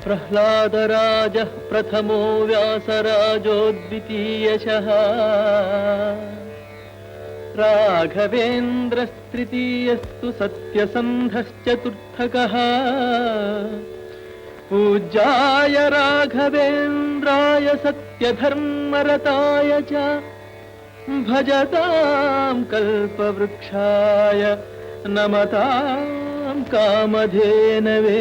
प्रह्लादराजः प्रथमो व्यासराजो द्वितीयशः राघवेन्द्रस्तृतीयस्तु सत्यसन्धश्चतुर्थकः पूज्याय राघवेन्द्राय सत्यधर्मरताय च भजतां कल्पवृक्षाय नमतां कामधेनवे।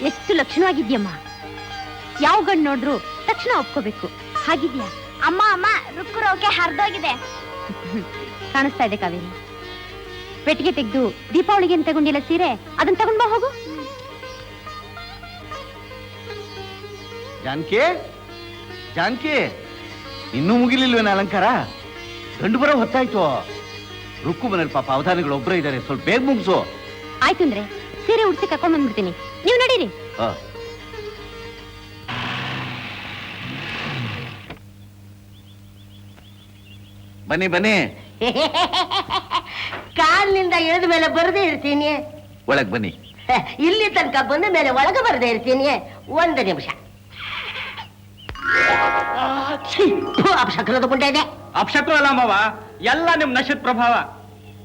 ಎಷ್ಟು ಲಕ್ಷಣವಾಗಿದ್ಯಮ್ಮ. ಯಾವ ಗಂಡು ನೋಡ್ರು ತಕ್ಷಣ ಒಪ್ಕೋಬೇಕು. ಹಾಗಿದ್ಯಾ ಅಮ್ಮ? ಅಮ್ಮ ರುಕ್ಕುರೋಕೆ ಹರಿದೋಗಿದೆ. ಕಾಣಿಸ್ತಾ ಇದೆ ಕಾವೇರಿ. ಪೆಟ್ಟಿಗೆ ತೆಗೆದು ದೀಪಾವಳಿಗೆ ಅಂತ ತಗೊಂಡಿಲ್ಲ ಸೀರೆ, ಅದನ್ನ ತಗೊಂಡ್ ಬಾ ಹೋಗು. ಜಾನಕಿ, ಜಾನಕಿ, ಇನ್ನೂ ಮುಗಿಲಿಲ್ವೇನ ಅಲಂಕಾರ? ಗಂಡು ಬರೋ ಹೊತ್ತಾಯ್ತು. ರುಕ್ಕು ಮನೇಲಿ ಪಾಪ ಅವಧಾನಿಗಳು ಒಬ್ಬರೇ ಇದ್ದಾರೆ, ಸ್ವಲ್ಪ ಬೇಗ ಮುಗಿಸು. ಆಯ್ತು ಅಂದ್ರೆ ಸೀರೆ ಉಡ್ಸಿ ಕರ್ಕೊಂಡ್ ಬಂದ್ಬಿಡ್ತೀನಿ, ನೀವು ನಡೀರಿ. ಬನ್ನಿ ಬನ್ನಿ. ಕಾಲಿನಿಂದ ಇಳಿದ ಮೇಲೆ ಬರದೇ ಇರ್ತೀನಿ. ಒಳಗ್ ಬನ್ನಿ. ಇಲ್ಲಿ ತನಕ ಬಂದ ಮೇಲೆ ಒಳಗೆ ಬರದೇ ಇರ್ತೀನಿ. ಒಂದು ನಿಮಿಷ. ಅಪಶಕನದ ಗುಂಡೆ ಇದೆ. ಅಪಶಕನ ಅಲ್ಲ ಮಾವ, ಎಲ್ಲ ನಿಮ್ ನಶದ ಪ್ರಭಾವ.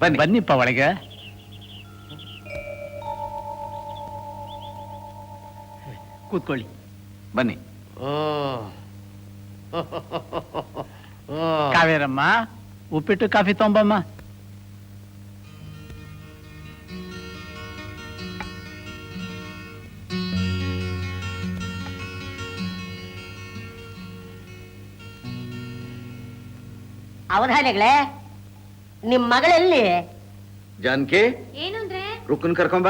ಬನ್ನಿ ಬನ್ನಿಪ್ಪ ಒಳಗೆ. ಕೂತ್ಕೊಳ್ಳಿ. ಬನ್ನಿ. ಕಾವೇರಮ್ಮ, ಉಪ್ಪಿಟ್ಟು ಕಾಫಿ ತೊಂಬಮ್ಮ. ಅವಧಾನಿಗಳೇ, ನಿಮ್ ಮಗಳಲ್ಲಿ? ಜಾನಕಿ, ಏನು ಅಂದ್ರೆ ರುಕ್ಕನ್ ಕರ್ಕೊಂಬ.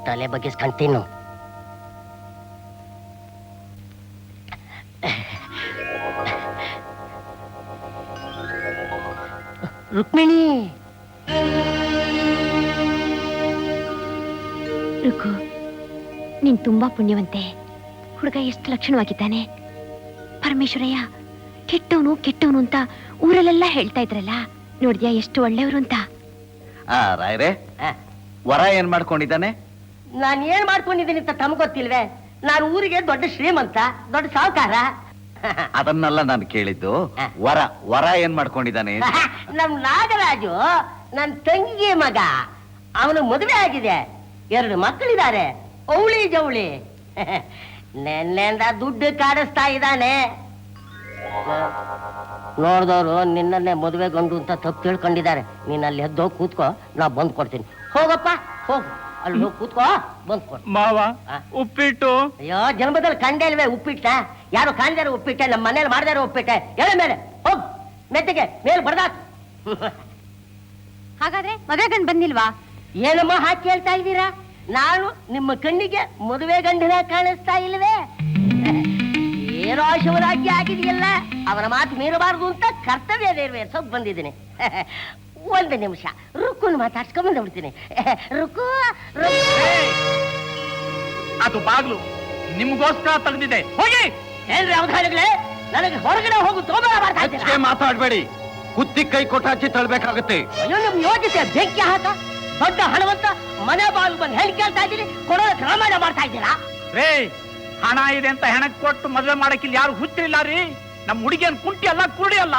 ತಲೆ ಬಗ್ಗಿಸ್ಕೊಂತೀನಿ. ರುಕ್ಮಿಣಿ, ರುಕು, ನೀನ್ ತುಂಬಾ ಪುಣ್ಯವಂತೆ. ಹುಡುಗ ಎಷ್ಟು ಲಕ್ಷಣವಾಗಿದ್ದಾನೆ. ಪರಮೇಶ್ವರಯ್ಯ ಕೆಟ್ಟವನು ಕೆಟ್ಟವನು ಅಂತ ಊರಲ್ಲೆಲ್ಲ ಹೇಳ್ತಾ ಇದ್ರಲ್ಲ, ನೋಡಿದ್ಯಾ ಎಷ್ಟು ಒಳ್ಳೆಯವರು ಅಂತ. ರಾಯರೇ, ವರ ಏನ್ ಮಾಡ್ಕೊಂಡಿದ್ದಾನೆ? ನಾನು ಏನ್ ಮಾಡ್ಕೊಂಡಿದ್ದೀನಿ ಅಂತ ತಮ್ಗೆ ಗೊತ್ತಿಲ್ವೇ? ನಾನು ಊರಿಗೆ ದೊಡ್ಡ ಶ್ರೀಮಂತ, ದೊಡ್ಡ ಸಾಹುಕಾರ. ಅದನ್ನೆಲ್ಲ ನಾನು ಕೇಳಿದ್ದು. ವರ ವರ ಏನ್ ಮಾಡ್ಕೊಂಡಿದ್ದಾನೆ? ನಮ್ ನಾಗರಾಜು ನನ್ ತಂಗಿ ಮಗ. ಅವನು ಮದುವೆ ಆಗಿದೆ, 2 ಮಕ್ಕಳಿದ್ದಾರೆ, ಅವಳಿ ಜವಳಿ. ನೆನ್ನೆಂದ ದುಡ್ಡು ಕಾಡಿಸ್ತಾ ಇದ್ದಾನೆ. ನೋಡ್ದವ್ರು ನಿನ್ನನ್ನೇ ಮದುವೆ ಗಂಡು ಅಂತ ತಪ್ಪು ತಿಳ್ಕೊಂಡಿದ್ದಾರೆ. ನೀನ್ ಅಲ್ಲಿ ಎದ್ದೋಗಿ ಕೂತ್ಕೋ, ನಾ ಬಂದ್ ಕೊಡ್ತೀನಿ. ಹೋಗಪ್ಪ ಹೋಗು, ಅಲ್ಲಿ ಹೋಗಿ ಕೂತ್ಕೋ, ಬಂದ್ ಕೊಡ್. ಮಾವ, ಉಪ್ಪಿಟ್ಟು. ಅಯ್ಯೋ, ಜನ್ಮದಲ್ಲಿ ಕಂಡೇ ಇಲ್ವೇ ಉಪ್ಪಿಟ್ಟ? ಯಾರು ಕಾಣಿದಾರೆ ಉಪ್ಪಿಟ್ಟೆ? ನಮ್ಮ ಮನೇಲಿ ಮಾಡಿದಾರೆ ಉಪ್ಪಿಟ್ಟೆ. ಎಳೆ ಮೇಲೆ ಹೋಗ್, ಮೆತ್ತಿಗೆ ಮೇಲ್ ಬಡ್ದಾಕ್. ಹಾಗಾದ್ರೆ ಮದುವೆ ಗಂಡು ಬಂದಿಲ್ವಾ? ಏನಮ್ಮ ಹಾಕಿ ಕೇಳ್ತಾ ಇದ್ದೀರಾ? ನಾನು ನಿಮ್ಮ ಕಣ್ಣಿಗೆ ಮದುವೆ ಗಂಡಿನ ಕಾಣಿಸ್ತಾ ಇಲ್ವೇ? ಏನೋ ಶಿವರಾಜ್ಯ ಆಗಿದೆಯಲ್ಲ, ಅವನ ಮಾತು ಮೀರಬಾರದು ಅಂತ ಕರ್ತವ್ಯ ನೆರವೇರಿಸೋಕ್ ಬಂದಿದ್ದೀನಿ. 1 ನಿಮಿಷ, ರುಕ್ಕುನ್ ಮಾತಾಡ್ಸ್ಕೊಂಡ್ ಬಂದ್ಬಿಡ್ತೀನಿ. ರುಕ್ಕು, ಅದು ಬಾಗ್ಲು ನಿಮ್ಗೋಸ್ಕರ ತೆಗೆದಿದೆ, ಹೋಗಿ. ಏನ್ರಿ ಅವಧಾನಿಗಳೇ, ನನಗೆ ಹೊರಗಡೆ ಹೋಗು ತೋಬ ಮಾಡ್ತಾ ಇದ್ದೀರಾ? ಮಾತಾಡ್ಬೇಡಿ. ಕುತ್ತಿ ಕೈ ಕೊಟ್ಟಾಚಿ ತಳ್ಬೇಕಾಗತ್ತೆ. ಅಯ್ಯೋ ನಿಮ್ ಯೋಚಿಸಿ ಬೆಂಕಿ ಹಾಕ. ದೊಡ್ಡ ಹಣವಂತ ಮನೆ ಬಾಲ್ ಬಂದು ಹೇಳಿ ಕೇಳ್ತಾ ಇದ್ದೀರಿ, ಕೊಡೋದಕ್ಕೆ ರಾಮಾಯಣ ಮಾಡ್ತಾ ಇದ್ದೀರಾ? ರೇ, ಹಣ ಇದೆ ಅಂತ ಹೆಣಕ್ ಕೊಟ್ಟು ಮದುವೆ ಮಾಡಕ್ಕಿಲ್ಲ ಯಾರು ಹುಚ್ಚಿಲ್ಲ ರೀ. ನಮ್ಮ ಹುಡುಗಿಯನ್ ಕುಂಟಿ ಅಲ್ಲ, ಕುರುಡಿ ಅಲ್ಲ.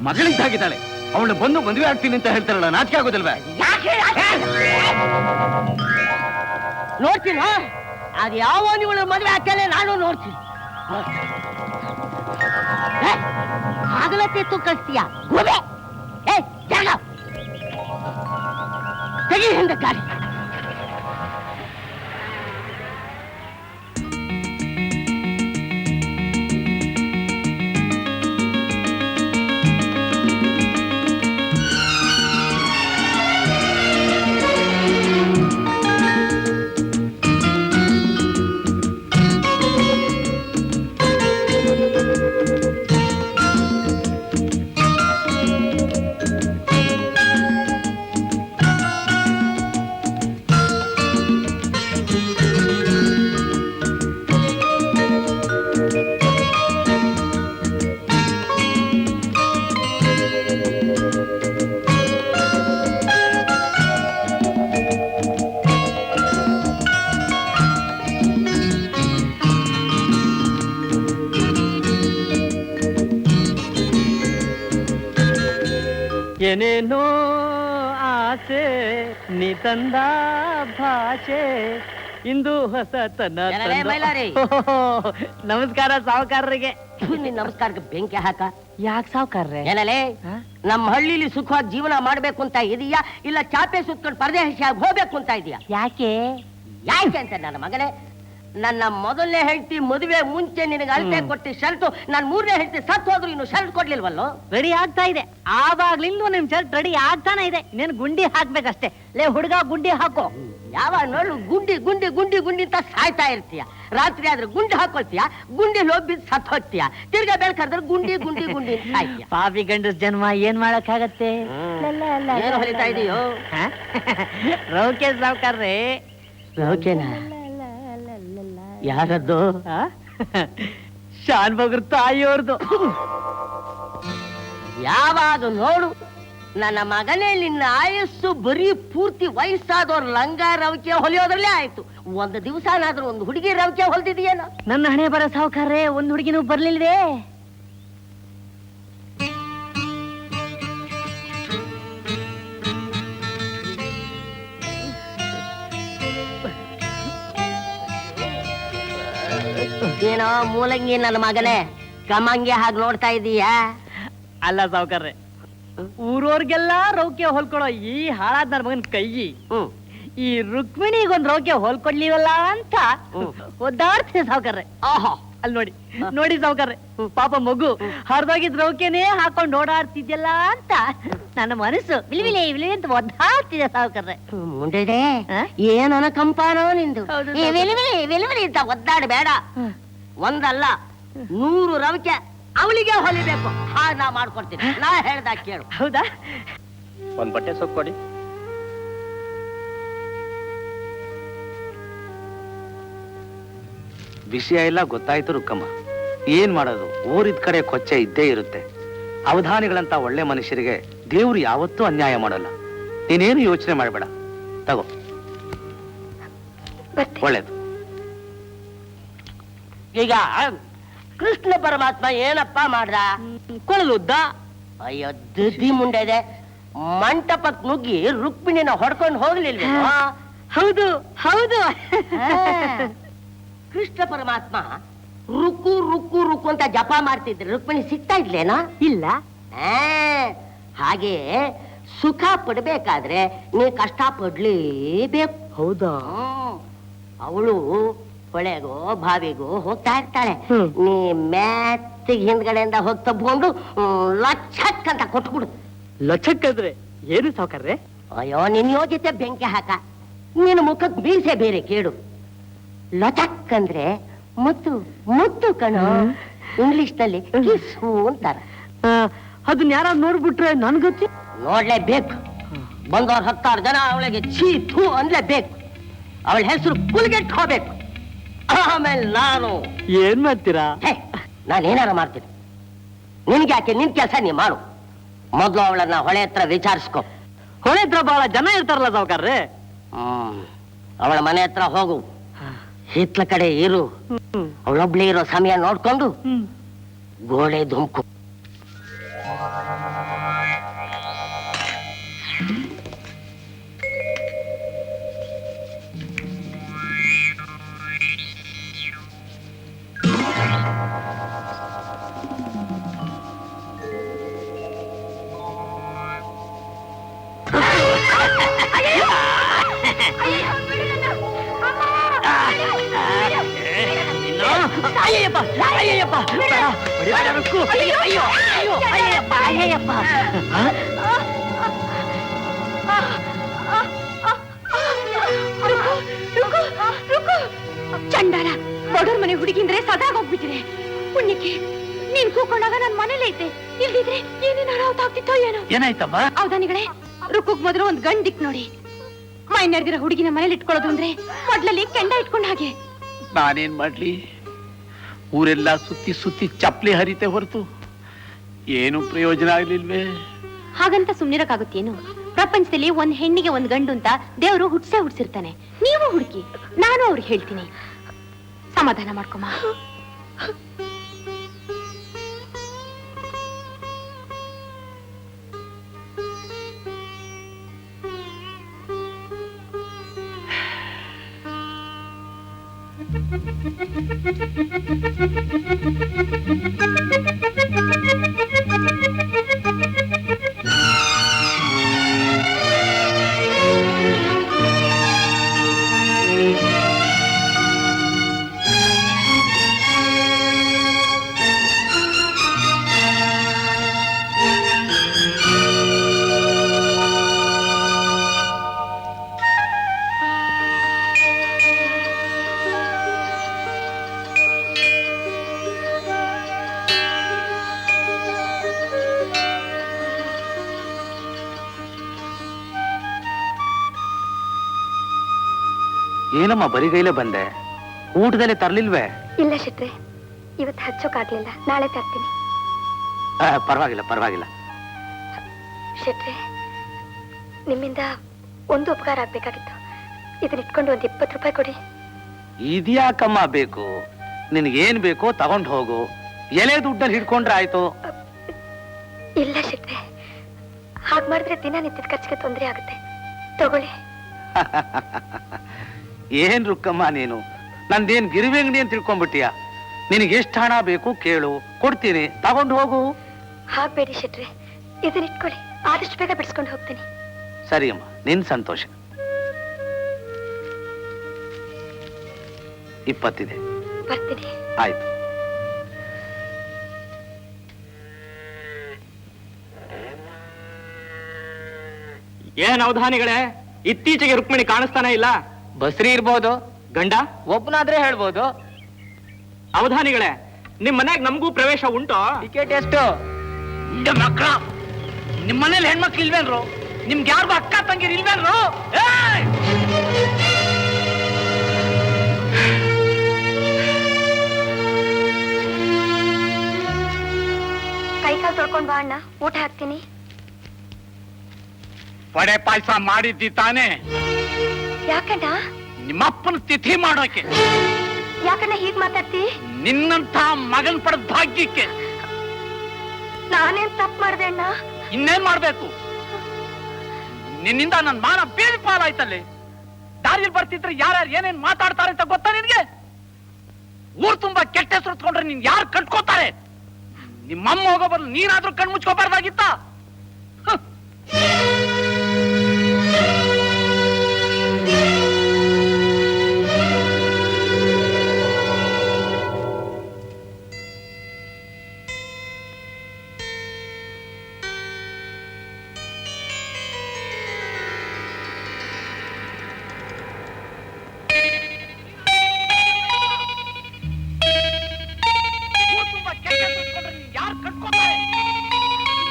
ಮಗಳಿದ್ದಾಗಿದ್ದಾಳೆ, ಅವಳು ಬಂದು ಮದುವೆ ಆಗ್ತೀನಿ ಅಂತ ಹೇಳ್ತಾರಲ್ಲ, ನಾಚಿಕೆ ಆಗೋದಿಲ್ವೇ? ಯಾಕೆ ನೋಡ್ತೀನಿ. ಅದು ಯಾವ ನೀವು ಮದುವೆ ಆಗ್ತೇನೆ ನಾನು ನೋಡ್ತೀನಿ. ಆಗಲತ್ತೆ ಕಳಿಸ್ತೀಯ ಗೋಬೆ. ಏ ಜಾಗ ತೆಗಿ ಹಿಂದೆ ಗಾಡಿ. ಏನೇನೋ ಆಸೆ ನೀ ತಂದ ಭಾಷೆ ಇಂದು ಹೊಸತನ ಏನಲೇ ಮೈಲಾರಿ? ನಮಸ್ಕಾರ ಸಾವುಕಾರರಿಗೆ. ನಿನ್ ನಮಸ್ಕಾರಕ್ಕೆ ಬೆಂಕಿ ಹಾಕ. ಯಾಕೆ ಸಾವುಕಾರ್ರೆ? ಏನಲೇ ನಮ್ಮ ಹಳ್ಳಿಲಿ ಸುಖವಾಗಿ ಜೀವನ ಮಾಡ್ಬೇಕು ಅಂತ ಇದೀಯಾ, ಇಲ್ಲ ಚಾಪೆ ಸುತ್ಕೊಂಡು ಪರದೇಶಿಯಾಗಿ ಹೋಗ್ಬೇಕು ಅಂತ ಇದೀಯಾ? ಯಾಕೆ ಯಾಕೆ ಅಂತ ನನ್ನ ಮಗನೇ, ನನ್ನ ಮೊದಲನೇ ಹೆಂಡತಿ ಮದುವೆ ಮುಂಚೆ ನಿನಗೆ ಅಳತೆ ಕೊಟ್ಟು ಶರ್ಟು, ನಾನು ಮೂರನೇ ಹೆಂಡತಿ ಸತ್ತು ಹೋದ್ರು ಇನ್ನು ಶರ್ಟ್ ಕೊಡ್ಲಿಲ್ವಲ್ಲೋ? ರೆಡಿ ಆಗ್ತಾ ಇದೆ, ಆವಾಗ್ಲಿಂದ ನಿಮ್ ಶರ್ಟ್ ರೆಡಿ ಆಗ್ತಾನೆ ಇದೆ. ನೀನ್ ಗುಂಡಿ ಹಾಕ್ಬೇಕಷ್ಟೇ. ಲೇ ಹುಡುಗ, ಗುಂಡಿ ಹಾಕೋ. ಯಾವ ನೋಡು ಗುಂಡಿ ಗುಂಡಿ ಗುಂಡಿ ಗುಂಡಿ ಅಂತ ಸಾಯ್ತಾ ಇರ್ತೀಯ. ರಾತ್ರಿ ಆದ್ರೆ ಗುಂಡಿ ಹಾಕೊಳ್ತೀಯ, ಗುಂಡಿ ಹೋಗ್ಬಿದ್ದು ಸತ್ ಹೋಗ್ತೀಯ. ತಿರ್ಗಾ ಬೆಳ್ಕಂದ್ರೆ ಗುಂಡಿ ಗುಂಡಿ ಗುಂಡಿ ಅಂತ ಸಾಯ್ತೀಯ. ಪಾಪಿ ಗಂಡಸ್ ಜನ್ಮ ಏನ್ ಮಾಡಕ್ಕಾಗತ್ತೆ? ಏನು ಹೊಲಿತಾ ಇದೀಯೋ? ರೌಕೆ ಸಾವುಕಾರ್ರೆ. ರೌಕೆನಾ? ಯಾರದ್ದು? ಶಾನ್ ಬಗ್ರ ತಾಯಿಯವ್ರದ್ದು. ಯಾವಾಗ ನೋಡು ನನ್ನ ಮಗನೇ, ನಿನ್ನ ಆಯಸ್ಸು ಬರೀ ಪೂರ್ತಿ ವಯಸ್ಸಾದವ್ರ ಲಂಗ ರವಿಕೆ ಹೊಲಿಯೋದ್ರಲ್ಲೇ ಆಯ್ತು. ಒಂದು ದಿವಸನಾದ್ರೂ ಒಂದು ಹುಡುಗಿ ರವಿಕೆ ಹೊಲ್ದಿದೆಯೇನೋ? ನನ್ನ ಹಣೆ ಬರ ಸಾವುಕಾರ್ರೆ, ಒಂದ್ ಹುಡುಗಿನೂ ಬರ್ಲಿಲ್ವೇ? ಏನೋ ಮೂಲಂಗಿ ನನ್ನ ಮಗನೇ, ಕಮಂಗೆ ಹಾಗೆ ನೋಡ್ತಾ ಇದೀಯಾ? ಅಲ್ಲ ಸಾವುಕಾರ್ರೆ, ಊರವ್ರಿಗೆಲ್ಲ ರೌಕೆ ಹೊಲ್ಕೊಳೋ ಈ ಹಾಳಾದ ನನ್ನ ಮಗನ ಕೈ ಈ ರುಕ್ಮಿಣಿಗೊಂದ್ ರೌಕೆ ಹೊಲ್ಕೊಡ್ಲಿವಲ್ಲ ಅಂತ ಒದ್ದಾಡ್ತೀನಿ ಸಾವುಕಾರ್ರೆ. ಆಹಾ, ಅಲ್ಲಿ ನೋಡಿ ನೋಡಿ ಸಾವುಕಾರ್ರೆ, ಪಾಪ ಮಗು ಹರಿದೋಗಿದ್ ರೌಕೆನೇ ಹಾಕೊಂಡು ಓಡಾಡ್ತಿದ್ಯಲ್ಲ ಅಂತ ನನ್ನ ಮನಸ್ಸು ವಿಲಿವಿಲಿ ವಿಲಿ ಅಂತ ಒದ್ದಾಡ್ತಿದೆ ಸಾವುಕಾರ್ರೆ. ಮುಂದೆ ಆ? ಏನನ ಕಂಪಾನೋ ನಿಂದು. ಹೌದು, ಈ ವಿಲಿವಿಲಿ ವಿಲಿವಿಲಿ ಅಂತ ಒದ್ದಾಡಬೇಡ. ಒಂದಲ್ಲ 100 ರವಿಕೆ ಅವಳಿಗೆ ಹೊಲಿಬೇಕು. ಹಾಗೆ ನಾ ಮಾಡ್ಕೊಡ್ತೀನಿ, ನಾ ಹೇಳ್ದಾಗ ಕೇಳು. ಹೌದಾ? ಒಂದ್ ಬಟ್ಟೆ ಸೊಪ್ಪು ಕೊಡಿ. ವಿಷಯ ಎಲ್ಲ ಗೊತ್ತಾಯ್ತು ರುಕ್ಕಮ್ಮ. ಏನ್ ಮಾಡೋದು, ಊರಿದ್ ಕಡೆ ಕೊಚ್ಚೆ ಇದ್ದೇ ಇರುತ್ತೆ. ಅವಧಾನಿಗಳಂತ ಒಳ್ಳೆ ಮನುಷ್ಯರಿಗೆ ದೇವ್ರು ಯಾವತ್ತೂ ಅನ್ಯಾಯ ಮಾಡಲ್ಲ. ನೀನೇನು ಯೋಚನೆ ಮಾಡಬೇಡ, ತಗೋ. ಒಳ್ಳೇದು. ಈಗ ಕೃಷ್ಣ ಪರಮಾತ್ಮ ಏನಪ್ಪ ಮಾಡ್ದ? ಕೊಳಲುದ್ದ. ಅಯ್ಯೋ ದದ್ದಿ ಮುಂಡೆ ಇದೆ. ಮಂಟಪಕ್ ನುಗ್ಗಿ ರುಕ್ಮಿಣಿನ ಹೊಡ್ಕೊಂಡು ಹೋಗ್ಲಿಲ್ವ? ಹೌದು ಹೌದು. ಕೃಷ್ಣ ಪರಮಾತ್ಮ ರುಕ್ಕು ರುಕ್ಕು ರುಕ್ಕು ಅಂತ ಜಪ ಮಾಡ್ತಿದ್ರೆ ರುಕ್ಮಿಣಿ ಸಿಗ್ತಾ ಇದ್ಲೇನಾ? ಇಲ್ಲ. ಹಾಗೆ ಸುಖ ಪಡ್ಬೇಕಾದ್ರೆ ನೀ ಕಷ್ಟ ಪಡ್ಲೇಬೇಕು. ಹೌದಾ? ಅವಳು ಹೊಳೆಗೋ ಬಾವಿಗೋ ಹೋಗ್ತಾ ಇರ್ತಾಳೆ. ಹ್ಮ್. ನೀ ಮ್ಯಾತ್ತಿಗೆ ಹಿಂದ್ಗಡೆಯಿಂದ ಹೋಗಿ ತಬ್ಕೊಂಡು ಲಚ್ಚಕ್ ಅಂತ ಕೊಟ್ಬಿಡು. ಲಚಕ್ಕಂದ್ರೆ ಏನು ಸಾವುಕಾರ್ರೆ? ಅಯ್ಯೋ ನಿನ್ ಯೋಗ್ಯತೆ ಬೆಂಕಿ ಹಾಕ. ನಿನ್ನ ಮುಖಕ್ ಮೀಸೆ ಬೇರೆ ಕೇಳು. ಲಚಕ್ ಅಂದ್ರೆ ಮುತ್ತು ಮುತ್ತು ಕಣೋ. ಇಂಗ್ಲಿಷ್ ನಲ್ಲಿ ಕಿಸ್ಸು ಅಂತಾರ. ಅದನ್ನ ಯಾರು ನೋಡ್ಬಿಟ್ರೆ ನನ್ಗೊತ್ತಿ ನೋಡ್ಲೇಬೇಕು. ಬಂದವ್ರ 10 ಜನ ಅವಳಿಗೆ ಛೀ ಥೂ ಅನ್ಲೇಬೇಕು. ಅವಳ ಹೆಸರು ಕುಲ್ಗೆಟ್ ಹೋಗ್ಬೇಕು. ಆಮೇಲೆ ನಾನು ಏನ್ ಮಾಡ್ತೀರಾ? ನಾನೇನಾರ ಮಾಡ್ತೀನಿ. ನಿನ್ಗೆ ಯಾಕೆ? ನಿನ್ ಕೆಲಸ ನೀ ಮಾಡು. ಮೊದ್ಲು ಅವಳನ್ನ ಹೊಳೆ ಹತ್ರ ವಿಚಾರಿಸ್ಕೊ. ಹೊಳೆ ಹತ್ರ ಬಹಳ ಜನ ಇರ್ತಾರಲ್ಲ ಸಾವುಕಾರ್ರೆ. ಅವಳ ಮನೆ ಹತ್ರ ಹೋಗು, ಹಿತ್ಲ ಕಡೆ ಇರು, ಅವಳೊಬ್ಳಿ ಇರೋ ಸಮಯ ನೋಡ್ಕೊಂಡು ಗೋಡೆ ಧುಮ್ಕು. ಅಯ್ಯಪ್ಪ ಅಯ್ಯಯ್ಯಪ್ಪ ಅಯ್ಯೋ ಅಯ್ಯೋ ಅಯ್ಯಪ್ಪ ಅಯ್ಯಯ್ಯಪ್ಪ. ಚಂಡಾಲ ಬಡವ್ರ ಮನೆ ಹುಡುಗಿಂದ್ರೆ ಸದಾಗ ಹೋಗ್ಬಿಟ್ಟಿದೆ. ಪುಣ್ಯಕ್ಕೆ ನೀನ್ ಕೂಕೊಂಡಾಗ ನನ್ ಮನೇಲೆ ಐತೆ, ಇಲ್ದಿದ್ರೆ ಏನೇನು ಅನಾಹುತ ಆಗ್ತಿತ್ತೋ ಏನೋ. ಏನಾಯ್ತಮ್ಮ? ಹೌದಾನಿಗಳೇ, ರುಕ್ಕುಗ್ ಮೊದಲು ಒಂದ್ ಗಂಡ್ ದಿಕ್ ನೋಡಿ. ಮೈ ನೆರೆದಿರೋ ಹುಡುಗಿನ ಮನೇಲಿ ಇಟ್ಕೊಳ್ಳೋದು ಅಂದ್ರೆ ಮೊದ್ಲಲ್ಲಿ ಕೆಂಡ ಇಟ್ಕೊಂಡ ಹಾಗೆ. ನಾನೇನ್ ಮಾಡ್ಲಿ? ಊರೆಲ್ಲ ಸುತ್ತಿ ಸುತ್ತಿ ಚಪ್ಲಿ ಹರಿತೆ ಹೊರತು ಏನು ಪ್ರಯೋಜನ ಆಗ್ಲಿಲ್ವೇ? ಹಾಗಂತ ಸುಮ್ನಿರಕ್ಕಾಗುತ್ತೇನು? ಪ್ರಪಂಚದಲ್ಲಿ ಒಂದ್ ಹೆಣ್ಣಿಗೆ ಒಂದ್ ಗಂಡು ಅಂತ ದೇವ್ರು ಹುಡ್ಸಿರ್ತಾನೆ. ನೀವು ಹುಡುಕಿ, ನಾನು ಅವ್ರಿಗೆ ಹೇಳ್ತೀನಿ. ಸಮಾಧಾನ ಮಾಡ್ಕೊಮ್ಮ. ಏನಮ್ಮ ಬರಿಗೈಲೇ ಬಂದೆ? ಊಟದಲ್ಲಿ ತರ್ಲಿಲ್ವೇ? ಇಲ್ಲ ಶೆಟ್ರೆ, ಇವತ್ತು ಹಚ್ಚೋಕಾಗ್ಲಿಲ್ಲ, ನಾಳೆ ತರ್ತೀನಿ. ಪರವಾಗಿಲ್ಲ ಪರವಾಗಿಲ್ಲ. ಶೆಟ್ರೆ, ನಿಮ್ಮಿಂದ ಒಂದು ಉಪಕಾರ ಆಗ್ಬೇಕಾಗಿತ್ತು. ಇದನ್ನ ಇಟ್ಕೊಂಡು ಒಂದು 20 ರೂಪಾಯಿ ಕೊಡಿ. ಇದ್ಯಾಕಮ್ಮ ಬೇಕು? ನಿನ್ಗೇನ್ ಬೇಕೋ ತಗೊಂಡ್ ಹೋಗು. ಎಲೆ ದುಡ್ಡಲ್ಲಿ ಹಿಡ್ಕೊಂಡ್ರೆ ಆಯ್ತು. ಇಲ್ಲ ಶೆಟ್ರೆ, ಹಾಗೆ ಮಾಡಿದ್ರೆ ದಿನನಿತ್ಯದ ಖರ್ಚಿಗೆ ತೊಂದರೆ ಆಗುತ್ತೆ. ತಗೊಳ್ಳಿ. ಏನ್ ರುಕ್ಕಮ್ಮ ನೀನು, ನಂದೇನ್ ಗಿರಿವಿ ಅಂಗಡಿ ಅಂತ ತಿಳ್ಕೊಂಡ್ಬಿಟ್ಟಿಯ? ನಿನಗೆ ಎಷ್ಟು ಹಣ ಬೇಕು ಕೇಳು, ಕೊಡ್ತೀನಿ, ತಗೊಂಡು ಹೋಗು. ಹಾಕ್ಬೇಡಿ ಶೆಟ್ರೆ, ಇದನ್ನ ಇಟ್ಕೊಳ್ಳಿ, ಆದಷ್ಟು ಬೇಗ ಬಿಡಿಸ್ಕೊಂಡು ಹೋಗ್ತೀನಿ. ಸರಿ ಅಮ್ಮ, ನಿನ್ ಸಂತೋಷ. 20 ಇದೆ. ಬರ್ತೀನಿ. ಆಯ್ತು. ಏನ್ ಅವಧಾನಿಗಳೇ, ಇತ್ತೀಚೆಗೆ ರುಕ್ಮಿಣಿ ಕಾಣಿಸ್ತಾನೆ ಇಲ್ಲ? ಬಸ್ರಿ ಇರ್ಬೋದು, ಗಂಡ ಒಬ್ಬನಾದ್ರೆ ಹೇಳ್ಬೋದು. ಅವಧಾನಿಗಳೇ, ನಿಮ್ ಮನ್ಯಾಗ ನಮಗೂ ಪ್ರವೇಶ ಉಂಟು? ಟಿಕೆಟ್ ಎಷ್ಟು? ಮಕ್ಕಳ, ನಿಮ್ ಮನೇಲಿ ಹೆಣ್ಮಕ್ಳು ಇಲ್ವೇನ್ರು? ನಿಮ್ಗೆ ಯಾರಿಗೂ ಅಕ್ಕ ತಂಗಿರ್ ಇಲ್ವೇನ್ರು? ಕೈಕಾಲು ತೊಳ್ಕೊಂಡ್ ಬಾ ಅಣ್ಣ, ಊಟ ಹಾಕ್ತೀನಿ. ವಡೆ ಪಾಯಸ ಮಾಡಿದ್ದಿ ತಾನೆ? ಯಾಕಣ್ಣ? ನಿಮ್ಮಪ್ಪನ ತಿಥಿ ಮಾಡೋಕೆ. ಯಾಕಣ್ಣ ಹೀಗ್ ಮಾತಾಡ್ತಿ? ನಿನ್ನಂತ ಮಗನ್ ಪಡೆದ ಭಾಗ್ಯಕ್ಕೆ. ನಾನೇನ್ ತಪ್ಪು ಮಾಡ್ದೆ ಅಣ್ಣ? ಇನ್ನೇನ್ ಮಾಡ್ಬೇಕು? ನಿನ್ನಿಂದ ನನ್ ಮಾನ ಬೀದಿ ಪಾಲಾಯ್ತಲ್ಲಿ. ದಾರಿಯಲ್ಲಿ ಬರ್ತಿದ್ರೆ ಯಾರ್ಯಾರು ಏನೇನ್ ಮಾತಾಡ್ತಾರೆ ಅಂತ ಗೊತ್ತಾ ನಿನ್ಗೆ? ಊರ್ ತುಂಬಾ ಕೆಟ್ಟ ಹೆಸರು ಹೊತ್ಕೊಂಡ್ರೆ ನೀನ್ ಯಾರು ಕಟ್ಕೋತಾರೆ? ನಿಮ್ಮಮ್ಮ ಹೋಗೋ ಬದಲು ನೀನಾದ್ರೂ ಕಣ್ ಮುಚ್ಕೋಬಾರ್ದಾಗಿತ್ತ? ಯಾರು ಕಟ್ಕೋತಾರೆ?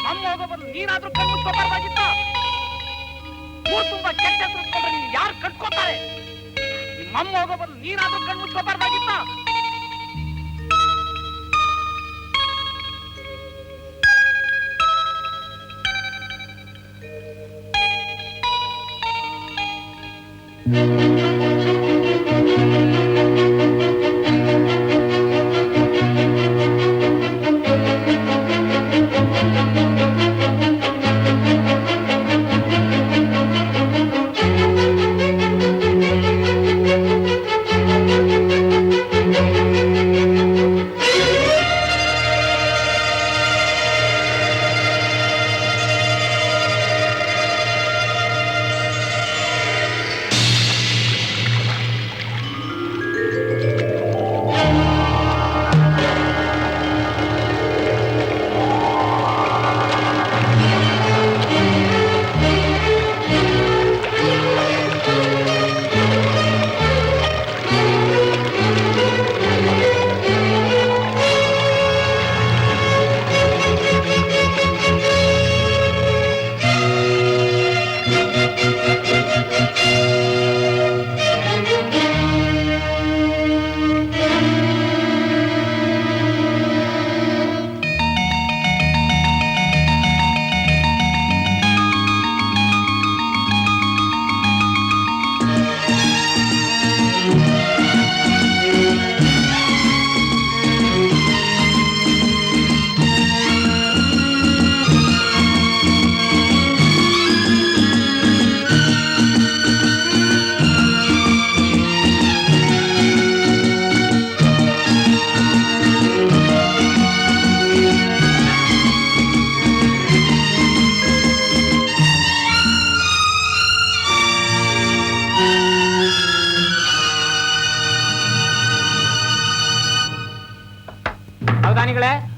ನಮ್ಮ ಹೋಗೋ ಬದಲು ನೀನಾದ್ರೂ ಕಣ್ ಮುಚ್ಕೋಬಾರ್ದಾಗಿತ್ತ? ಊರ್ ತುಂಬಾ ಕೆಟ್ಟ ಹೆಸರು ಇಟ್ಕೊಂಡ್ರೆ ನೀನ್ ಯಾರು ಕಟ್ಕೋತಾರೆ? ನಿಮ್ಮಮ್ಮ ಹೋಗೋ ಬದಲು ನೀನಾದ್ರೂ ಕಣ್ ಮುಚ್ಕೋಬಾರ್ದಾಗಿತ್ತ?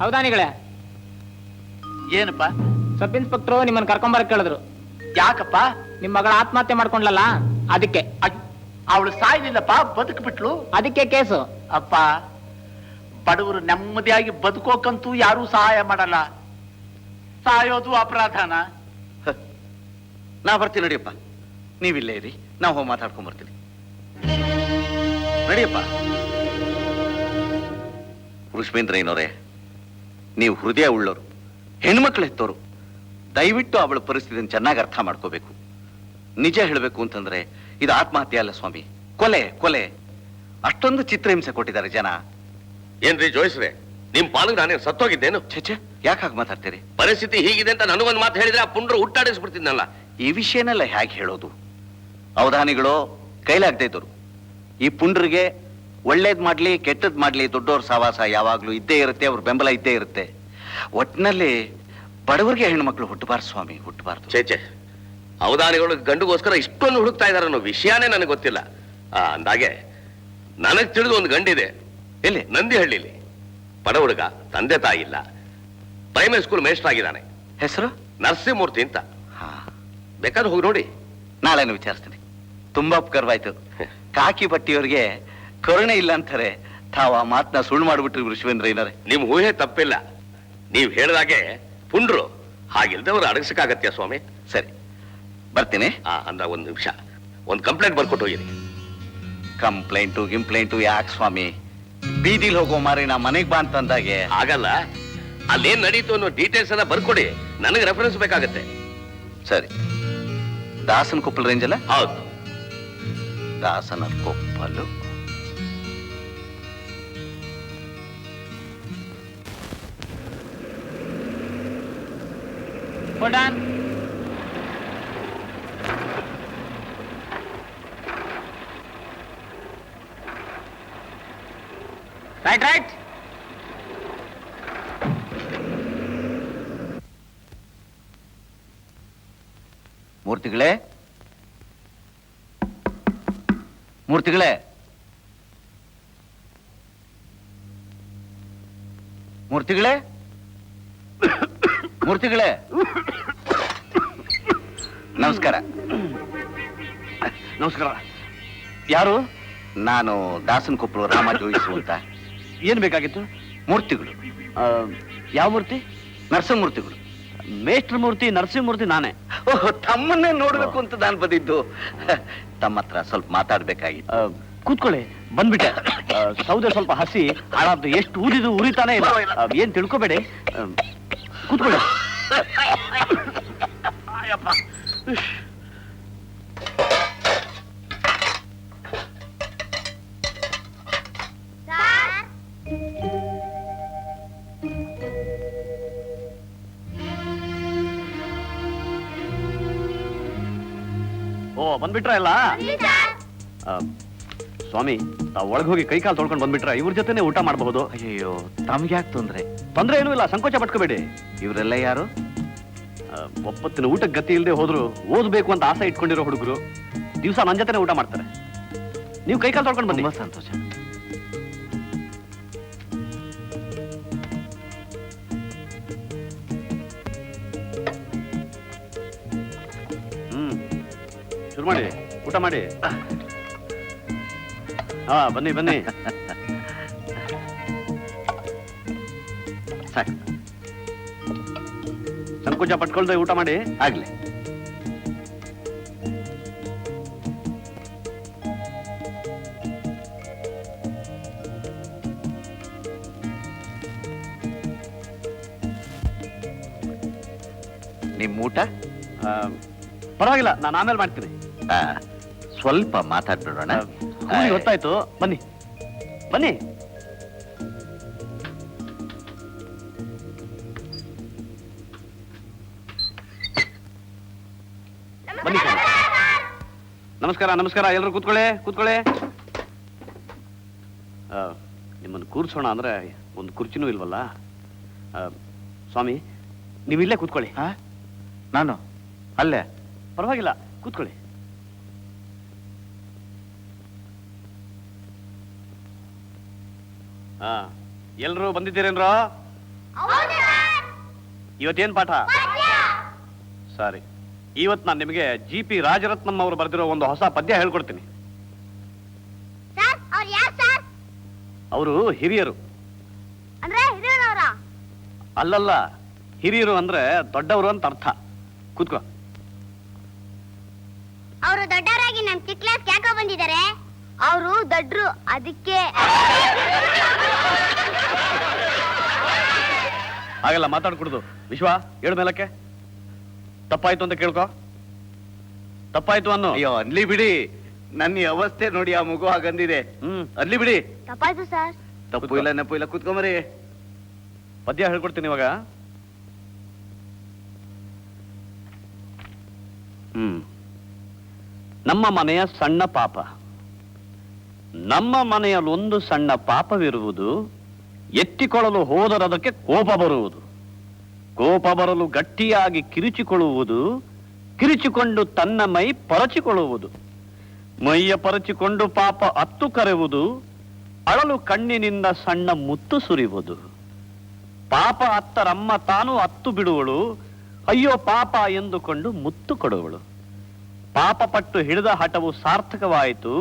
ಅವಧಾನಿಗಳೇ, ಏನಪ್ಪ? ಸಬ್ ಇನ್ಸ್ಪೆಕ್ಟ್ರು ನಿಮ್ಮನ್ನ ಕರ್ಕೊಂಬರಕ್ ಕೇಳಿದ್ರು. ಯಾಕಪ್ಪ? ನಿಮ್ ಮಗಳ ಆತ್ಮಹತ್ಯೆ ಮಾಡ್ಕೊಂಡ್ಲಲ್ಲ, ಅದಕ್ಕೆ. ಅವಳು ಸಾಯ್ಲಿಲ್ಲಪ್ಪ, ಬದುಕ್ಬಿಟ್ಲು. ಅದಕ್ಕೆ ಕೇಸು. ಅಪ್ಪ, ಬಡವರು ನೆಮ್ಮದಿಯಾಗಿ ಬದುಕೋಕಂತೂ ಯಾರೂ ಸಹಾಯ ಮಾಡಲ್ಲ. ಸಾಯೋದು ಅಪರಾಧನ. ನಾ ಬರ್ತೀನಿ ನಡಿಯಪ್ಪ, ನೀವಿಲ್ಲೇ ಇರಿ, ನಾವು ಹೋಗಿ ಮಾತಾಡ್ಕೊಂಡ್ ಬರ್ತೀನಿ. ನಡಿಯಪ್ಪ. ಋಷ್ಮೇಂದ್ರಯ್ಯನವರೇ, ನೀವು ಹೃದಯ ಉಳ್ಳೋರು, ಹೆಣ್ಮಕ್ಳು ಹೆತ್ತೋರು, ದಯವಿಟ್ಟು ಅವಳ ಪರಿಸ್ಥಿತಿಯನ್ನು ಚೆನ್ನಾಗಿ ಅರ್ಥ ಮಾಡ್ಕೋಬೇಕು. ನಿಜ ಹೇಳಬೇಕು ಅಂತಂದ್ರೆ ಇದು ಆತ್ಮಹತ್ಯೆ ಅಲ್ಲ ಸ್ವಾಮಿ, ಕೊಲೆ. ಕೊಲೆ. ಅಷ್ಟೊಂದು ಚಿತ್ರಹಿಂಸೆ ಕೊಟ್ಟಿದ್ದಾರೆ ಜನ. ಏನ್ರಿ ಜೋಯಿಸ್ರೆ, ನಿಮ್ ಪಾಲಿಗೆ ನಾನೇ ಸತ್ತೋಗಿದ್ದೇನು? ಛೆ, ಯಾಕೆ ಹಾಗೆ ಮಾತಾಡ್ತೀರಿ? ಪರಿಸ್ಥಿತಿ ಹೀಗಿದೆ ಅಂತ ನನಗೊಂದು ಮಾತು ಹೇಳಿದ್ರೆ ಆ ಪುಂಡ್ರು ಹುಟ್ಟಾಡಿಸ್ಬಿಡ್ತಿದ್ನಲ್ಲ. ಈ ವಿಷಯನೆಲ್ಲ ಹೇಗೆ ಹೇಳೋದು? ಅವಧಾನಿಗಳು ಕೈಲಾಗದೇ ಇದ್ದವರು. ಈ ಪುಂಡ್ರಿಗೆ ಒಳ್ಳೇದ್ ಮಾಡ್ಲಿ ಕೆಟ್ಟದ್ ಮಾಡ್ಲಿ ದೊಡ್ಡವ್ರ ಸವಾಸ ಯಾವಾಗ್ಲೂ ಇದ್ದೇ ಇರುತ್ತೆ, ಅವ್ರ ಬೆಂಬಲ ಇದ್ದೇ ಇರುತ್ತೆ. ಒಟ್ಟಿನಲ್ಲಿ ಬಡವರಿಗೆ ಹೆಣ್ಮಕ್ಳು ಹುಟ್ಟಬಾರ್ದು ಸ್ವಾಮಿ, ಹುಟ್ಟಬಾರ್ದು. ಚೇಚೆ, ಅವಧಾನಿಗಳು ಗಂಡಿಗೋಸ್ಕರ ಇಷ್ಟೊಂದು ಹುಡುಕ್ತಾ ಇದಾರೆ ಅನ್ನೋ ವಿಷಯನೇ ನನಗೆ ಗೊತ್ತಿಲ್ಲ. ಅಂದಾಗೆ ನನಗ್ ತಿಳಿದು ಒಂದು ಗಂಡಿದೆ. ಎಲ್ಲಿ? ನಂದಿಹಳ್ಳಿಲಿ. ಬಡ ಹುಡುಗ, ತಂದೆ ತಾಯಿ ಇಲ್ಲ, ಪ್ರೈಮರಿ ಸ್ಕೂಲ್ ಮೇಸ್ಟರ್ ಆಗಿದ್ದಾನೆ. ಹೆಸರು ನರಸಿಂಹಮೂರ್ತಿ ಅಂತ. ಹಾ, ಬೇಕಾದ್ರೆ ಹೋಗಿ ನೋಡಿ. ನಾಳೆನು ವಿಚಾರಿಸ್ತೀನಿ. ತುಂಬಾ ಉಪಕಾರವಾಯ್ತು. ಕಾಕಿ ಬಟ್ಟಿಯವ್ರಿಗೆ ಕರುಣೆ ಇಲ್ಲ ಅಂತಾರೆ, ತಾವು ಆ ಮಾತನ್ನ ಸುಳ್ಳು ಮಾಡ್ಬಿಟ್ರಿ ಋಷಿವೇಂದ್ರಯ್ಯನವರೇ. ನಿಮ್ ಊಹೆ ತಪ್ಪಿಲ್ಲ. ನೀವ್ ಹೇಳ್ದಾಗೆ ಪುಂಡ್ರು ಹಾಗಿಲ್ದವ್ರು ಅಡಗಿಸಕ್ಕಾಗತ್ಯ ಸ್ವಾಮಿ? ಸರಿ, ಬರ್ತೀನಿ. ಅಂದ ಒಂದ್ ನಿಮಿಷ, ಒಂದ್ ಕಂಪ್ಲೇಂಟ್ ಬರ್ಕೊಟ್ಟು ಹೋಗಿರಿ. ಕಂಪ್ಲೇಂಟು ಯಾಕೆ ಸ್ವಾಮಿ? ಬೀದಿಲ್ ಹೋಗೋ ಮಾರಿ ನಾ ಮನೆಗ್ ಬಾ ಅಂತಂದಾಗೆ ಆಗಲ್ಲ. ಅಲ್ಲೇನ್ ನಡೀತು ಅನ್ನೋ ಡೀಟೇಲ್ಸ್ ಎಲ್ಲ ಬರ್ಕೊಡಿ, ನನಗೆ ರೆಫರೆನ್ಸ್ ಬೇಕಾಗತ್ತೆ. ಸರಿ. ದಾಸನ ಕೊಪ್ಪಲ್ ರೇಂಜ್ ಅಲ್ಲ? ಹೌದು. ದಾಸನ ಕೊಪ್ಪಲು. Hold on. Right. ಮೂರ್ತಿಗಳೇ, ಮೂರ್ತಿಗಳೇ, ಮೂರ್ತಿಗಳೇ, ಮೂರ್ತಿಗಳೇ, ನಮಸ್ಕಾರ. ನಮಸ್ಕಾರ. ಯಾರು? ನಾನು ದಾಸನ ಕೊಪ್ಪಲು ರಾಮ ಜೋಯಿಸು ಅಂತ. ಏನ್ ಬೇಕಾಗಿತ್ತು? ಮೂರ್ತಿಗಳು. ಯಾವ ಮೂರ್ತಿ? ನರಸಿಂಹಮೂರ್ತಿಗಳು. ಮೇಷ್ಟ್ರ ಮೂರ್ತಿ ನರಸಿಂಹಮೂರ್ತಿ ನಾನೇ. ಓಹ್, ತಮ್ಮನ್ನೇ ನೋಡ್ಬೇಕು ಅಂತ ನಾನು ಬಂದಿದ್ದು. ತಮ್ಮ ಹತ್ರ ಸ್ವಲ್ಪ ಮಾತಾಡ್ಬೇಕಾಗಿತ್ತು. ಕೂತ್ಕೊಳ್ಳಿ, ಬಂದ್ಬಿಟ್ಟೆ. ಸೌದೆ ಸ್ವಲ್ಪ ಹಸಿ ಹಾಳಾದ್ದು, ಎಷ್ಟು ಊದಿದು ಉರಿತಾನೆ ಇಲ್ಲ. ಏನ್ ತಿಳ್ಕೊಬೇಡಿ, ಕೂತ್ಕೊಳ್ಳಿ. ಬಂದ್ಬಿಟ್ರ ಎಲ್ಲ ಸ್ವಾಮಿ ತಾವ್ ಒಳಗ್ ಹೋಗಿ ಕೈ ಕಾಲು ತೊಳ್ಕೊಂಡು ಬಂದ್ಬಿಟ್ರ ಇವ್ರ ಜೊತೆನೆ ಊಟ ಮಾಡಬಹುದು. ಅಯ್ಯೋ ತಮ್ಗ್ಯಾಕೆ ತೊಂದ್ರೆ ಏನೂ ಇಲ್ಲ, ಸಂಕೋಚ ಪಟ್ಕೋಬೇಡಿ. ಇವರೆಲ್ಲ ಯಾರು? ಒಪ್ಪತ್ತಿನ ಊಟಕ್ಕೆ ಗತಿ ಇಲ್ಲದೆ ಹೋದ್ರು ಓದ್ಬೇಕು ಅಂತ ಆಸೆ ಇಟ್ಕೊಂಡಿರೋ ಹುಡುಗರು ದಿವಸ ನನ್ನ ಜೊತೆನೆ ಊಟ ಮಾಡ್ತಾರೆ. ನೀವು ಕೈ ಕಾಲು ತೊಳ್ಕೊಂಡು ಬನ್ನಿ. ಸಂತೋಷ. ಶುರು ಮಾಡಿ, ಊಟ ಮಾಡಿ. ಹಾ ಬನ್ನಿ ಬನ್ನಿ. ಸಾಕು, ಸಂಕೋಚ ಪಟ್ಕೊಳ್ದೆ ಊಟ ಮಾಡಿ. ಆಗ್ಲಿ. ನಿಮ್ ಊಟ ಪರವಾಗಿಲ್ಲ, ನಾನು ಆಮೇಲೆ ಮಾಡ್ತೀನಿ. ಸ್ವಲ್ಪ ಮಾತಾಡ್ಬಿಡೋಣ. ಗೊತ್ತಾಯ್ತು, ಬನ್ನಿ ಬನ್ನಿ. ಬನ್ನಿ. ನಮಸ್ಕಾರ ನಮಸ್ಕಾರ, ಎಲ್ಲರೂ ಕೂತ್ಕೊಳ್ಳಿ ಕೂತ್ಕೊಳ್ಳಿ. ನಿಮ್ಮನ್ನು ಕೂರ್ಸೋಣ ಅಂದ್ರೆ ಒಂದು ಕುರ್ಚಿನೂ ಇಲ್ವಲ್ಲ. ಸ್ವಾಮಿ ನೀವಿಲ್ಲೇ ಕೂತ್ಕೊಳ್ಳಿ. ನಾನು ಅಲ್ಲೇ? ಪರವಾಗಿಲ್ಲ, ಕೂತ್ಕೊಳ್ಳಿ. ಎಲ್ರೂ ಬಂದಿದ್ದೀರೇನ್ರ? ಇವತ್ತೇನ್ ಪಾಠ? ಸರಿ, ಇವತ್ತು ನಾನು ನಿಮಗೆ GP ರಾಜರತ್ನಂ ಅವರು ಬರೆದಿರೋ ಒಂದು ಹೊಸ ಪದ್ಯ ಹೇಳ್ಕೊಡ್ತೀನಿ. ಅವರು ಹಿರಿಯರು. ಅಲ್ಲಲ್ಲ, ಹಿರಿಯರು ಅಂದ್ರೆ ದೊಡ್ಡವರು ಅಂತ ಅರ್ಥ. ಕೂತ್ಕೋ. ಅವರು ದೊಡ್ಡವರಾಗಿ ನಮ್ ಚಿಕ್ಕ ಕ್ಲಾಸ್ ಯಾಕೋ ಬಂದಿದ್ದಾರೆ? ಅವರು ದೊಡ್ಡರು, ಅದಕ್ಕೆ. ಹಾಗೆಲ್ಲ ಮಾತಾಡ್ಕೊಡುದು. ವಿಶ್ವ, ಏಳು ಮೇಲಕ್ಕೆ. ತಪ್ಪಾಯ್ತು ಅಂತ ಕೇಳ್ಕೊ. ತಪ್ಪಾಯ್ತು ಅನ್ನೋ. ಅಯ್ಯೋ ಅನ್ಲಿ ಬಿಡಿ, ನನ್ನ ಈ ಅವಸ್ಥೆ ನೋಡಿ ಆ ಮಗು ಹಾಗಂದಿದೆ. ಅನ್ಲಿ ಬಿಡಿ. ತಪ್ಪಾಯ್ತು ಸರ್. ತಪ್ಪು ಇಲ್ಲ ನೆಪ್ಪು ಇಲ್ಲ, ಕೂತ್ಕೊಂಬರಿ. ಪದ್ಯ ಹೇಳ್ಕೊಡ್ತೀನಿ ಇವಾಗ. ನಮ್ಮ ಮನೆಯ ಸಣ್ಣ ಪಾಪ. ನಮ್ಮ ಮನೆಯಲ್ಲೊಂದು ಸಣ್ಣ ಪಾಪವಿರುವುದು, ಎತ್ತಿಕೊಳ್ಳಲು ಹೋದರದಕ್ಕೆ ಕೋಪ ಬರುವುದು. ಕೋಪ ಬರಲು ಗಟ್ಟಿಯಾಗಿ ಕಿರಿಚಿಕೊಳ್ಳುವುದು, ಕಿರಿಚಿಕೊಂಡು ತನ್ನ ಮೈ ಪರಚಿಕೊಳ್ಳುವುದು. ಮೈಯ ಪರಚಿಕೊಂಡು ಪಾಪ ಅತ್ತು ಕರೆಯುವುದು, ಅಳಲು ಕಣ್ಣಿನಿಂದ ಸಣ್ಣ ಮುತ್ತು ಸುರಿಯುವುದು. ಪಾಪ ಅತ್ತರಮ್ಮ ತಾನು ಅತ್ತು ಬಿಡುವಳು, ಅಯ್ಯೋ ಪಾಪ ಎಂದುಕೊಂಡು ಮುತ್ತು ಕೊಡುವಳು. ಪಾಪ ಪಟ್ಟು ಹಿಡಿದ ಹಠವು ಸಾರ್ಥಕವಾಯಿತು,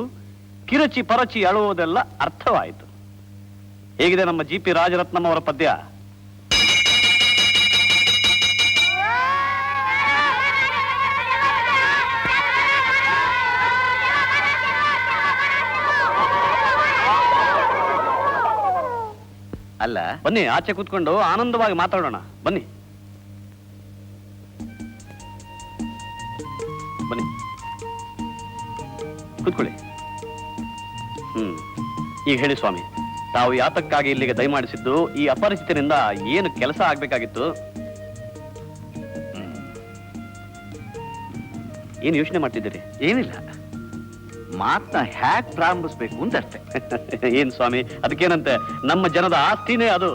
ಕಿರಚಿ ಪರಚಿ ಅಳುವುದೆಲ್ಲ ಅರ್ಥವಾಯಿತು. ಹೇಗಿದೆ ನಮ್ಮ GP ರಾಜರತ್ನಂ ಅವರ ಪದ್ಯ? ಅಲ್ಲ, ಬನ್ನಿ ಆಚೆ ಕೂತ್ಕೊಂಡು ಆನಂದವಾಗಿ ಮಾತಾಡೋಣ. ಬನ್ನಿ ಬನ್ನಿ, ಕೂತ್ಕೊಳ್ಳಿ. ಈಗ ಹೇಳಿ ಸ್ವಾಮಿ, ತಾವು ಯಾತಕ್ಕಾಗಿ ಇಲ್ಲಿಗೆ ದಯಮಾಡಿಸಿದ್ದು? ಈ ಅಪರಿಚಿತರಿಂದ ಏನು ಕೆಲಸ ಆಗ್ಬೇಕಾಗಿತ್ತು? ಏನು ಯೋಚನೆ ಮಾಡ್ತಿದ್ದೀರಿ? ಏನಿಲ್ಲ, ಮಾತನ್ನ ಹ್ಯಾಕ್ ಪ್ರಾರಂಭಿಸ್ಬೇಕು ಅಂತಷ್ಟೇ. ಏನ್ ಸ್ವಾಮಿ, ಅದಕ್ಕೇನಂತೆ, ನಮ್ಮ ಜನದ ಆಸ್ತಿನೇ ಅದು.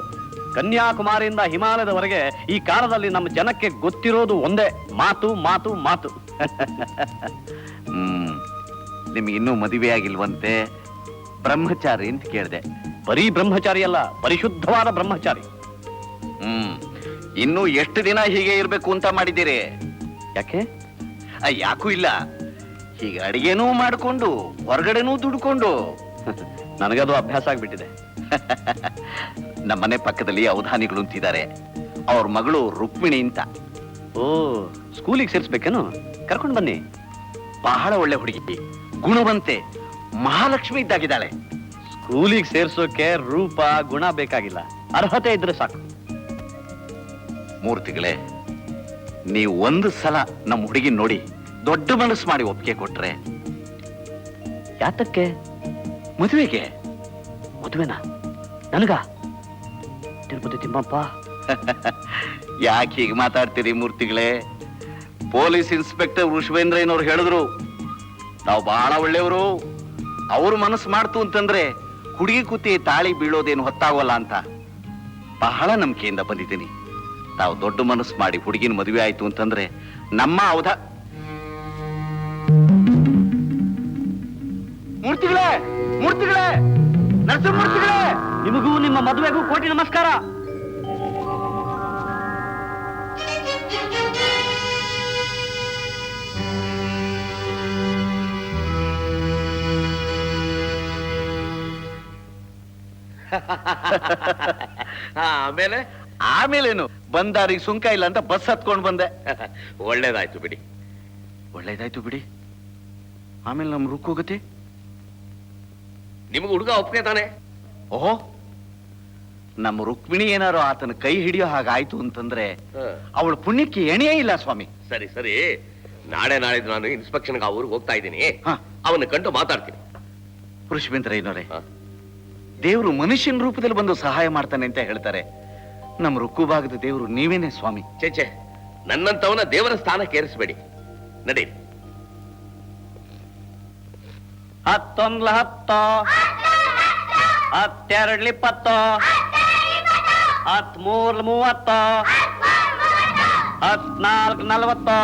ಕನ್ಯಾಕುಮಾರಿಯಿಂದ ಹಿಮಾಲಯದವರೆಗೆ ಈ ಕಾಲದಲ್ಲಿ ನಮ್ಮ ಜನಕ್ಕೆ ಗೊತ್ತಿರೋದು ಒಂದೇ, ಮಾತು ಮಾತು ಮಾತು. ನಿಮ್ಗೆ ಇನ್ನೂ ಮದುವೆ ಆಗಿಲ್ವಂತೆ, ಬ್ರಹ್ಮಚಾರಿ ಅಂತ ಕೇಳಿದೆ. ಬರೀ ಬ್ರಹ್ಮಚಾರಿ ಅಲ್ಲ, ಪರಿಶುದ್ಧವಾದ ಬ್ರಹ್ಮಚಾರಿ. ಇನ್ನು ಎಷ್ಟು ದಿನ ಹೀಗೆ ಇರ್ಬೇಕು ಅಂತ ಮಾಡಿದ್ದೀರಿ? ಯಾಕೆ? ಯಾಕೂ ಇಲ್ಲ, ಹೀಗೆ ಅಡಿಗೆನೂ ಮಾಡ್ಕೊಂಡು ಹೊರಗಡೆನೂ ದುಡ್ಕೊಂಡು. ನನಗದು ಅಭ್ಯಾಸ ಆಗ್ಬಿಟ್ಟಿದೆ. ನಮ್ಮನೆ ಪಕ್ಕದಲ್ಲಿ ಅವಧಾನಿಗಳು ಅಂತಿದ್ದಾರೆ, ಅವ್ರ ಮಗಳು ರುಕ್ಮಿಣಿ ಅಂತ. ಓ, ಸ್ಕೂಲಿಗೆ ಸೇರಿಸ್ಬೇಕೇನು? ಕರ್ಕೊಂಡು ಬನ್ನಿ. ಬಹಳ ಒಳ್ಳೆ ಹುಡುಗಿ, ಗುಣವಂತೆ, ಮಹಾಲಕ್ಷ್ಮಿ ಇದ್ದಾಗಿದ್ದಾಳೆ. ಸ್ಕೂಲಿಗೆ ಸೇರ್ಸೋಕೆ ರೂಪ ಗುಣ ಬೇಕಾಗಿಲ್ಲ, ಅರ್ಹತೆ ಇದ್ರೆ ಸಾಕು. ಮೂರ್ತಿಗಳೇ, ನೀವು ಒಂದು ಸಲ ನಮ್ಮ ಹುಡುಗಿ ನೋಡಿ ದೊಡ್ಡ ಮನಸ್ಸು ಮಾಡಿ ಒಪ್ಪಿಗೆ ಕೊಟ್ರೆ. ಯಾತಕ್ಕೆ? ಮದುವೆಗೆ. ಮದುವೆನಾ? ನನಗ? ತಿರುಪತಿ ತಿಮ್ಮಪ್ಪ. ಯಾಕೆ ಹೀಗೆ ಮಾತಾಡ್ತೀರಿ ಮೂರ್ತಿಗಳೇ? ಪೊಲೀಸ್ ಇನ್ಸ್ಪೆಕ್ಟರ್ ವೃಷಭೇಂದ್ರಯ್ಯನವ್ರು ಹೇಳಿದ್ರು, ತಾವು ಬಹಳ ಒಳ್ಳೆಯವರು. ಅವ್ರ ಮನಸ್ಸು ಮಾಡ್ತು ಅಂತಂದ್ರೆ ಹುಡುಗಿ ಕುತ್ತಿ ತಾಳಿ ಬೀಳೋದೇನು ಹೊತ್ತಾಗೋಲ್ಲ ಅಂತ ಬಹಳ ನಂಬಿಕೆಯಿಂದ ಬಂದಿದ್ದೀನಿ. ತಾವು ದೊಡ್ಡ ಮನಸ್ಸು ಮಾಡಿ ಹುಡುಗಿನ ಮದುವೆ ಆಯ್ತು ಅಂತಂದ್ರೆ ನಮ್ಮ ಮೂರ್ತಿಗಳೇ, ಮೂರ್ತಿಗಳೇ, ನರಸಿಂಹಮೂರ್ತಿಗಳೇ, ನಿಮಗೂ ನಿಮ್ಮ ಮದುವೆಗೂ ಕೋಟಿ ನಮಸ್ಕಾರ. ಆಮೇಲೆ ಆಮೇಲೇನು, ಬಂದಾರಿಗೆ ಸುಂಕ ಇಲ್ಲ ಅಂತ ಬಸ್ ಹತ್ಕೊಂಡು ಬಂದೆ. ಒಳ್ಳೇದಾಯ್ತು ಬಿಡಿ. ಒಳ್ಳೇದಾಯ್ತು ಬಿಡಿ. ಆಮೇಲೆ ನಮ್ ರುಕ್ಕೋಗತಿ ನಿಮ್ಗೆ ಹುಡುಗ ಒಪ್ಪಿಗೆ ತಾನೆ? ಓಹೋ, ನಮ್ಮ ರುಕ್ಮಿಣಿ ಏನಾರು ಆತನ ಕೈ ಹಿಡಿಯೋ ಹಾಗಾಯ್ತು ಅಂತಂದ್ರೆ ಅವಳ ಪುಣ್ಯಕ್ಕೆ ಎಣೆಯೇ ಇಲ್ಲ ಸ್ವಾಮಿ. ಸರಿ ಸರಿ, ನಾಳೆ ನಾಳಿದ್ದು ನಾನು ಇನ್ಸ್ಪೆಕ್ಷನ್ಗೆ ಆ ಊರಿಗೆ ಹೋಗ್ತಾ ಇದ್ದೀನಿ. ಹಾ. ಅವನ್ನ ಕಂಡು ಮಾತಾಡ್ತೀನಿ. ಪುರುಷಬೇಂದ್ರಯ್ಯನವರೇ, ಹಾ. ದೇವರು ಮನುಷ್ಯನ ರೂಪದಲ್ಲಿ ಬಂದು ಸಹಾಯ ಮಾಡ್ತಾನೆ ಅಂತ ಹೇಳ್ತಾರೆ. ನಮ್ಮ ರುಕ್ಕು ಭಾಗದ ದೇವರು ನೀವೇನೆ ಸ್ವಾಮಿ. ಚೇಚೆ, ನನ್ನಂತವನ ದೇವರ ಸ್ಥಾನಕ್ಕೆ ಏರಿಸಬೇಡಿ. ನಡೀರಿ. 11 10 12 20 13 30 14 40.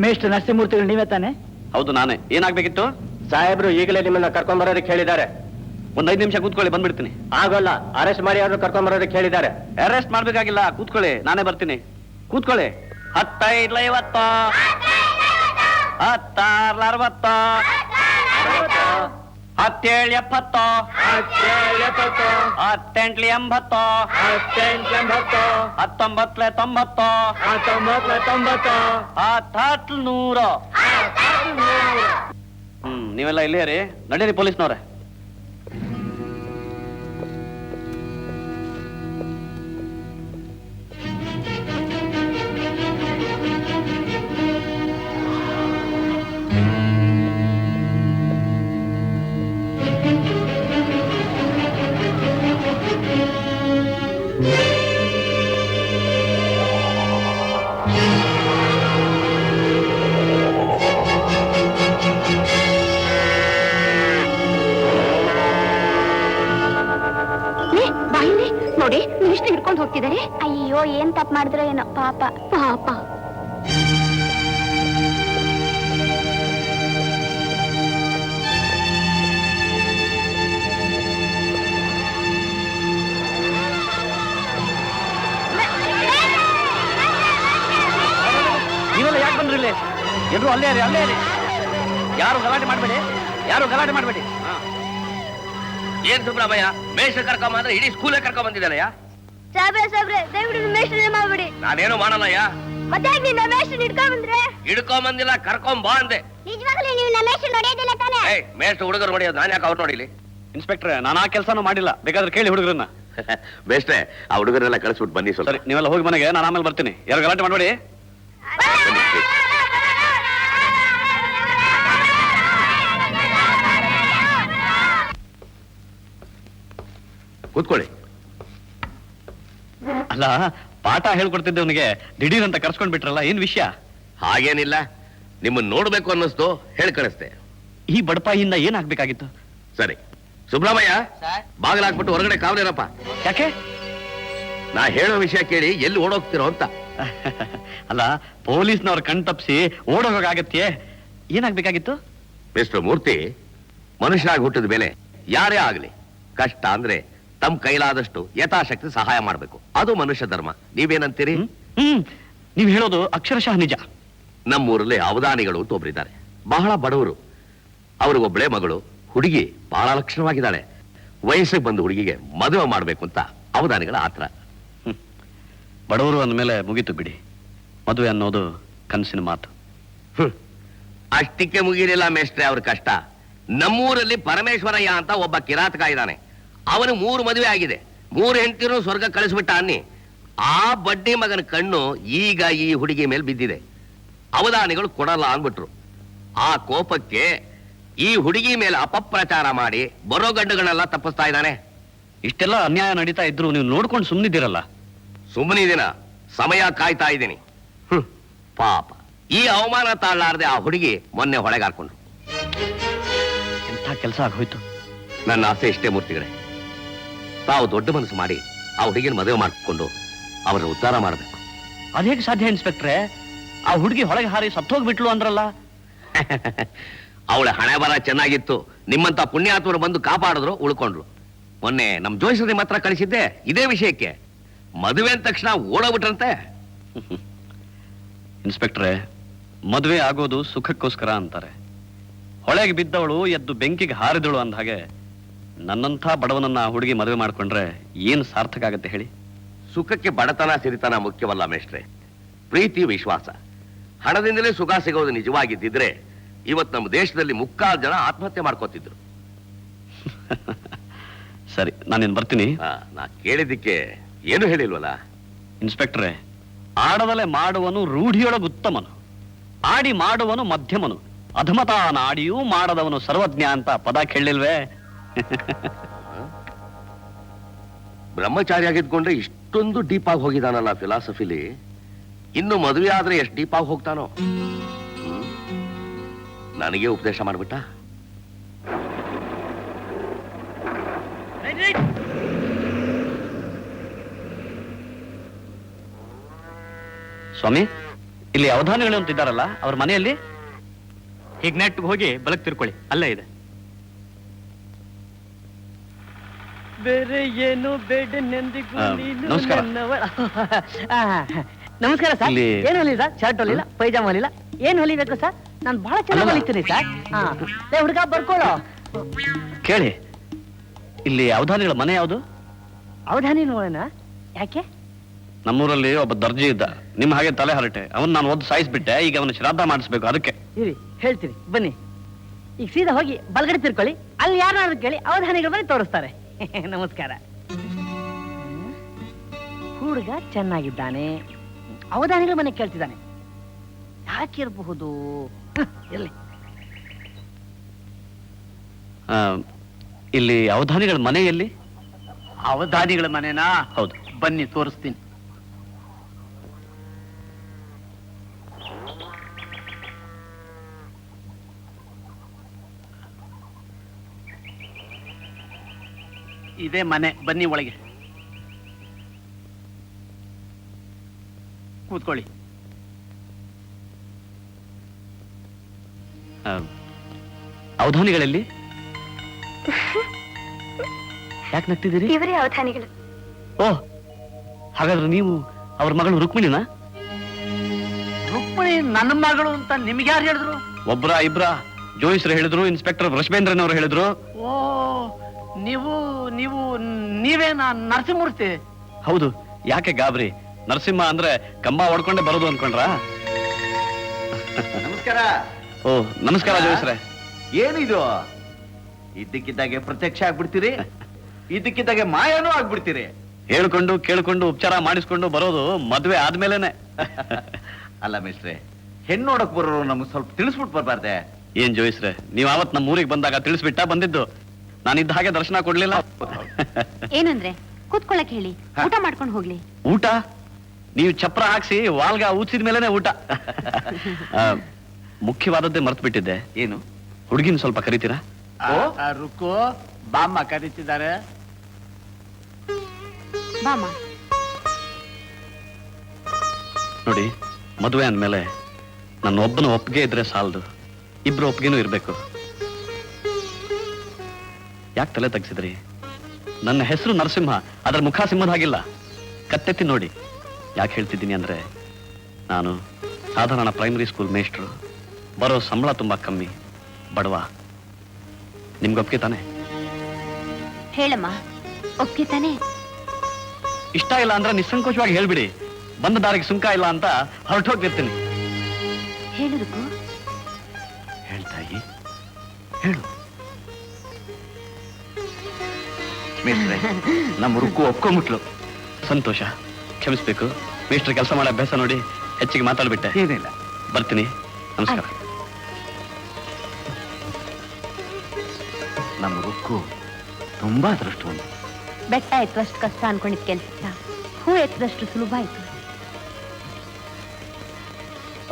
ಮೇಷ್ಟ್ರ ನರಸಿಂಹಮೂರ್ತಿಗಳು ನೀವೇ ತಾನೆ? ಹೌದು, ನಾನೇ. ಏನಾಗ್ಬೇಕಿತ್ತು? ಸಾಹೇಬ್ರು ಈಗಲೇ ನಿಮ್ಮನ್ನ ಕರ್ಕೊಂಡ್ಬರೋದಕ್ಕೆ ಹೇಳಿದ್ದಾರೆ. ಒಂದ್ 5 ನಿಮಿಷ ಕೂತ್ಕೊಳ್ಳಿ, ಬಂದ್ಬಿಡ್ತೀನಿ. ಆಗೋಲ್ಲ, ಅರೆಸ್ಟ್ ಮಾಡಿ ಅವ್ರನ್ನ ಕರ್ಕೊಂಡ್ಬರೋದಕ್ಕೆ ಹೇಳಿದ್ದಾರೆ. ಅರೆಸ್ಟ್ ಮಾಡ್ಬೇಕಾಗಿಲ್ಲ, ಕೂತ್ಕೊಳ್ಳಿ, ನಾನೇ ಬರ್ತೀನಿ. ಕೂತ್ಕೊಳ್ಳಿ. 15 50 16 60 17 70 18 80 19 90 100. ನೀವೆಲ್ಲ ಇಲ್ಲೇ ರೀ, ನಡೀರಿ ಪೊಲೀಸ್ನವ್ರೆ. ನೋಡಿ, ಮಿನಿಸ್ಟರ್ ಹಿಡ್ಕೊಂಡು ಹೋಗ್ತಿದ್ದಾರೆ. ಅಯ್ಯೋ, ಏನ್ ತಪ್ಪು ಮಾಡಿದ್ರು ಏನೋ, ಪಾಪ ಪಾಪ. ನೀವೆಲ್ಲ ಯಾಕೆ ಬಂದ್ರಿ ಇಲ್ಲಿ? ಎಲ್ರು ಅಲ್ಲೇ ರೀ, ಅಲ್ಲೇ ರೀ. ಯಾರು ಗಲಾಟೆ ಮಾಡಬೇಡಿ, ಯಾರು ಗಲಾಟೆ ಮಾಡಬೇಡಿ. ಏನ್ ಸುಬ್ರಹ್ಮಯ್ಯ, ಮೇಷ್ಟ್ರ ಕರ್ಕೊಂಬ ಅಂದ್ರೆ ಇಡೀ ಸ್ಕೂಲೇ ಕರ್ಕೊಂಡ್ ಬಂದಿದ್ದಾನಯ್ಯ. ಸಾಬ್ರೆ ದಯವಿಟ್ಟು ಮೇಷ್ಟ್ರನ್ನೇ ಮಾಡ್ಬಿಡಿ. ನಾನೇನು ಮಾಡಲ್ಲಯ್ಯ. ಮತ್ತೆ ನೀವ್ ಮೇಷ್ಟ್ರನ್ನ ಹಿಡ್ಕೊಂಡ್ ಬಂದ್ರೆ? ಹಿಡ್ಕೊಂಡ್ ಬಂದಿಲ್ಲ, ಕರ್ಕೊಂಡ್ ಬಾ ಅಂದೆ. ನಿಜವಾಗ್ಲೂ ನೀವು ನಮ್ಮ ಮೇಷ್ಟ್ರನ್ನ ಹೊಡೆಯೋದಿಲ್ಲ ತಾನೆ? ಮೇಷ್ಟ್ರ ಹುಡುಗರು ಹೊಡೆಯೋದು ನಾನು ಯಾಕೆ ಅವ್ರು ನೋಡಿಲಿ? ಇನ್ಸ್ಪೆಕ್ಟ್ರೆ, ನಾನು ಆ ಕೆಲಸನೂ ಮಾಡಿಲ್ಲ, ಬೇಕಾದ್ರೆ ಕೇಳಿ ಹುಡುಗರನ್ನ. ಮೇಷ್ಟ್ರೆ, ಆ ಹುಡುಗರೆಲ್ಲ ಕಳಿಸ್ಬಿಟ್ಟು ಬನ್ನಿ ಸ್ವಲ್ಪ. ಸರಿ, ನೀವೆಲ್ಲ ಹೋಗಿ ಮನೆಗೆ, ನಾನು ಆಮೇಲೆ ಬರ್ತೀನಿ. ಯಾರು ಗಲಾಟೆ ಮಾಡಬೇಡಿ. ಕೂತ್ಕೊಳ್ಳಿ. ಅಲ್ಲ, ಪಾಠ ಹೇಳ್ಕೊಡ್ತಿದ್ದೆ ಅವನಿಗೆ, ದಿಢೀರ್ ಅಂತ ಕರ್ಸ್ಕೊಂಡ್ ಬಿಟ್ರಲ್ಲ, ಏನ್ ವಿಷಯ? ಹಾಗೇನಿಲ್ಲ, ನಿಮ್ಮನ್ನ ನೋಡ್ಬೇಕು ಅನ್ನಿಸ್ತು, ಹೇಳಿ ಕಳಿಸ್ತೆ. ಈ ಬಡಪಾಯಿಯಿಂದ ಏನಾಗ್ಬೇಕಾಗಿತ್ತು? ಸರಿ, ಸುಬ್ರಹ್ಮಯ್ಯ, ಬಾಗಿಲಾಕ್ಬಿಟ್ಟು ಹೊರಗಡೆ ಕಾವಲಿರಪ್ಪ. ಯಾಕೆ? ನಾ ಹೇಳೋ ವಿಷಯ ಕೇಳಿ ಎಲ್ಲಿ ಓಡೋಗ್ತಿರೋ ಅಂತ. ಅಲ್ಲ, ಪೊಲೀಸ್ನವ್ರ ಕಣ್ ತಪ್ಪಿಸಿ ಓಡೋಗಾಗತ್ತೆ, ಏನಾಗ್ಬೇಕಾಗಿತ್ತು? ಮಿಸ್ಟರ್ ಮೂರ್ತಿ, ಮನುಷ್ಯರಾಗಿ ಹುಟ್ಟಿದ ಮೇಲೆ ಯಾರೇ ಆಗ್ಲಿ, ಕಷ್ಟ ಅಂದ್ರೆ ತಮ್ಮ ಕೈಲಾದಷ್ಟು ಯಥಾಶಕ್ತಿ ಸಹಾಯ ಮಾಡ್ಬೇಕು. ಅದು ಮನುಷ್ಯ ಧರ್ಮ. ನೀವೇನಂತೀರಿ? ನೀವ್ ಹೇಳೋದು ಅಕ್ಷರಶಃ ನಿಜ. ನಮ್ಮೂರಲ್ಲಿ ಅವಧಾನಿಗಳು ಅಂತ ಒಬ್ರಿದ್ದಾರೆ, ಬಹಳ ಬಡವರು. ಅವ್ರಿಗೊಬ್ಳೆ ಮಗಳು, ಹುಡುಗಿ ಬಹಳ ಲಕ್ಷಣವಾಗಿದ್ದಾಳೆ. ವಯಸ್ಸಿಗೆ ಬಂದು ಹುಡುಗಿಗೆ ಮದುವೆ ಮಾಡ್ಬೇಕು ಅಂತ ಅವಧಾನಿಗಳ ಆತ್ರ. ಬಡವರು ಅಂದ್ಮೇಲೆ ಮುಗೀತು ಬಿಡಿ, ಮದುವೆ ಅನ್ನೋದು ಕನಸಿನ ಮಾತು. ಅಷ್ಟಕ್ಕೆ ಮುಗಿಲಿಲ್ಲ ಮೇಷ್ಟ್ರೆ ಅವ್ರ ಕಷ್ಟ. ನಮ್ಮೂರಲ್ಲಿ ಪರಮೇಶ್ವರಯ್ಯ ಅಂತ ಒಬ್ಬ ಕಿರಾತಕ ಇದ್ದಾನೆ. ಅವನು 3 ಮದುವೆ ಆಗಿದೆ, 3 ಹೆಂಡತಿರು ಸ್ವರ್ಗ ಕಳಿಸ್ಬಿಟ್ಟ ಅನ್ನಿ. ಆ ಬಡ್ಡಿ ಮಗನ ಕಣ್ಣು ಈಗ ಈ ಹುಡುಗಿ ಮೇಲೆ ಬಿದ್ದಿದೆ. ಅವಧಾನಿಗಳು ಕೊಡಲ್ಲ ಅಂದ್ಬಿಟ್ರು. ಆ ಕೋಪಕ್ಕೆ ಈ ಹುಡುಗಿ ಮೇಲೆ ಅಪಪ್ರಚಾರ ಮಾಡಿ ಬರೋ ಗಂಡುಗಳನ್ನೆಲ್ಲ ತಪ್ಪಿಸ್ತಾ ಇದ್ದಾನೆ. ಇಷ್ಟೆಲ್ಲ ಅನ್ಯಾಯ ನಡೀತಾ ಇದ್ರು ನೀವು ನೋಡ್ಕೊಂಡು ಸುಮ್ಮನಿದ್ದೀರಲ್ಲ? ಸುಮ್ಮನಿದಿನ, ಸಮಯ ಕಾಯ್ತಾ ಇದ್ದೀನಿ. ಪಾಪ ಈ ಅವಮಾನ ತಾಳಲಾರದೆ ಆ ಹುಡುಗಿ ಮೊನ್ನೆ ಹೊಳೆಗೆ ಹಾಕೊಂಡ್ರು. ಎಂಥ ಕೆಲಸ ಆಗೋಯ್ತು. ನನ್ನ ಆಸೆ ಇಷ್ಟೇ ಮೂರ್ತಿಗಳೇ, ತಾವು ದೊಡ್ಡ ಮನಸ್ಸು ಮಾಡಿ ಆ ಹುಡುಗಿನ ಮದುವೆ ಮಾಡಿಕೊಂಡು ಅವರ ಉದ್ಧಾರ ಮಾಡಬೇಕು. ಅದೇಗೆ ಸಾಧ್ಯ ಇನ್ಸ್ಪೆಕ್ಟ್ರೆ? ಆ ಹುಡುಗಿ ಹೊಳಗೆ ಹಾರಿ ಸತ್ತೋಗ್ಬಿಟ್ಲು ಅಂದ್ರಲ್ಲ. ಅವಳ ಹಣೆ ಬರ ಚೆನ್ನಾಗಿತ್ತು, ನಿಮ್ಮಂತ ಪುಣ್ಯಾತ್ಮರು ಬಂದು ಕಾಪಾಡಿದ್ರು, ಉಳ್ಕೊಂಡ್ರು. ಮೊನ್ನೆ ನಮ್ ಜೋಯಿಸರಿ ಮಾತ್ರ ಕಳಿಸಿದ್ದೆ ಇದೇ ವಿಷಯಕ್ಕೆ. ಮದುವೆ ಅಂದ ತಕ್ಷಣ ಓಡೋಗ್ಬಿಟ್ರಂತೆ. ಇನ್ಸ್ಪೆಕ್ಟ್ರೆ, ಮದುವೆ ಆಗೋದು ಸುಖಕ್ಕೋಸ್ಕರ ಅಂತಾರೆ. ಹೊಳೆಗೆ ಬಿದ್ದವಳು ಎದ್ದು ಬೆಂಕಿಗೆ ಹಾರಿದಳು ಅಂದ ಹಾಗೆ ನನ್ನಂಥ ಬಡವನನ್ನ ಹುಡುಗಿ ಮದುವೆ ಮಾಡ್ಕೊಂಡ್ರೆ ಏನು ಸಾರ್ಥಕ ಆಗತ್ತೆ ಹೇಳಿ? ಸುಖಕ್ಕೆ ಬಡತನ ಸಿರಿತನ ಮುಖ್ಯವಲ್ಲ ಮೇಷ್ಟ್ರೆ, ಪ್ರೀತಿ ವಿಶ್ವಾಸ. ಹಣದಿಂದಲೇ ಸುಖ ಸಿಗೋದು ನಿಜವಾಗಿದ್ದಿದ್ರೆ ಇವತ್ತು ನಮ್ಮ ದೇಶದಲ್ಲಿ 3/4 ಜನ ಆತ್ಮಹತ್ಯೆ ಮಾಡ್ಕೋತಿದ್ರು. ಸರಿ, ನಾನೇನು ಬರ್ತೀನಿ. ನಾ ಕೇಳಿದ್ದಕ್ಕೆ ಏನು ಹೇಳಿಲ್ವಲ್ಲ? ಇನ್ಸ್ಪೆಕ್ಟ್ರೆ, ಆಡದಲೆ ಮಾಡುವನು ರೂಢಿಯೊಳಗೆ ಉತ್ತಮನು, ಆಡಿ ಮಾಡುವನು ಮಧ್ಯಮನು, ಅಧಮತಾನ ಆಡಿಯೂ ಮಾಡದವನು ಸರ್ವಜ್ಞ ಅಂತ ಪದ ಕೇಳಿಲ್ವೇ? ಬ್ರಹ್ಮಚಾರಿ ಆಗಿದ್ಕೊಂಡ್ರೆ ಇಷ್ಟೊಂದು ಡೀಪ್ ಆಗಿ ಹೋಗಿದಾನಲ್ಲ ಫಿಲಾಸಫಿಲಿ. ಇನ್ನು ಮದುವೆ ಆದ್ರೆ ಎಷ್ಟು ಡೀಪ್ ಆಗಿ ಹೋಗ್ತಾನೋ. ನನಗೆ ಉಪದೇಶ ಮಾಡ್ಬಿಟ್ಟ. ಸ್ವಾಮಿ, ಇಲ್ಲಿ ಅವಧಾನಿಗಳು ಅಂತ ಇದ್ದಾರಲ್ಲ, ಅವ್ರ ಮನೆಯಲ್ಲಿ? ಈಗ ನೆಟ್ಗೆ ಹೋಗಿ ಬಲಕ್ ತಿರ್ಕೊಳ್ಳಿ, ಅಲ್ಲೇ ಇದೆ. ಬೇರೆ ಏನು ಬೇಡ ನೆಂದಿಗೂ ನೀನು ನಮಸ್ಕಾರ. ನಮಸ್ಕಾರ ಸರ್. ಇಲ್ಲಿ- ಏನು ಹೊಲಿ ಸರ್? ಶರ್ಟ್ ಹೊಲಿಲ್ಲ, ಪೈಜಾಮ ಹೊಲಿಲ್ಲ, ಏನ್ ಹೊಲಿಬೇಕು ಸರ್? ನಾನು ಬಹಳ ಚೆನ್ನಾಗಿ ಅಲ್ಲಲ್ಲ. ಹೊಲಿತೀನಿ ಸರ್. ಹಾ, ಹುಡುಗ ಬರ್ಕೊಳ್ಳೋ. ಕೇಳಿ, ಇಲ್ಲಿ ಅವಧಾನಿಗಳ ಮನೆ ಯಾವುದು? ಅವಧಾನಿ ನೋಡೋಣ. ಯಾಕೆ? ನಮ್ಮೂರಲ್ಲಿ ಒಬ್ಬ ದರ್ಜಿ ಇದ್ದ, ನಿಮ್ಮ ಹಾಗೆ ತಲೆ ಹರಟೆ. ಅವನ್ ನಾನು ಓದ್ ಸಾಯಿಸ್ಬಿಟ್ಟೆ, ಈಗ ಅವನ ಶ್ರಾದ್ದ ಮಾಡಿಸ್ಬೇಕು, ಅದಕ್ಕೆ. ಇರಿ ಹೇಳ್ತೀನಿ, ಬನ್ನಿ. ಈಗ ಸೀದಾ ಹೋಗಿ ಬಲಗಡೆ ತಿರ್ಕೊಳ್ಳಿ, ಅಲ್ಲಿ ಯಾರು ಕೇಳಿ ಅವಧಾನಿಗಳ ಮನೆ ತೋರಿಸ್ತಾರೆ. ನಮಸ್ಕಾರ. ಹುಡುಗ ಚೆನ್ನಾಗಿದ್ದಾನೆ, ಅವಧಾನಿಗಳ ಮನೆ ಕೇಳ್ತಿದ್ದಾನೆ. ಯಾಕಿರಬಹುದು? ಎಲ್ಲಿ? ಆ, ಇಲ್ಲಿ ಅವಧಾನಿಗಳ ಮನೆಯಲ್ಲಿ? ಅವಧಾನಿಗಳ ಮನೆನಾ? ಹೌದು. ಬನ್ನಿ ತೋರಿಸ್ತೀನಿ. ಇದೇ ಮನೆ, ಬನ್ನಿ ಒಳಗೆ ಕೂತ್ಕೊಳ್ಳಿ. ಅವಧಾನಿಗಳಲ್ಲಿ ಯಾಕೆ ನಗ್ತಿದ್ದೀರಿ? ಇವರೇ ಅವಧಾನಿಗಳು. ಓಹ್, ಹಾಗಾದ್ರೆ ನೀವು ಅವ್ರ ಮಗಳು ರುಕ್ಮಿಣಿನಾ? ರುಕ್ಮಿಣಿ ನನ್ನ ಮಗಳು ಅಂತ ನಿಮ್ಗೆ ಯಾರು ಹೇಳಿದ್ರು? ಒಬ್ರ ಇಬ್ರ? ಜೋಯಿಸ್ರು ಹೇಳಿದ್ರು, ಇನ್ಸ್ಪೆಕ್ಟರ್ ಬ್ರಷ್ಬೇಂದ್ರನ್ ಅವರು ಹೇಳಿದ್ರು. ಓ, ನೀವು ನೀವೇನಾ ನರಸಿಂಹಮೂರ್ತಿ? ಹೌದು. ಯಾಕೆ ಗಾಬರಿ? ನರಸಿಂಹ ಅಂದ್ರೆ ಕಂಬ ಹೊಡ್ಕೊಂಡೆ ಬರೋದು ಅನ್ಕೊಂಡ್ರಾ? ನಮಸ್ಕಾರ. ಓ, ನಮಸ್ಕಾರ ಜೋಯಿಸ್ರೆ. ಏನಿದು? ಇದ್ದಕ್ಕಿದ್ದಾಗೆ ಪ್ರತ್ಯಕ್ಷ ಆಗ್ಬಿಡ್ತೀರಿ, ಇದ್ದಕ್ಕಿದ್ದಾಗೆ ಮಾಯನೂ ಆಗ್ಬಿಡ್ತೀರಿ. ಹೇಳ್ಕೊಂಡು ಕೇಳ್ಕೊಂಡು ಉಪಚಾರ ಮಾಡಿಸ್ಕೊಂಡು ಬರೋದು ಮದ್ವೆ ಆದ್ಮೇಲೆನೆ. ಅಲ್ಲ ಮಿಸ್ಟ್ರೆ, ಹೆಣ್ಣು ನೋಡಕ್ ಬರೋರು ನಮ್ಗೆ ಸ್ವಲ್ಪ ತಿಳಿಸ್ಬಿಟ್ಟು ಬರ್ಬಾರ್ದೆ? ಏನ್ ಜೋಯಿಸ್ರೆ, ನೀವ್ ಅವತ್ ನಮ್ಮ ಊರಿಗೆ ಬಂದಾಗ ತಿಳಿಸ್ಬಿಟ್ಟ ಬಂದಿದ್ದು? ನಾನಿದ್ದ ಹಾಗೆ ದರ್ಶನ ಕೊಡ್ಲಿಲ್ಲ. ಏನಂದ್ರೆ ಕೂತ್ಕೊಳ್ಳಕ್ ಹೇಳಿ, ಊಟ ಮಾಡ್ಕೊಂಡು ಹೋಗ್ಲಿ. ಊಟ? ನೀವು ಚಪ್ರ ಹಾಕ್ಸಿ ವಾಲ್ಗ ಊದ್ಸಿದ ಮೇಲೆನೆ ಊಟ. ಮುಖ್ಯವಾದದ್ದೇ ಮರ್ತು ಬಿಟ್ಟಿದ್ದೆ. ಏನು? ಹುಡುಗಿನ ಸ್ವಲ್ಪ ಕರಿತೀರಾ? ರುಕ್ಕು, ಬಾಮ್ಮ ಕರೀತಿದ್ದಾರೆ. ಬಾಮ. ನೋಡಿ, ಮದುವೆ ಅಂದ್ಮೇಲೆ ನನ್ನ ಒಬ್ಬನ ಒಪ್ಪಿಗೆ ಇದ್ರೆ ಸಾಲದು, ಇಬ್ರು ಒಪ್ಪಿಗೆನೂ ಇರ್ಬೇಕು. ಯಾಕೆ ತಲೆ ತಗ್ಸಿದ್ರಿ? ನನ್ನ ಹೆಸರು ನರಸಿಂಹ, ಅದರ ಮುಖ ಸಿಂಹದ ಹಾಗಿಲ್ಲ. ಕತ್ತೆತ್ತಿ ನೋಡಿ. ಯಾಕೆ ಹೇಳ್ತಿದ್ದೀನಿ ಅಂದ್ರೆ, ನಾನು ಸಾಧಾರಣ ಪ್ರೈಮರಿ ಸ್ಕೂಲ್ ಮೇಷ್ಟ್ರು, ಬರೋ ಸಂಬಳ ತುಂಬಾ ಕಮ್ಮಿ, ಬಡವ. ನಿಮ್ಗೊಪ್ಪಿಗೆ ತಾನೆ? ಹೇಳಮ್ಮ, ಒಪ್ಗೆ ತಾನೆ? ಇಷ್ಟ ಇಲ್ಲ ಅಂದ್ರೆ ನಿಸ್ಸಂಕೋಚವಾಗಿ ಹೇಳ್ಬಿಡಿ. ಬಂದ ದಾರಿಗೆ ಸುಂಕ ಇಲ್ಲ ಅಂತ ಹೊರಟೋಗ್ತಿರ್ತೀನಿ. ಹೇಳು ರುಕ್ಕು. ಹೇಳ್ತಾಯಿ, ಹೇಳು. ಮಿಸ್ಟ್ರೆ, ನಮ್ಮ ರುಕ್ಕು ಒಪ್ಕೊಂಡ್ಬಿಟ್ಲು. ಸಂತೋಷ. ಕ್ಷಮಿಸ್ಬೇಕು, ಮೇಷ್ಟ್ರ ಕೆಲಸ ಮಾಡೋ ಅಭ್ಯಾಸ ನೋಡಿ ಹೆಚ್ಚಿಗೆ ಮಾತಾಡ್ಬಿಟ್ಟೆ. ಏನಿಲ್ಲ, ಬರ್ತೀನಿ. ನಮಸ್ಕಾರ. ನಮ್ಮ ರುಕ್ಕು ತುಂಬಾ ಅದೃಷ್ಟವಂತ. ಬೆಟ್ಟ ಎತ್ತುವಷ್ಟು ಕಷ್ಟ ಅನ್ಕೊಂಡಿದ್ ಕೆಲ್ಸ ಹೂ ಎತ್ತದಷ್ಟು ಸುಲಭ ಆಯ್ತು.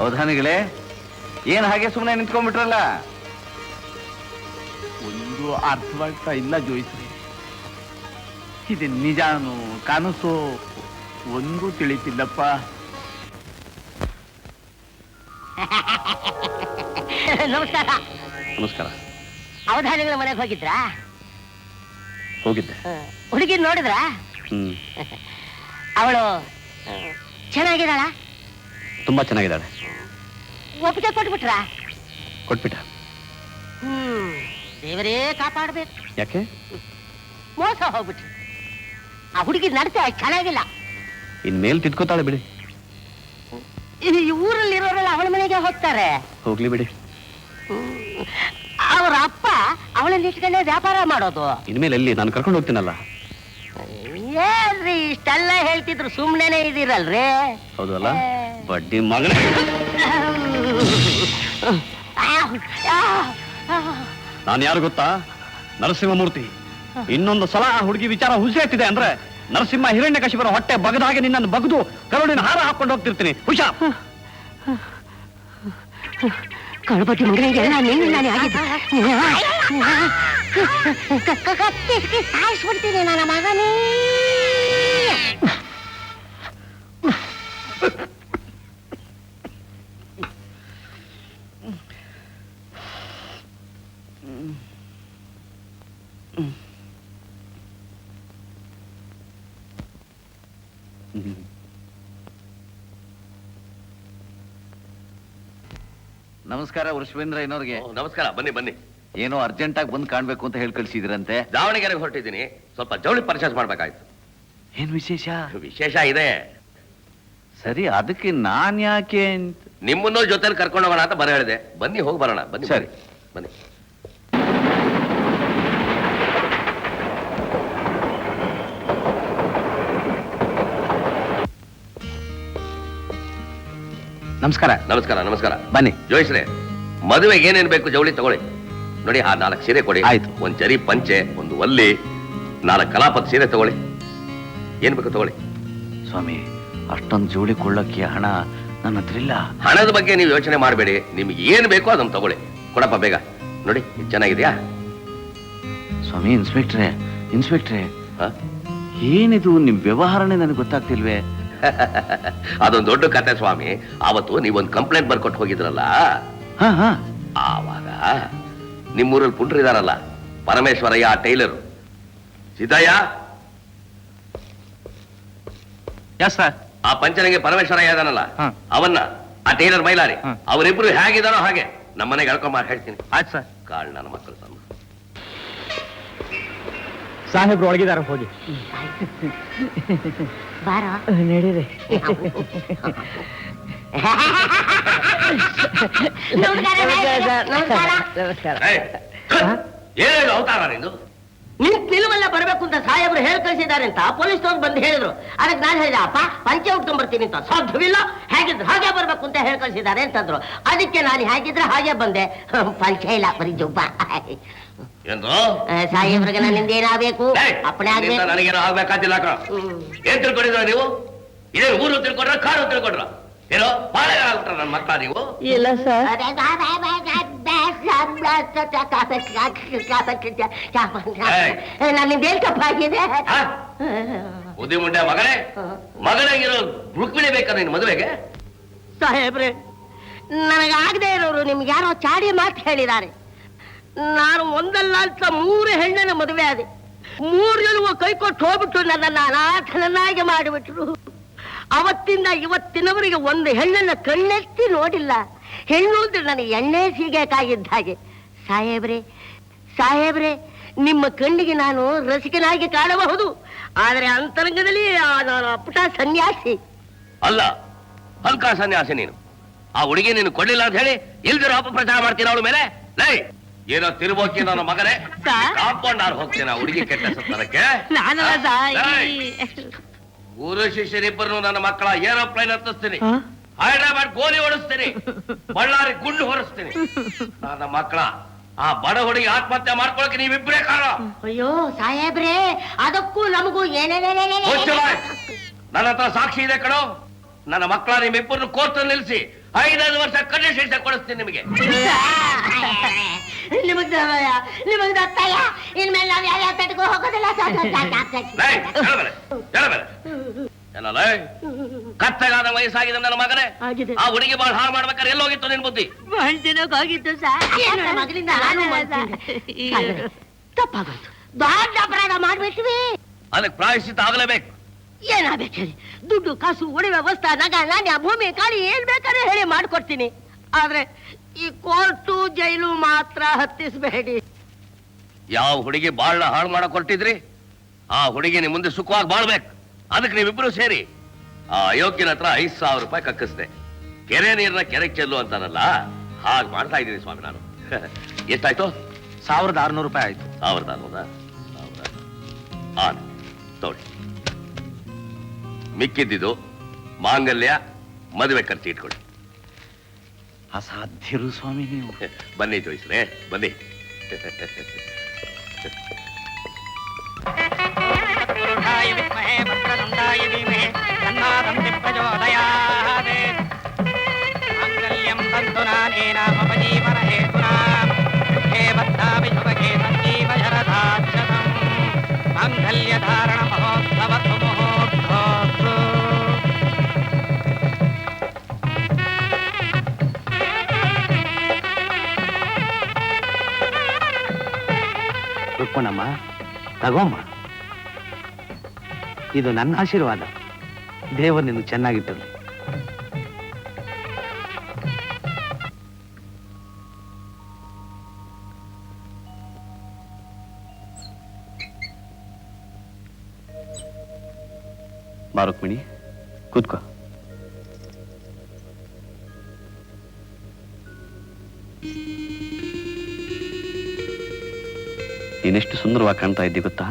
ಅವಧಾನಿಗಳೇ, ಏನ್ ಹಾಗೆ ಸುಮ್ಮನೆ ನಿಂತ್ಕೊಂಡ್ಬಿಟ್ರಲ್ಲ? ಒಂದು ಅರ್ಥವಾಗ್ತಾ ಇಲ್ಲ ಜೋಯಿಸ್ರಿ. ಇದು ನಿಜಾನು ಕನಸು ಒಂದು ತಿಳಿತಿಲ್ಲಪ್ಪ. ನಮಸ್ಕಾರ. ನಮಸ್ಕಾರ. ಅವಧಾನಿಗಳ ಮನೆಗೆ ಹೋಗಿದ್ರಾ? ಹೋಗಿದ್ದೆ. ಹುಡುಗಿ ನೋಡಿದ್ರಾ? ಅವಳು ಚೆನ್ನಾಗಿದ್ದಾಳ? ತುಂಬಾ ಚೆನ್ನಾಗಿದ್ದಾಳೆ. ಒಪ್ಪಿಗೆ ಕೊಟ್ಬಿಟ್ರಾ? ಕೊಟ್ಬಿಟ್ಟ. ದೇವರೇ ಕಾಪಾಡ್ಬೇಕು. ಯಾಕೆ? ಮೋಸ ಹೋಗ್ಬಿಟ್ರಿ. ಆ ಹುಡುಗಿ ನಡತೆ ಚೆನ್ನಾಗಿಲ್ಲ. ಇನ್ಮೇಲೆ ತಿದ್ಕೋತಾಳೆ ಬಿಡಿ. ಈ ಊರಲ್ಲಿರೋರೆಲ್ಲ ಅವಳ ಮನೆಗೆ ಹೋಗ್ತಾರೆ. ಹೋಗ್ಲಿ ಬಿಡಿ. ಅವರ ಅಪ್ಪ ಅವಳನ್ನ ಇಟ್ಕೊಂಡೆ ವ್ಯಾಪಾರ ಮಾಡೋದು. ಇನ್ಮೇಲೆ ಎಲ್ಲಿ? ನಾನು ಕರ್ಕೊಂಡು ಹೋಗ್ತೀನಲ್ಲ. ಏನ್ರಿ ಇಷ್ಟೆಲ್ಲ ಹೇಳ್ತಿದ್ರು ಸುಮ್ನೆನೆ ಇದೀರಲ್ರಿ? ಹೌದು ಅಲ್ಲ? ಬಡ್ಡಿ ಮಗನ. ನಾನು ಯಾರು ಗೊತ್ತಾ? ನರಸಿಂಹಮೂರ್ತಿ. ಇನ್ನೊಂದು ಸಲ ಆ ಹುಡುಗಿ ವಿಚಾರ ಹುಸಿಯಾಗ್ತಿದೆ ಅಂದ್ರೆ ನರಸಿಂಹ ಹಿರಣ್ಯಕಶಿಪರ ಹೊಟ್ಟೆ ಬಗದ ಹಾಗೆ ನಿನ್ನನ್ನು ಬಗದು ಕರುಳಿನ ಹಾರ ಹಾಕೊಂಡು ಹೋಗ್ತಿರ್ತೀನಿ. ಹುಷಾರ್. ಕಳ್ಬಟ್ಟಿ ಮಗನಿಗೆ ನಾನೇ ಆಗಿದ್ದು. ಸಾಯಿಸ್ಬಿಡ್ತೀನಿ ನನ್ನ ಮಗನೇ. ನಮಸ್ಕಾರ ವೃಷಭೇಂದ್ರ ಏನೋರ್ಗೆ. ನಮಸ್ಕಾರ. ಬನ್ನಿ ಬನ್ನಿ. ಏನೋ ಅರ್ಜೆಂಟ್ ಆಗಿ ಬಂದು ಕಾಣ್ಬೇಕು ಅಂತ ಹೇಳಿ ಕಳ್ಸಿದ್ರಂತೆ. ದಾವಣಗೆರೆಗೆ ಹೊರಟಿದ್ದೀನಿ. ಸ್ವಲ್ಪ ಜವಳಿ ಪರ್ಚೇಸ್ ಮಾಡ್ಬೇಕಾಯ್ತು. ಏನ್ ವಿಶೇಷ? ವಿಶೇಷ ಇದೆ. ಸರಿ, ಅದಕ್ಕೆ ನಾನ್ ಯಾಕೆ ನಿಮ್ಮನ್ನು ಜೊತೆಲಿ ಕರ್ಕೊಂಡು ಹೋಗೋಣ ಅಂತ ಬರ ಹೇಳಿದೆ. ಬನ್ನಿ ಹೋಗಿ ಬರೋಣ. ಬನ್ನಿ. ಸರಿ ಬನ್ನಿ. ನಮಸ್ಕಾರ. ನಮಸ್ಕಾರ. ನಮಸ್ಕಾರ. ಬನ್ನಿ. ಜೋಯಿಸ್ರೆ, ಮದುವೆಗೆ ಏನೇನ್ ಬೇಕು ಜವಳಿ ತಗೊಳ್ಳಿ. ನೋಡಿ, ಆ 4 ಸೀರೆ ಕೊಡಿ. ಆಯ್ತು. ಒಂದ್ ಜರಿ ಪಂಚೆ, ಒಂದು ಒಲ್ಲಿ, 4 ಕಲಾಪದ ಸೀರೆ ತಗೊಳ್ಳಿ. ಏನ್ ಬೇಕು ತಗೊಳ್ಳಿ. ಸ್ವಾಮಿ, ಅಷ್ಟೊಂದು ಜೋಡಿ ಕೊಳ್ಳಕ್ಕೆ ಹಣ ನನ್ನ ಹತ್ರ ಇಲ್ಲ. ಹಣದ ಬಗ್ಗೆ ನೀವು ಯೋಚನೆ ಮಾಡಬೇಡಿ. ನಿಮ್ಗೆ ಏನ್ ಬೇಕೋ ಅದನ್ನ ತಗೊಳ್ಳಿ. ಕೊಡಪ್ಪ ಬೇಗ. ನೋಡಿ, ಇದು ಚೆನ್ನಾಗಿದ್ಯಾ? ಸ್ವಾಮಿ, ಇನ್ಸ್ಪೆಕ್ಟ್ರೆ ಏನಿದು ನಿಮ್ ವ್ಯವಹಾರನೇ ನನಗೆ ಗೊತ್ತಾಗ್ತಿಲ್ವೇ? ಅದೊಂದು ದೊಡ್ಡ ಕತೆ ಸ್ವಾಮಿ. ಆವತ್ತು ನೀವೊಂದು ಕಂಪ್ಲೇಂಟ್ ಬರ್ಕೊಟ್ಟು ಹೋಗಿದ್ರಲ್ಲ, ಆವಾಗ ನಿಮ್ಮೂರಲ್ಲಿ ಪುಂಡ್ರಿದಾರಲ್ಲ, ಪರಮೇಶ್ವರಯ್ಯ ಟೈಲರು, ಸಿದ್ದಯ್ಯ, ಆ ಪಂಚನಿಗೆ ಪರಮೇಶ್ವರಯ್ಯ ಇದಾನಲ್ಲ, ಅವನ್ನ ಆ ಟೈಲರ್ ಮೈಲಾರಿ, ಅವರಿಬ್ರು ಹೇಗಿದಾರೋ ಹಾಗೆ ನಮ್ಮನೆಗೆ ಎಳ್ಕೊಂಬ ಹೇಳ್ತೀನಿ. ಆಯ್ತು ಸರ್. ಕಾಳ್ ನನ್ನ ಮಕ್ಕಳು ತಮ್ಮ ಸಾಹೇಬ್ರು ಒಳಗಿದಾರ, ಹೋಗಿ ಬಾರ ನಡೀರಿ. ಏನೇನು ಅವತಾರ ನಿಂದು? ನಿಲ್ವಲ್ಲ ಬರ್ಬೇಕು ಅಂತ ಸಾಹೇಬ್ರು ಹೇಳಿ ಕಳಿಸಿದ್ದಾರೆ ಅಂತ ಪೊಲೀಸ್ನವ್ರು ಬಂದು ಹೇಳಿದ್ರು. ಅದಕ್ಕೆ ನಾನು ಹೇಳಿದೆ, ಅಪ್ಪ ಪಂಚೆ ಉಟ್ಕೊಂಡ್ಬರ್ತೀನಿ ಅಂತ. ಸಾಧ್ಯವಿಲ್ಲ, ಹೇಗಿದ್ರು ಹಾಗೆ ಬರ್ಬೇಕು ಅಂತ ಹೇಳಿ ಕಳಿಸಿದ್ದಾರೆ ಅಂತಂದ್ರು. ಅದಕ್ಕೆ ನಾನು ಹೇಗಿದ್ರೆ ಹಾಗೆ ಬಂದೆ. ಪಂಚೆ ಇಲ್ಲ, ಬರೀ ಜುಬ್ಬ. ಎಂದು ಸಾಹೇಬ್ರಿಗೆ ನನ್ನಿಂದ ಏನಾಗಬೇಕು? ಅಪ್ಪಣೆ ಆಗ್ಬೇಕು. ನನಗೇನು ಆಗ್ಬೇಕಾದಿಲ್ಲ. ಏನ್ ತಿಳ್ಕೊಂಡಿದ್ರ ನೀವು? ಇದೇ ಊರು ತಿಳ್ಕೊಂಡ್ರ, ಕಾರು ತಿಳ್ಕೊಂಡ್ರ? ಏನೋ ಪಾಳೆಗಾರ ಆಗ್ಬಿಟ್ರ ನನ್ನ ಮಕ್ಕಳ ನೀವು? ಇಲ್ಲ ಸರ್. ನನ್ನಿಂದ ಏನ್ ತಪ್ಪಾಗಿದೆ? ಬುದ್ಧಿ ಮುಂಡೆ ಮಗನಾಗಿರೋ ರುಕ್ಮಿಣಿ ಬೇಕಾ ನಿನ್ ಮದುವೆಗೆ? ಸಾಹೇಬ್ರೆ, ನನಗಾಗದೆ ಇರೋರು ನಿಮ್ಗೆ ಯಾರೋ ಚಾಡಿ ಮಾತು ಹೇಳಿದ್ದಾರೆ. ನಾನು ಒಂದಲ್ಲ ಅಂತ 3 ಹೆಣ್ಣನ ಮದುವೆ ಆದೆ. 3 ಜನ ಕೈ ಕೊಟ್ಟು ಹೋಗ್ಬಿಟ್ಟು ನನ್ನನ್ನು ಅನಾಥನನ್ನಾಗಿ ಮಾಡಿಬಿಟ್ರು. ಅವತ್ತಿಂದ ಇವತ್ತಿನವರಿಗೆ ಒಂದು ಹೆಣ್ಣನ್ನ ಕಣ್ಣೆತ್ತಿ ನೋಡಿಲ್ಲ. ಹೆಣ್ಣು ಅಂದ್ರೆ ನನಗೆ ಎಣ್ಣೆ ಸೀಗೆಕಾಗಿದ್ದ ಹಾಗೆ. ಸಾಹೇಬ್ರೆ, ನಿಮ್ಮ ಕಣ್ಣಿಗೆ ನಾನು ರಸಿಕನಾಗಿ ಕಾಣಬಹುದು, ಆದರೆ ಅಂತರಂಗದಲ್ಲಿ ನಾನು ಅಪ್ಪಟ ಸನ್ಯಾಸಿ. ಅಲ್ಲ, ಹಲ್ಕ ಸನ್ಯಾಸಿ ನೀನು. ಆ ಹುಡುಗಿ ನೀನು ಕೊಡ್ಲಿಲ್ಲ ಅಂತ ಹೇಳಿ ಇಲ್ದಿರೋ ಅಪಪ್ರಚಾರ ಮಾಡ್ತೀನ ಅವಳ ಮೇಲೆ. ಲೈ, ಏನೋ ತಿರುಬೋಕಿ ನನ್ನ ಮಗನೇ. ಕಾಂಪೌಂಡ್ ಆರ್ ಹೋಗ್ತೀನಿ ಆ ಹುಡುಗಿ ಕೆಟ್ಟ ಸತ್ತರಕ್ಕೆ. ಗುರು ಶಿಷ್ಯರಿಬ್ಬರು ನನ್ನ ಮಕ್ಕಳ ಏರೋಪ್ಲೈನ್ ಹತ್ತಿಸ್ತೀನಿ, ಹೈದರಾಬಾದ್ ಗೋಲಿ ಓಡಿಸ್ತೀನಿ, ಬಳ್ಳಾರಿ ಗುಂಡು ಹೊರಿಸ್ತೀನಿ. ನನ್ನ ಮಕ್ಕಳ ಆ ಬಡ ಹುಡುಗಿ ಆತ್ಮಹತ್ಯೆ ಮಾಡ್ಕೊಳಕ್ಕೆ ನೀವಿಬ್ಬರೇ ಕಾರಣ. ಅಯ್ಯೋ ಸಾಹೇಬ್ರೆ, ಅದಕ್ಕೂ ನಮಗೂ ಏನೇನೇ. ನನ್ನ ಹತ್ರ ಸಾಕ್ಷಿ ಇದೆ ಕಣೋ. ನನ್ನ ಮಕ್ಕಳ ನಿಮ್ಮಿಬ್ಬರನ್ನು ಕೋರ್ಟಲ್ಲಿ ನಿಲ್ಲಿಸಿ 5 ವರ್ಷ ಕಠಿಣ ಶಿಕ್ಷೆ ಕೊಡಿಸ್ತೀನಿ ನಿಮಗೆ. ನಿಮಗ್ ದತ್ತಯ್ಯ ಇನ್ಮೇಲೆ ನಾವ್ ಯಾವ ಪೆಟ್ಗೂ ಹೋಗೋದಿಲ್ಲ. ಕತ್ತಗಾದ ವಯಸ್ಸಾಗಿದೆ ನನ್ನ ಮಗನೇ. ಆ ಹುಡುಗಿ ಬಾಳ್ ಹಾಳು ಮಾಡ್ಬೇಕಾದ್ರೆ ಎಲ್ಲೋಗಿತ್ತು ನಿನ್ ಬುದ್ಧಿ? ಹೋಗಿತ್ತು ಸರ್. ಮಗಳಿಂದ ತಪ್ಪಾಗೋಯ್ತು, ದೊಡ್ಡ ಅಪರಾಧ ಮಾಡ್ಬಿಟ್ವಿ. ಅದಕ್ಕೆ ಪ್ರಾಯಶ್ಚಿತ್ತ ಆಗಲೇಬೇಕು. ಏನಾಗ್ಬೇಕು ಹೇಳಿ? ದುಡ್ಡು ಕಾಸು ಒಡವೆ ವಸ್ತ ನಗ ನಾಣ್ಯ ಭೂಮಿ ಕಾಳಿ ಏನ್ ಬೇಕಾದ್ರೆ ಹೇಳಿ ಮಾಡ್ಕೊಡ್ತೀನಿ. ಆದ್ರೆ ಈ ಕೋರ್ಟು ಜೈಲು ಮಾತ್ರ ಹತ್ತಿಸ್ಬೇಡಿ. ಯಾವ ಹುಡುಗಿ ಬಾಳ್ನ ಹಾಳು ಮಾಡಕ್ ಹೊರಟಿದ್ರಿ ಆ ಹುಡುಗಿ ನಿಮ್ ಮುಂದೆ ಸುಖವಾಗಿ ಬಾಳ್ಬೇಕು. ಅದಕ್ಕೆ ನೀವಿಬ್ರು ಸೇರಿ ಆ ಅಯೋಗ್ಯನ ಹತ್ರ 5,000 ರೂಪಾಯಿ ಕಕ್ಕಿಸ್ದೆ. ಕೆರೆ ನೀರನ್ನ ಕೆರೆಗೆ ಚೆಲ್ಲು ಅಂತಾನಲ್ಲ, ಹಾಗೆ ಮಾಡ್ತಾ ಇದ್ದೀನಿ ಸ್ವಾಮಿ ನಾನು. ಎಷ್ಟಾಯ್ತು? 1,600 ರೂಪಾಯಿ ಆಯ್ತು. 1,600? ನೋಡಿ, ಮಿಕ್ಕಿದ್ದಿದ್ದು ಮಾಂಗಲ್ಯ ಮದುವೆ ಖರ್ಚು ಇಟ್ಕೊಳ್ಳಿ. ಅಸಾಧ್ಯರು ಸ್ವಾಮಿ ನೀವು. ಬನ್ನಿ ಜೋಯಿಸ್ರೆ, ಬನ್ನಿ. ಮಾಂಗಲ್ಯ ಧಾರಣ ಮಹೋತ್ಸವ ಮುಹೂರ್ತೋಸ್ತು. ರುಕ್ಮಣಮ್ಮ, ತಗೋಮ್ಮ, ಇದು ನನ್ನ ಆಶೀರ್ವಾದ. ದೇವರು ನಿನ್ನ ಚೆನ್ನಾಗಿಟ್ಟರು. ಬಾ ರುಕ್ಮಿಣಿ, ಕೂತ್ಕೋ. ನೀನೆಷ್ಟು ಸುಂದರವಾಗಿ ಕಾಣ್ತಾ ಇದ್ದಿ ಗೊತ್ತಾ?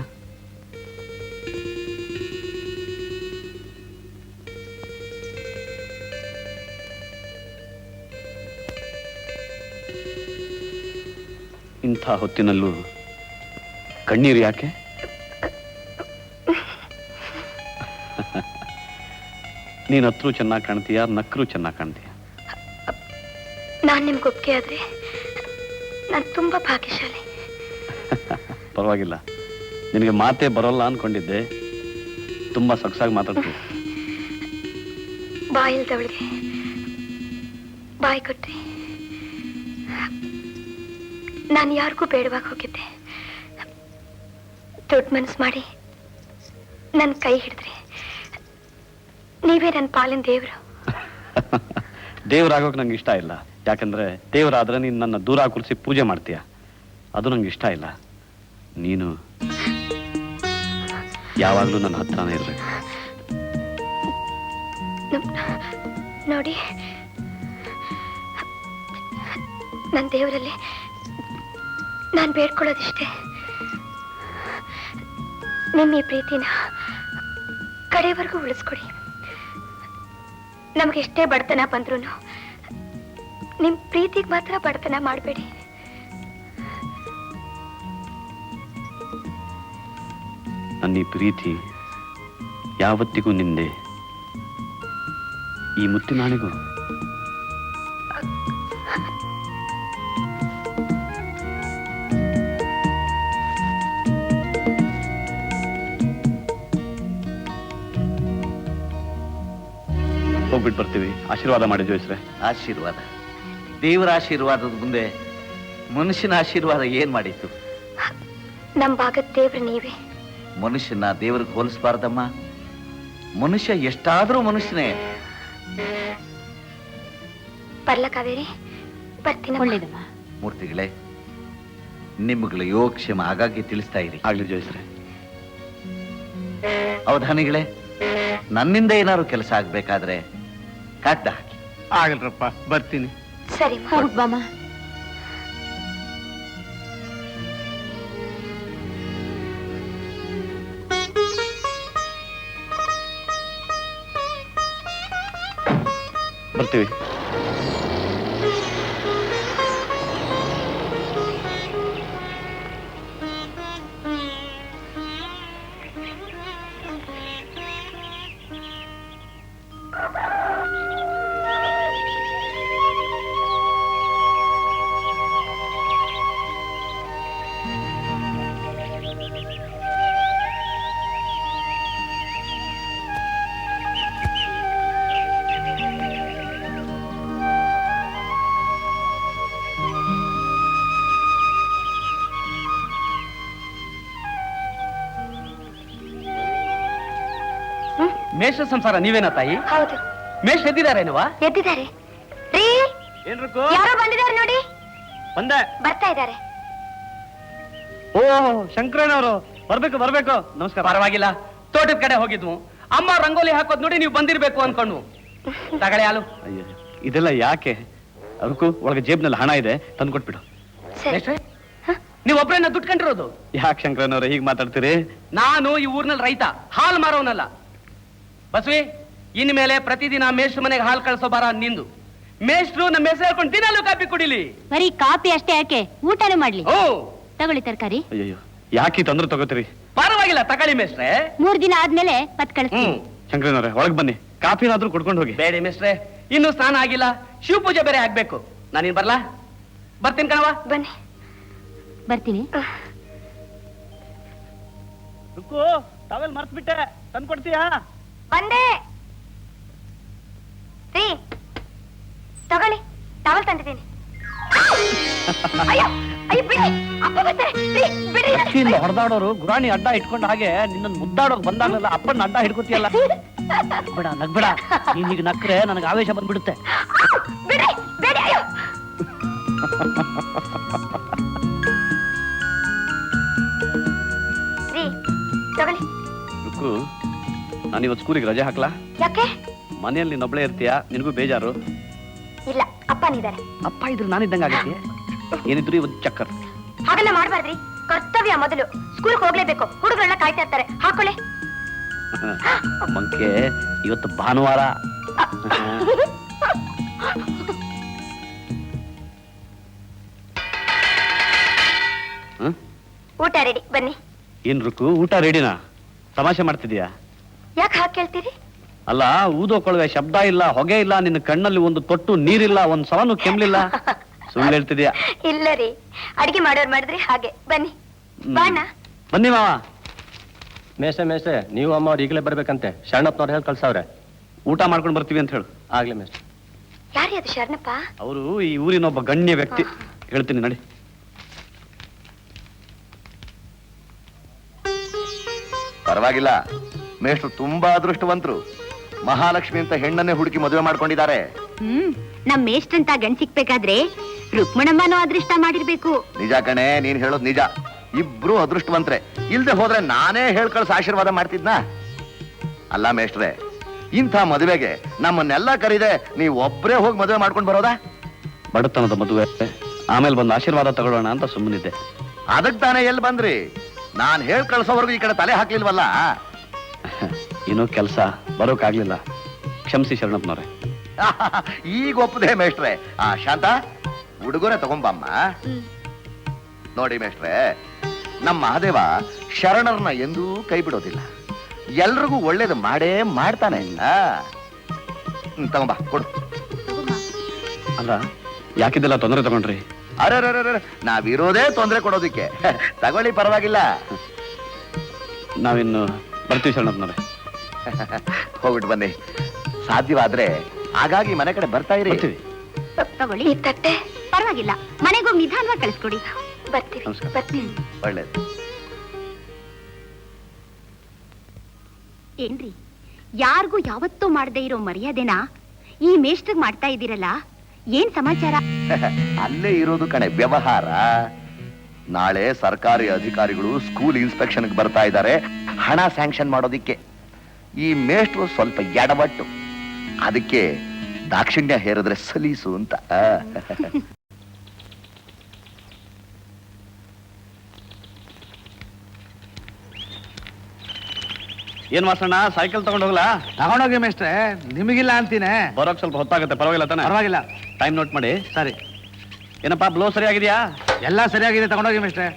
ಇಂಥ ಹೊತ್ತಿನಲ್ಲೂ ಕಣ್ಣೀರು ಯಾಕೆ? ನೀನ್ ಹತ್ರೂ ಚೆನ್ನಾಗಿ ಕಾಣ್ತೀಯ, ನಕ್ಕರೂ ಚೆನ್ನಾಗಿ ಕಾಣ್ತೀಯ. ನಾನ್ ನಿಮ್ಗೆ ಒಪ್ಪಿಗೆ ಆದ್ರೆ ನಾನು ತುಂಬಾ ಭಾಗ್ಯಶಾಲಿ. ಪರವಾಗಿಲ್ಲ, ನಿನಗೆ ಮಾತೇ ಬರೋಲ್ಲ ಅನ್ಕೊಂಡಿದ್ದೆ. ತುಂಬಾ ಸೊಗಸಾಗಿ ಮಾತಾಡ್ತೀವಿ. ಬಾಯಿಲ್ದವಳಿಗೆ ಬಾಯಿ ಕೊಟ್ರಿ. ನಾನು ಯಾರಿಗೂ ಬೇಡವಾಗಿ ಹೋಗಿದ್ದೆ. ದೊಡ್ಡ ಮನಸ್ಸು ಮಾಡಿ ನನ್ನ ಕೈ ಹಿಡಿದ್ರಿ. ನೀವೇ ನನ್ನ ಪಾಲಿನ ದೇವರು. ದೇವರಾಗೋಕೆ ನಂಗೆ ಇಷ್ಟ ಇಲ್ಲ. ಯಾಕಂದ್ರೆ ದೇವರಾದ್ರೆ ನೀನು ನನ್ನ ದೂರ ಕುರಿಸಿ ಪೂಜೆ ಮಾಡ್ತೀಯ, ಅದು ನಂಗೆ ಇಷ್ಟ ಇಲ್ಲ. ನೀನು ಯಾವಾಗಲೂ ನನ್ನ ಹತ್ರನೇ ಇರ್ಬೇಕು. ನೋಡಿ, ನನ್ನ ದೇವರಲ್ಲಿ ನಾನು ಬೇಡ್ಕೊಳ್ಳೋದಿಷ್ಟೇ, ನಿಮ್ಮ ಈ ಪ್ರೀತಿನ ಕಡೆವರೆಗೂ ಉಳಿಸ್ಕೊಡಿ. ನಮ್ಗೆಷ್ಟೇ ಬಡತನ ಬಂದ್ರು ನಿಮ್ ಪ್ರೀತಿಗೆ ಮಾತ್ರ ಬಡತನ ಮಾಡಬೇಡಿ. ನನ್ನ ಈ ಪ್ರೀತಿ ಯಾವತ್ತಿಗೂ ನಿಂದೆ, ಈ ಮುತ್ತಿನಾಣಿಗೂ. ಹೋಗ್ಬಿಟ್ಟು ಬರ್ತೀವಿ. ಆಶೀರ್ವಾದ ಮಾಡಿ ಜೋಯಿಸ್ರೆ. ಆಶೀರ್ವಾದ? ದೇವರ ಆಶೀರ್ವಾದದ ಮುಂದೆ ಮನುಷ್ಯನ ಆಶೀರ್ವಾದ ಏನ್ ಮಾಡಿತ್ತು? ನಮ್ ಭಾಗದ ದೇವ್ರು ನೀವೇ. ಮನುಷ್ಯನ ದೇವ್ರಿಗೆ ಹೋಲಿಸಬಾರ್ದಮ್ಮ. ಮನುಷ್ಯ ಎಷ್ಟಾದ್ರೂ ಮನುಷ್ಯನೇ. ಬರ್ಲ ಕಾವೇರಿ, ಬರ್ತೀನಿ. ಒಳ್ಳೇದಮ್ಮ. ಮೂರ್ತಿಗಳೇ, ನಿಮ್ಗಳ ಯೋಗಕ್ಷೇಮ ಆಗಾಗ್ಗೆ ತಿಳಿಸ್ತಾ ಇರಿ. ಆಗ್ಲಿ ಜೋಯಿಸ್ರೆ. ಅವಧಾನಿಗಳೇ, ನನ್ನಿಂದ ಏನಾದ್ರು ಕೆಲಸ ಆಗ್ಬೇಕಾದ್ರೆ ಕಾಗ್ದ ಹಾಕಿ. ಆಗಲ್ರಪ್ಪ, ಬರ್ತೀನಿ. ಸರಿ, ಹೋಗ್ಬಾಮ. ಬರ್ತೀವಿ. ಮೇಷ ಸಂಸಾರ ನೀವೇನಾ ತಾಯಿ? ಹೌದು, ಮೇಷ ಎದ್ದಿದಾರೇನವಾ? ಎದ್ದಿದ್ದಾರೆ. ರೀ, ಏನ್ರಕ್ಕೂ? ಯಾರೋ ಬಂದಿದ್ದಾರೆ ನೋಡಿ. ಬಂದೆ. ಬರ್ತಾ ಇದ್ದಾರೆ. ಓ ಶಂಕರಣ್ಣವರು ಬರ್ಬೇಕು ಬರ್ಬೇಕು. ನಮಸ್ಕಾರ. ಪರವಾಗಿಲ್ಲ, ತೋಟದ ಕಡೆ ಹೋಗಿದ್ವು. ಅಮ್ಮ ರಂಗೋಲಿ ಹಾಕೋದ್ ನೋಡಿ ನೀವು ಬಂದಿರ್ಬೇಕು ಅನ್ಕೊಂಡ್ವು. ತಗಳೆ ಹಾಲು. ಅಯ್ಯೋ, ಇದೆಲ್ಲ ಯಾಕೆ? ಅದಕ್ಕೂ ಒಳಗೆ ಜೇಬ್ನಲ್ಲಿ ಹಣ ಇದೆ, ತಂದು ಕೊಟ್ಬಿಡು. ಸರಿ. ನೀವು ಒಬ್ಬರೇನ ದುಡ್ಡು ಕಂಡಿರೋದು? ಯಾಕೆ ಶಂಕರನವ್ರೆ ಹೀಗೆ ಮಾತಾಡ್ತೀರಿ? ನಾನು ಈ ಊರ್ನಲ್ಲಿ ರೈತ, ಹಾಲು ಮಾರೋನಲ್ಲ. ಬಸವಿ, ಇನ್ಮೇಲೆ ಪ್ರತಿದಿನ ಮೇಷ್ಟ್ರ ಮನೆಗೆ ಹಾಲು ಕಳಿಸೋ ಬಾರ ನಿಂದು. ಮೇಷ್ಟ್ರು ನಮ್ಮ ಹೆಸರು ಹೇಳ್ಕೊಂಡು ದಿನಾಲೂ ಕಾಪಿ ಕುಡಿಲಿ. ಬರೀ ಕಾಪಿ ಅಷ್ಟೇ ಯಾಕೆ, ಊಟನೇ ಮಾಡ್ಲಿ. ಓ ತಗೊಳ್ಳಿ ತರಕಾರಿ. ಅಯ್ಯೋ, ಯಾಕೆ ತೊಂದ್ರೆ ತಗೋತೀರಿ? ಪರವಾಗಿಲ್ಲ, ತಗೊಳ್ಳಿ ಮೇಷ್ಟ್ರೆ. 3 ದಿನ ಆದ್ಮೇಲೆ ಮತ್ ಕಳಿಸ್ತೀನಿ. ಶಂಕರನವ್ರೆ ಒಳಗೆ ಬನ್ನಿ, ಕಾಫಿನಾದ್ರೂ ಕೊಡ್ಕೊಂಡು ಹೋಗಿ. ಬೇಡಿ ಮೇಷ್ಟ್ರೆ, ಇನ್ನು ಸ್ನಾನ ಆಗಿಲ್ಲ, ಶಿವ ಪೂಜೆ ಬೇರೆ ಆಗ್ಬೇಕು. ನಾನಿನ್ ಬರ್ಲಾ? ಬರ್ತೀನಿ ಕಣವ. ಬನ್ನಿ. ಬರ್ತೀನಿ. ಟವೆಲ್ ಮರ್ತ್ಬಿಟ್ಟೆ, ತಂದ್ಕೊಡ್ತೀಯಾ? ಬಂದೆ. ರೀ, ತಗೊಳ್ಳಿ, ಟವಲ್ ತಂದಿದ್ದೀನಿ. ಅಯ್ಯೋ, ಅಯ್ಯೋ, ಬಿಡಿ, ಅಪ್ಪ ಬರ್ತಾರೆ. ರೀ, ಬಿಡಿ. ಹೊಡೆದಾಡೋರು ಗುರಾಣಿ ಅಡ್ಡ ಇಟ್ಕೊಂಡು ಹಾಗೆ ನಿನ್ನ ಮುದ್ದಾಡೋಕ್ ಬಂದಾಗಲೆಲ್ಲ ಅಪ್ಪನ ಅಡ್ಡ ಹಿಡ್ಕೊತಿಯಲ್ಲ. ನಗ್ಬೇಡ ನಗ್ಬೇಡ, ನೀನ್ ಹೀಗೆ ನಕ್ರೆ ನನಗೆ ಆವೇಶ ಬಂದ್ಬಿಡುತ್ತೆ. ಬಿಡಿ, ಬಿಡಿ. ಅಯ್ಯೋ, ರೀ, ತಗೊಳ್ಳಿ. ರುಕ್ಕು, ನಾನು ಇವತ್ತು ಸ್ಕೂಲಿಗೆ ರಜೆ ಹಾಕ್ಲಾ? ಯಾಕೆ? ಮನೆಯಲ್ಲಿ ನೀನೊಬ್ಳೇ ಇರ್ತೀಯಾ, ನಿನಗೂ ಬೇಜಾರು. ಇಲ್ಲ, ಅಪ್ಪನಿದ್ದಾರೆ. ಅಪ್ಪ ಇದ್ರೆ ನಾನಿದ್ದಂಗೆ ಆಗತ್ತೆ. ಏನಿದ್ರು ಇವತ್ತು ಚಕ್ಕರ್. ಹಾಗೆಲ್ಲ ಮಾಡ್ಬಾರ್ದ್ರಿ, ಕರ್ತವ್ಯ ಮೊದಲು. ಸ್ಕೂಲ್ಗೆ ಹೋಗ್ಲೇಬೇಕು, ಹುಡುಗರೆಲ್ಲ ಕಾಯ್ತಾ ಇರ್ತಾರೆ. ಹಾಕೊಳ್ಳಿ. ಮಂಕೆ, ಇವತ್ತು ಭಾನುವಾರ. ಊಟ ರೆಡಿ, ಬನ್ನಿ. ಏನ್ ರುಕ್ಕು, ಊಟ ರೆಡಿನಾ? ತಮಾಷೆ ಮಾಡ್ತಿದ್ಯಾ? ಯಾಕೆ ಹಾಗೆ ಕೇಳ್ತೀರಿ? ಅಲ್ಲ, ಊದೋಕೊಳ್ವೆ ಶಬ್ದ ಇಲ್ಲ, ಹೊಗೆ ಇಲ್ಲ, ನಿನ್ನ ಕಣ್ಣಲ್ಲಿ ಒಂದು ತೊಟ್ಟು ನೀರಿಲ್ಲ, ಒಂದ್ ಸವನು ಕೆಮ್ಲಿಲ್ಲ. ಸುಳ್ಳು ಹೇಳ್ತಿದ್ಯಾ? ಇಲ್ಲ ರೀ, ಅಡಿಗೆ ಮಾಡೋರು ಮಾಡಿದ್ರಿ ಹಾಗೆ. ಬನ್ನಿ, ಬಾಣ. ಬನ್ನಿ ಮಾವ. ಮೇಷೆ ಮೇಷೆ, ನೀವು ಅಮ್ಮ ಅವ್ರು ಈಗಲೇ ಬರ್ಬೇಕಂತೆ. ಶರಣಪ್ಪನವ್ರು ಹೇಳಿ ಕಳ್ಸವ್ರೆ. ಊಟ ಮಾಡ್ಕೊಂಡು ಬರ್ತೀವಿ ಅಂತ ಹೇಳು. ಆಗ್ಲಿ ಮೇಷೆ. ಯಾರೇ ಅದು ಶರಣಪ್ಪ? ಅವರು ಈ ಊರಿನ ಒಬ್ಬ ಗಣ್ಯ ವ್ಯಕ್ತಿ. ಹೇಳ್ತೀನಿ ನಡಿ. ಪರವಾಗಿಲ್ಲ, ಮೇಷ್ಟ್ರು ತುಂಬಾ ಅದೃಷ್ಟವಂತರು. ಮಹಾಲಕ್ಷ್ಮಿ ಅಂತ ಹೆಣ್ಣನ್ನೇ ಹುಡುಕಿ ಮದುವೆ ಮಾಡ್ಕೊಂಡಿದ್ದಾರೆ. ನಮ್ ಮೇಷ್ಟ್ರಂತ ಗಂಡ್ ಸಿಕ್ಬೇಕಾದ್ರೆ ರುಕ್ಮಣಮ್ಮನೂ ಅದೃಷ್ಟ ಮಾಡಿರ್ಬೇಕು. ನಿಜ ಕಣೆ, ನೀನ್ ಹೇಳೋದ್ ನಿಜ. ಇಬ್ರು ಅದೃಷ್ಟವಂತ್ರೆ. ಇಲ್ದೆ ಹೋದ್ರೆ ನಾನೇ ಹೇಳ್ಕಳ್ಸ ಆಶೀರ್ವಾದ ಮಾಡ್ತಿದ್ನಾ? ಅಲ್ಲ ಮೇಷ್ಟ್ರೆ, ಇಂಥ ಮದುವೆಗೆ ನಮ್ಮನ್ನೆಲ್ಲ ಕರೀದೆ ನೀವು ಒಬ್ರೇ ಹೋಗಿ ಮದುವೆ ಮಾಡ್ಕೊಂಡು ಬರೋದಾ? ಬಡತನದ ಮದುವೆ, ಆಮೇಲೆ ಬಂದು ಆಶೀರ್ವಾದ ತಗೊಳ್ಳೋಣ ಅಂತ ಸುಮ್ಮನಿದ್ದೆ. ಅದಕ್ ತಾನೇ ಎಲ್ಲಿ ಬಂದ್ರಿ? ನಾನ್ ಹೇಳ್ ಕಳ್ಸೋವರೆಗೂ ಈ ಕಡೆ ತಲೆ ಹಾಕ್ಲಿಲ್ವಲ್ಲ. ಏನೋ ಕೆಲಸ ಬರೋಕಾಗ್ಲಿಲ್ಲ, ಕ್ಷಮಿಸಿ ಶರಣಪ್ಪನವ್ರೆ. ಈಗ ಒಪ್ಪದೆ ಮೇಷ್ಟ್ರೆ. ಶಾಂತ, ಉಡುಗೊರೆ ತಗೊಂಬಮ್ಮ. ನೋಡಿ ಮೇಷ್ಟ್ರೆ, ನಮ್ಮ ಮಹಾದೇವ ಶರಣರನ್ನ ಎಂದೂ ಕೈ ಬಿಡೋದಿಲ್ಲ. ಎಲ್ರಿಗೂ ಒಳ್ಳೇದು ಮಾಡೇ ಮಾಡ್ತಾನೆ. ತಗೊಂಬ, ಕೊಡು. ಅಲ್ಲ, ಯಾಕಿದೆಲ್ಲ ತೊಂದರೆ ತಗೊಂಡ್ರಿ? ಅರೆ, ನಾವಿರೋದೇ ತೊಂದರೆ ಕೊಡೋದಿಕ್ಕೆ. ತಗೊಳ್ಳಿ, ಪರವಾಗಿಲ್ಲ. ನಾವಿನ್ನು ಬರ್ತೀವಿ ಶರಣಪ್ಪನವ್ರೆ. ಹೋಗ್ಬಿಟ್ಟು ಬನ್ನಿ. ಸಾಧ್ಯವಾದ್ರೆ ಹಾಗಾಗಿ ಮನೆ ಕಡೆ ಬರ್ತಾ ಇರಿ. ತಗೊಳ್ಳಿ. ಈ ತಟ್ಟೆ ಪರವಾಗಿಲ್ಲ, ಮನೆಗೂ ನಿಧಾನವಾಗಿ ಕಳಿಸ್ಕೊಡಿ. ಬರ್ತೀವಿ, ನಮಸ್ಕಾರ. ಬರ್ತೀವಿ. ಒಳ್ಳೇದು. ಏನ್ರಿ, ಯಾರಿಗೂ ಯಾವತ್ತೂ ಮಾಡದೇ ಇರೋ ಮರ್ಯಾದೆನ ಈ ಮೇಷ್ಟ್ರಿಗೆ ಮಾಡ್ತಾ ಇದ್ದೀರಲ್ಲ, ಏನ್ ಸಮಾಚಾರ? ಅಲ್ಲೇ ಇರೋದು ಕಣೆ ವ್ಯವಹಾರ. ನಾಳೆ ಸರ್ಕಾರಿ ಅಧಿಕಾರಿಗಳು ಸ್ಕೂಲ್ ಇನ್ಸ್ಪೆಕ್ಷನ್ಗೆ ಬರ್ತಾ ಇದ್ದಾರೆ ಹಣ ಸ್ಯಾಂಕ್ಷನ್ ಮಾಡೋದಿಕ್ಕೆ. ಈ ಮೇಷ್ಟ್ರು ಸ್ವಲ್ಪ ಎಡವಟ್ಟು, ಅದಕ್ಕೆ ದಾಕ್ಷಿಣ್ಯ ಹೇರಿದ್ರೆ ಸಲೀಸು ಅಂತ. ಏನ್ ಮಾಸಣ್ಣ, ಸೈಕಲ್ ತಗೊಂಡ್ ಹೋಗ್ಲಾ? ತಗೊಂಡೋಗಿ ಮೇಷ್ಟ್ರೆ, ನಿಮಗಿಲ್ಲ ಅಂತೀನಿ. ಬರೋಕ್ ಸ್ವಲ್ಪ ಹೊತ್ತಾಗುತ್ತೆ, ಪರವಾಗಿಲ್ಲ ತಾನೆ? ಪರವಾಗಿಲ್ಲ. ಟೈಮ್ ನೋಟ್ ಮಾಡಿ. ಸರಿ. ಏನಪ್ಪಾ, ಬ್ಲೋ ಸರಿಯಾಗಿದ್ಯಾ? ಎಲ್ಲ ಸರಿಯಾಗಿದೆ, ತಗೊಂಡೋಗಿ ಮೇಷ್ಟ್ರೆ.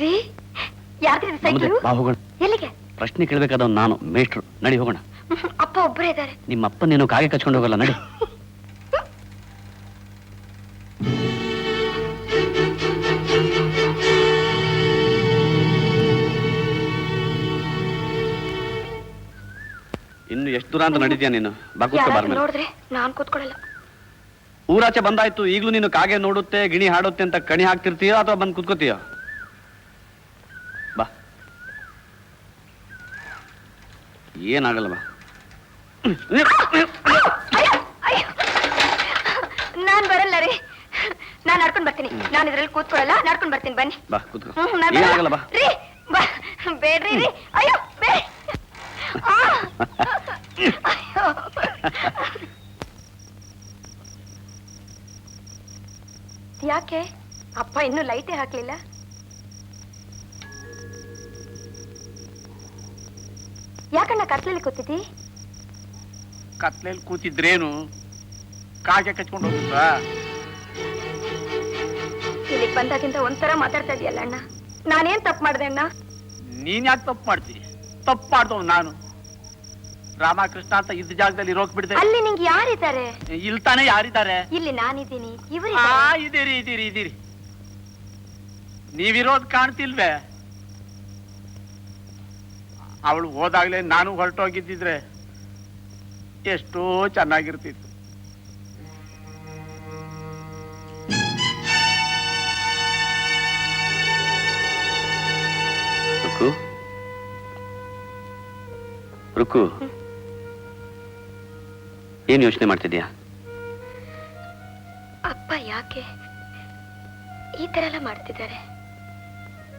ರೀ, ಯಾರ್ದ್ರಿ ಸೈಕಲ್? ಬಾ ಹೋಗೋಣ. ಎಲ್ಲಿಗೆ? ಪ್ರಶ್ನೆ ಕೇಳಬೇಕಾದವ್ ನಾನು, ಮೇಷ್ಟ್ರು. ನಡಿ ಹೋಗೋಣ. ಅಪ್ಪ ಒಬ್ಬರೇ ಇದ್ದಾರೆ. ನಿಮ್ಮ ಅಪ್ಪ ನೀನು ಕಾಗೆ ಕಚ್ಕೊಂಡು ಹೋಗಲ್ಲ, ನಡಿ. ಇನ್ನು ಎಷ್ಟು ದೂರ ಅಂತ ನಡೀತೀಯ ನೀನು? ಬಾ ಕೂತ್ಕೋ ಬಾರ್ ಮೇಲೆ. ನೋಡಿದ್ರೆ ನಾನ್ ಕೂತ್ಕೊಳ್ಳಲ್ಲ. ಊರಾಚೆ ಬಂದಾಯ್ತು, ಈಗ್ಲೂ ನೀನು ಕಾಗೆ ನೋಡುತ್ತೆ ಗಿಣಿ ಹಾಡುತ್ತೆ ಅಂತ ಕಣಿ ಹಾಕ್ತಿರ್ತೀಯೋ ಅಥವಾ ಬಂದು ಕೂತ್ಕೋತೀಯೋ? ಬಾ, ಏನಾಗಲ್ಲ ಬಾ. ನಾನ್ ಬರಲ್ಲ ರೀ, ನಾನ್ ನಡ್ಕೊಂಡ್ ಬರ್ತೀನಿ. ನಾನು ಇದ್ರಲ್ಲಿ ಕೂತ್ಕೊಳ್ಳಲ್ಲ, ನಡ್ಕೊಂಡ್ ಬರ್ತೀನಿ. ಬನ್ನಿ. ಬಾ ಕೂತ್ಕೋ. ನಾನ್ ಏನಾಗಲ್ಲ ಬಾ. ರೀ ಬಾ, ಬೇಡ್ರಿ ರೀ. ಅಯ್ಯೋ ಬೇ. ಅಯ್ಯೋ. ಯಾಕೆ ಅಪ್ಪ ಇನ್ನೂ ಲೈಟೇ ಹಾಕ್ಲಿಲ್ಲ? ಯಾಕಣ್ಣ ಕತ್ಲಲ್ಲಿ ಕೂತಿದ್ದಿ? ಕತ್ಲೆಯಲ್ಲಿ ಕೂತಿದ್ರೇನು ಕಾಗೆ ಕಚ್ಕೊಂಡು ಹೋಗುತ್ತಾ? ಇಲ್ಲಿಗೆ ಬಂದಾಗಿಂದ ಒಂಥರ ಮಾತಾಡ್ತಾ ಇದೀಯಲ್ಲ ಅಣ್ಣ. ನಾನೇನ್ ತಪ್ಪು ಮಾಡ್ದೆ ಅಣ್ಣ? ನೀನ್ ಯಾಕೆ ತಪ್ಪು ಮಾಡ್ತಿ? ತಪ್ಪು ಮಾಡ್ದವ್ ನಾನು. ರಾಮಕೃಷ್ಣ ಅಂತ ಇದ್ದ ಜಾಗದಲ್ಲಿ ಇರೋಕ್ ಬಿಡ್ದೆ. ಅಲ್ಲಿ ನಿಂಗೆ ಯಾರಿದ್ದಾರೆ? ಇಲ್ಲಿ ತಾನೇ ಯಾರಿದ್ದಾರೆ? ಇಲ್ಲಿ ನಾನಿದ್ದೀನಿ, ಇವರು ಇದೀರಿ ಇದೀರಿ ಇದೀರಿ. ನೀವಿರೋದ್ ಕಾಣ್ತಿಲ್ವೇ? ಅವಳು ಹೋದಾಗ್ಲೇ ನಾನು ಹೊರಟೋಗಿದ್ದಿದ್ರೆ ಎಷ್ಟೋ ಚೆನ್ನಾಗಿರ್ತಿತ್ತು. ರುಕ್ಕು, ರುಕ್ಕು, ಏನ್ ಯೋಚನೆ ಮಾಡ್ತಿದ್ಯಾ? ಅಪ್ಪ ಯಾಕೆ ಈ ತರ ಎಲ್ಲ ಮಾಡ್ತಿದ್ದಾರೆ?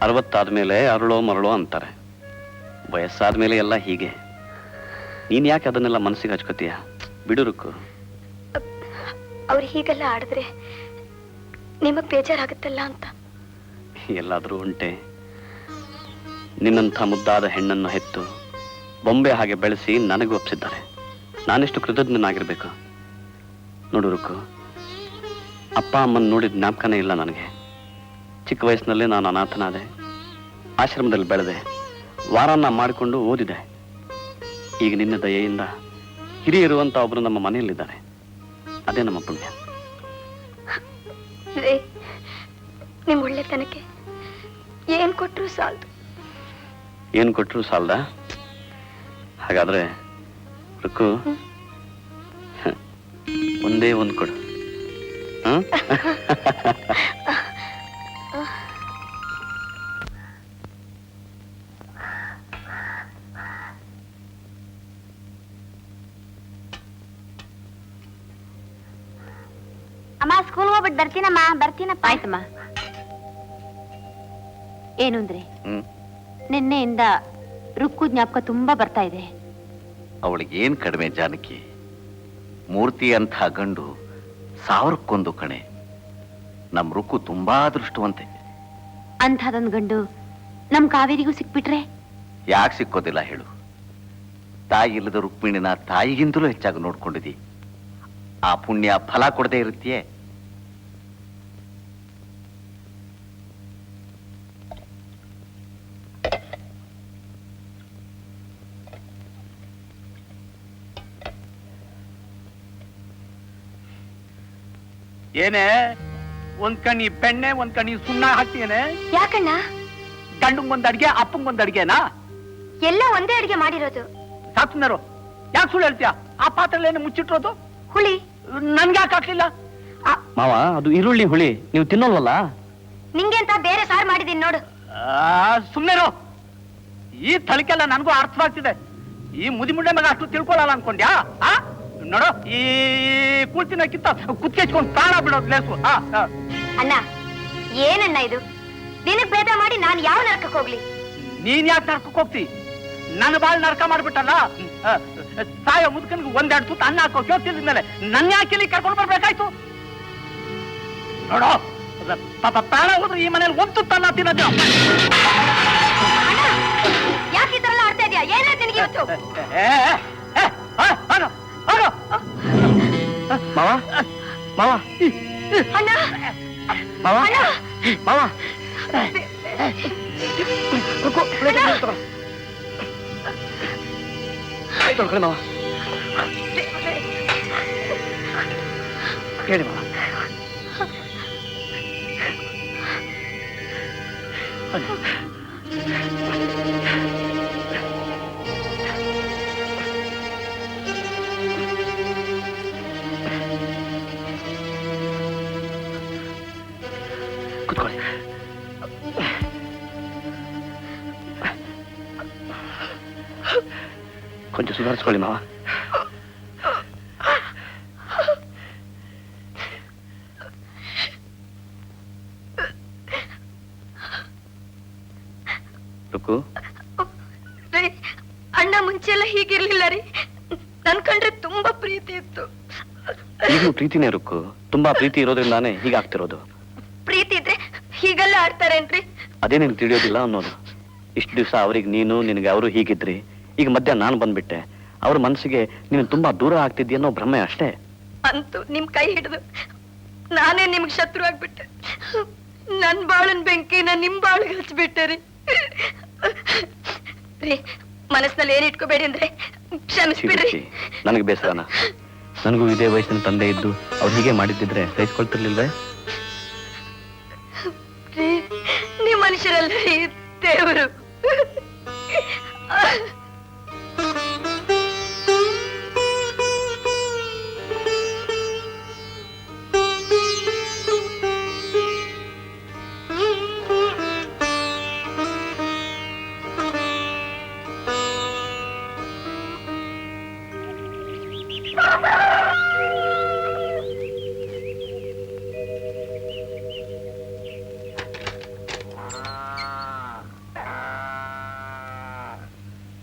60 ಆದ್ಮೇಲೆ ಅರಳೋ ಮರಳೋ ಅಂತಾರೆ. ವಯಸ್ಸಾದ್ಮೇಲೆ ಎಲ್ಲ ಹೀಗೆ. ನೀನ್ ಯಾಕೆ ಅದನ್ನೆಲ್ಲ ಮನಸ್ಸಿಗೆ ಹಚ್ಕೋತೀಯ? ಬಿಡು ರುಕ್ಕು. ಅವ್ರು ಹೀಗೆಲ್ಲ ಆಡಿದ್ರೆ ನಿಮಗ್ ಬೇಜಾರಾಗುತ್ತಲ್ಲ ಅಂತ. ಎಲ್ಲಾದ್ರೂ ಉಂಟೆ? ನಿನ್ನಂಥ ಮುದ್ದಾದ ಹೆಣ್ಣನ್ನು ಹೆತ್ತು ಬೊಂಬೆ ಹಾಗೆ ಬೆಳೆಸಿ ನನಗೆ ಒಪ್ಪಿಸಿದ್ದಾರೆ. ನಾನೆಷ್ಟು ಕೃತಜ್ಞನಾಗಿರ್ಬೇಕು. ನೋಡು ರುಕ್ಕು, ಅಪ್ಪ ಅಮ್ಮನ ನೋಡಿದ ಜ್ಞಾಪಕನೇ ಇಲ್ಲ ನನಗೆ. ಚಿಕ್ಕ ವಯಸ್ಸಿನಲ್ಲೇ ನಾನು ಅನಾಥನಾದೆ. ಆಶ್ರಮದಲ್ಲಿ ಬೆಳೆದೆ, ವಾರಾನ್ನ ಮಾಡಿಕೊಂಡು ಓದಿದೆ. ಈಗ ನಿನ್ನ ದಯೆಯಿಂದ ಹಿರಿಯರುವಂತ ಒಬ್ರು ನಮ್ಮ ಮನೆಯಲ್ಲಿದ್ದಾರೆ. ಅದೇ ನಮ್ಮ ಪುಣ್ಯ. ನಿಮ್ ಒಳ್ಳೆತನಕ್ಕೆ ಏನ್ ಕೊಟ್ರು ಸಾಲದು. ಏನ್ ಕೊಟ್ರು ಸಾಲದ? ಹಾಗಾದ್ರೆ ರುಕ್ಕು, ಒಂದೇ ಒಂದು ಕೊಡು. ಅಮ್ಮ, ಸ್ಕೂಲ್ ಹೋಗ್ಬಿಟ್ಟು ಬರ್ತೀನಮ್ಮ. ಬರ್ತೀನಪ್ಪ. ಆಯ್ತಮ್ಮ. ಏನು ಅಂದ್ರೆ ನಿನ್ನೆಯಿಂದ ರುಕ್ಕು ಜ್ಞಾಪಕ ತುಂಬಾ ಬರ್ತಾ ಇದೆ. ಅವಳಿಗೆ ಏನ್ ಕಡಿಮೆ ಜಾನಕಿ? ಮೂರ್ತಿ ಅಂತ ಗಂಡು 1000ಕ್ಕೊಂದು ಕಣೆ. ನಮ್ ರುಕ್ಕು ತುಂಬಾ ಅದೃಷ್ಟವಂತೆ. ಅಂಥದೊಂದು ಗಂಡು ನಮ್ ಕಾವೇರಿಗೂ ಸಿಕ್ಬಿಟ್ರೆ? ಯಾಕೆ ಸಿಕ್ಕೋದಿಲ್ಲ ಹೇಳು? ತಾಯಿ ಇಲ್ಲದ ರುಕ್ಮಿಣಿನ ತಾಯಿಗಿಂತಲೂ ಹೆಚ್ಚಾಗಿ ನೋಡ್ಕೊಂಡಿದಿ. ಆ ಪುಣ್ಯ ಫಲ ಕೊಡದೆ ಇರುತ್ತೆಯೇ? ಏನೇ ಒಂದ್ ಕಣ್ಣಿ ಬೆಣ್ಣೆ ಒಂದ್ ಕಣ್ಣಿ ಸುಣ್ಣ ಹಾಕ್ತೀಯೇನೆ? ಯಾಕಣ್ಣ? ಗಂಡಂಗೊಂದ್ ಅಡ್ಗೆ ಅಪ್ಪಂಗೊಂದ್ ಅಡ್ಗೆನಾ? ಎಲ್ಲ ಒಂದೇ ಅಡಿಗೆ ಮಾಡಿರೋದು. ಸಾಕ್ಸುನರು, ಯಾಕೆ ಸುಳ್ಳು ಹೇಳ್ತೀಯ? ಆ ಪಾತ್ರೆಲೇನು ಮುಚ್ಚಿಟ್ಟಿರೋದು? ಹುಳಿ ನನ್ಗೆ ಯಾಕೆ ಹಾಕ್ಲಿಲ್ಲ? ಮಾವ, ಅದು ಈರುಳ್ಳಿ ಹುಳಿ, ನೀವು ತಿನ್ನೋಲ್ವಲ್ಲ? ನಿಂಗೆ ಅಂತ ಬೇರೆ ಸಾರು ಮಾಡಿದೀನಿ ನೋಡು. ಸುಮ್ನೆರು. ಈ ತಳಿಕೆಲ್ಲ ನನಗೂ ಅರ್ಥವಾಗ್ತಿದೆ. ಈ ಮುದಿ ಮುಂಡೆ ಮಗ ಅಷ್ಟು ತಿಳ್ಕೊಳ್ಳಲ್ಲ ಅನ್ಕೊಂಡ್ಯಾ? ನೋಡು, ಈ ಕೂಳ್ತಿನಕ್ಕಿಂತ ಕುತ್ಕೆಚ್ಕೊಂಡು ಪ್ರಾಣ ಬಿಡೋದು ಲೇಸು. ಅಣ್ಣ, ಏನಣ್ಣ ಇದು? ದಿನಕ್ ಭೇದ ಮಾಡಿ ನಾನು ಯಾವ ನರಕಕ್ಕೆ ಹೋಗ್ಲಿ? ನೀನ್ ಯಾಕೆ ನರ್ಕಕ್ಕೆ ಹೋಗ್ತಿ? ನನ್ನ ಬಾಳ್ ನರ್ಕ ಮಾಡ್ಬಿಟ್ಟಲ್ಲ. ಸಾಯೋ ಮುದ್ಕನ್ಗೆ 1-2 ತುತ್ತು ಅನ್ನ ಹಾಕೋ ಕೇಳ್ತಿದ್ಮೇಲೆ ನನ್ನ ಯಾಕೆ ಇಲ್ಲಿ ಕರ್ಕೊಂಡು ಬರ್ಬೇಕಾಯ್ತು? ನೋಡೋ, ಪಾಪ ಪ್ರಾಣ ಹೋದ್ರು ಈ ಮನೇಲಿ 1 ತುತ್ತು ಅನ್ನ ತಿನ್ನೋದು. ಯಾಕೆ ಈ ತರ ಎಲ್ಲ ಆಡ್ತಾ ಇದೀಯಾ? ಏನಾಯ್ತು ನಿನಗೆ ಇವತ್ತು? ಮಾವ, ಮಾವ, ಅಣ್ಣ, ಮಾವ, ಮಾವ, ತೊಳ್ಕೊಳ್ಳಿ ಮಾವ. ಹೇಳಿ ಮಾವ. ಕೂತ್ಕೊಳ್ಳಿ. ಕೊಂಚ ಸುಧಾರಿಸ್ಕೊಳ್ಳಿ ಮಾವ. ರುಕ್ಕು, ಅಣ್ಣ ಮುಂಚೆಲ್ಲ ಹೀಗಿರ್ಲಿಲ್ಲ ರೀ. ನನ್ ಕಂಡ್ರೆ ತುಂಬಾ ಪ್ರೀತಿ ಇತ್ತು. ಈಗಲೂ ಪ್ರೀತಿನೇ ರುಕ್ಕು. ತುಂಬಾ ಪ್ರೀತಿ ಇರೋದ್ರಿಂದಾನೇ ಹೀಗಾಗ್ತಿರೋದು. ಪ್ರೀತಿ ಇದ್ರೆ ಹೀಗೆಲ್ಲ ಆಡ್ತಾರೇನ್ರಿ? ಅದೇ ನಿನ್ಗೆ ತಿಳಿಯೋದಿಲ್ಲ ಅನ್ನೋದು. ಇಷ್ಟು ದಿವಸ ಅವ್ರಿಗೆ ನೀನು, ನಿನಗೆ ಅವರು ಹೀಗಿದ್ರಿ. ಈಗ ಮಧ್ಯ ನಾನು ಬಂದ್ಬಿಟ್ಟೆ. ಅವ್ರ ಮನಸ್ಸಿಗೆ ನೀನು ತುಂಬಾ ದೂರ ಆಗ್ತಿದ್ದಿ ಅನ್ನೋ ಭ್ರಮೆ ಅಷ್ಟೇ. ಅಂತೂ ನಿಮ್ ಕೈ ಹಿಡಿದು ನಾನೇ ನಿಮ್ಗೆ ಶತ್ರು ಆಗ್ಬಿಟ್ಟೆ. ನನ್ ಬಾಳನ್ ಬೆಂಕಿನ ನಿಮ್ ಬಾಳಿಗೆ ಹಚ್ಬಿಟ್ಟೆ ರೀ. ಮನಸ್ಸಿನಲ್ಲಿ ಏನ್ ಇಟ್ಕೋಬೇಡಿ ಅಂದ್ರೆ ಕ್ಷಮಿಸ್ಬಿಡ್ರಿ. ನನಗೆ ಬೇಸರನ. ನನಗೂ ಇದೇ ವಯಸ್ಸಿನ ತಂದೆ ಇದ್ದು ಅವ್ರು ಹೀಗೆ ಮಾಡಿದ್ದಿದ್ರೆ ಸಹಿಸ್ಕೊಳ್ತಿರ್ಲಿಲ್ವೇ? ನೀವು ಮನುಷ್ಯರಲ್ಲ, ದೇವರು.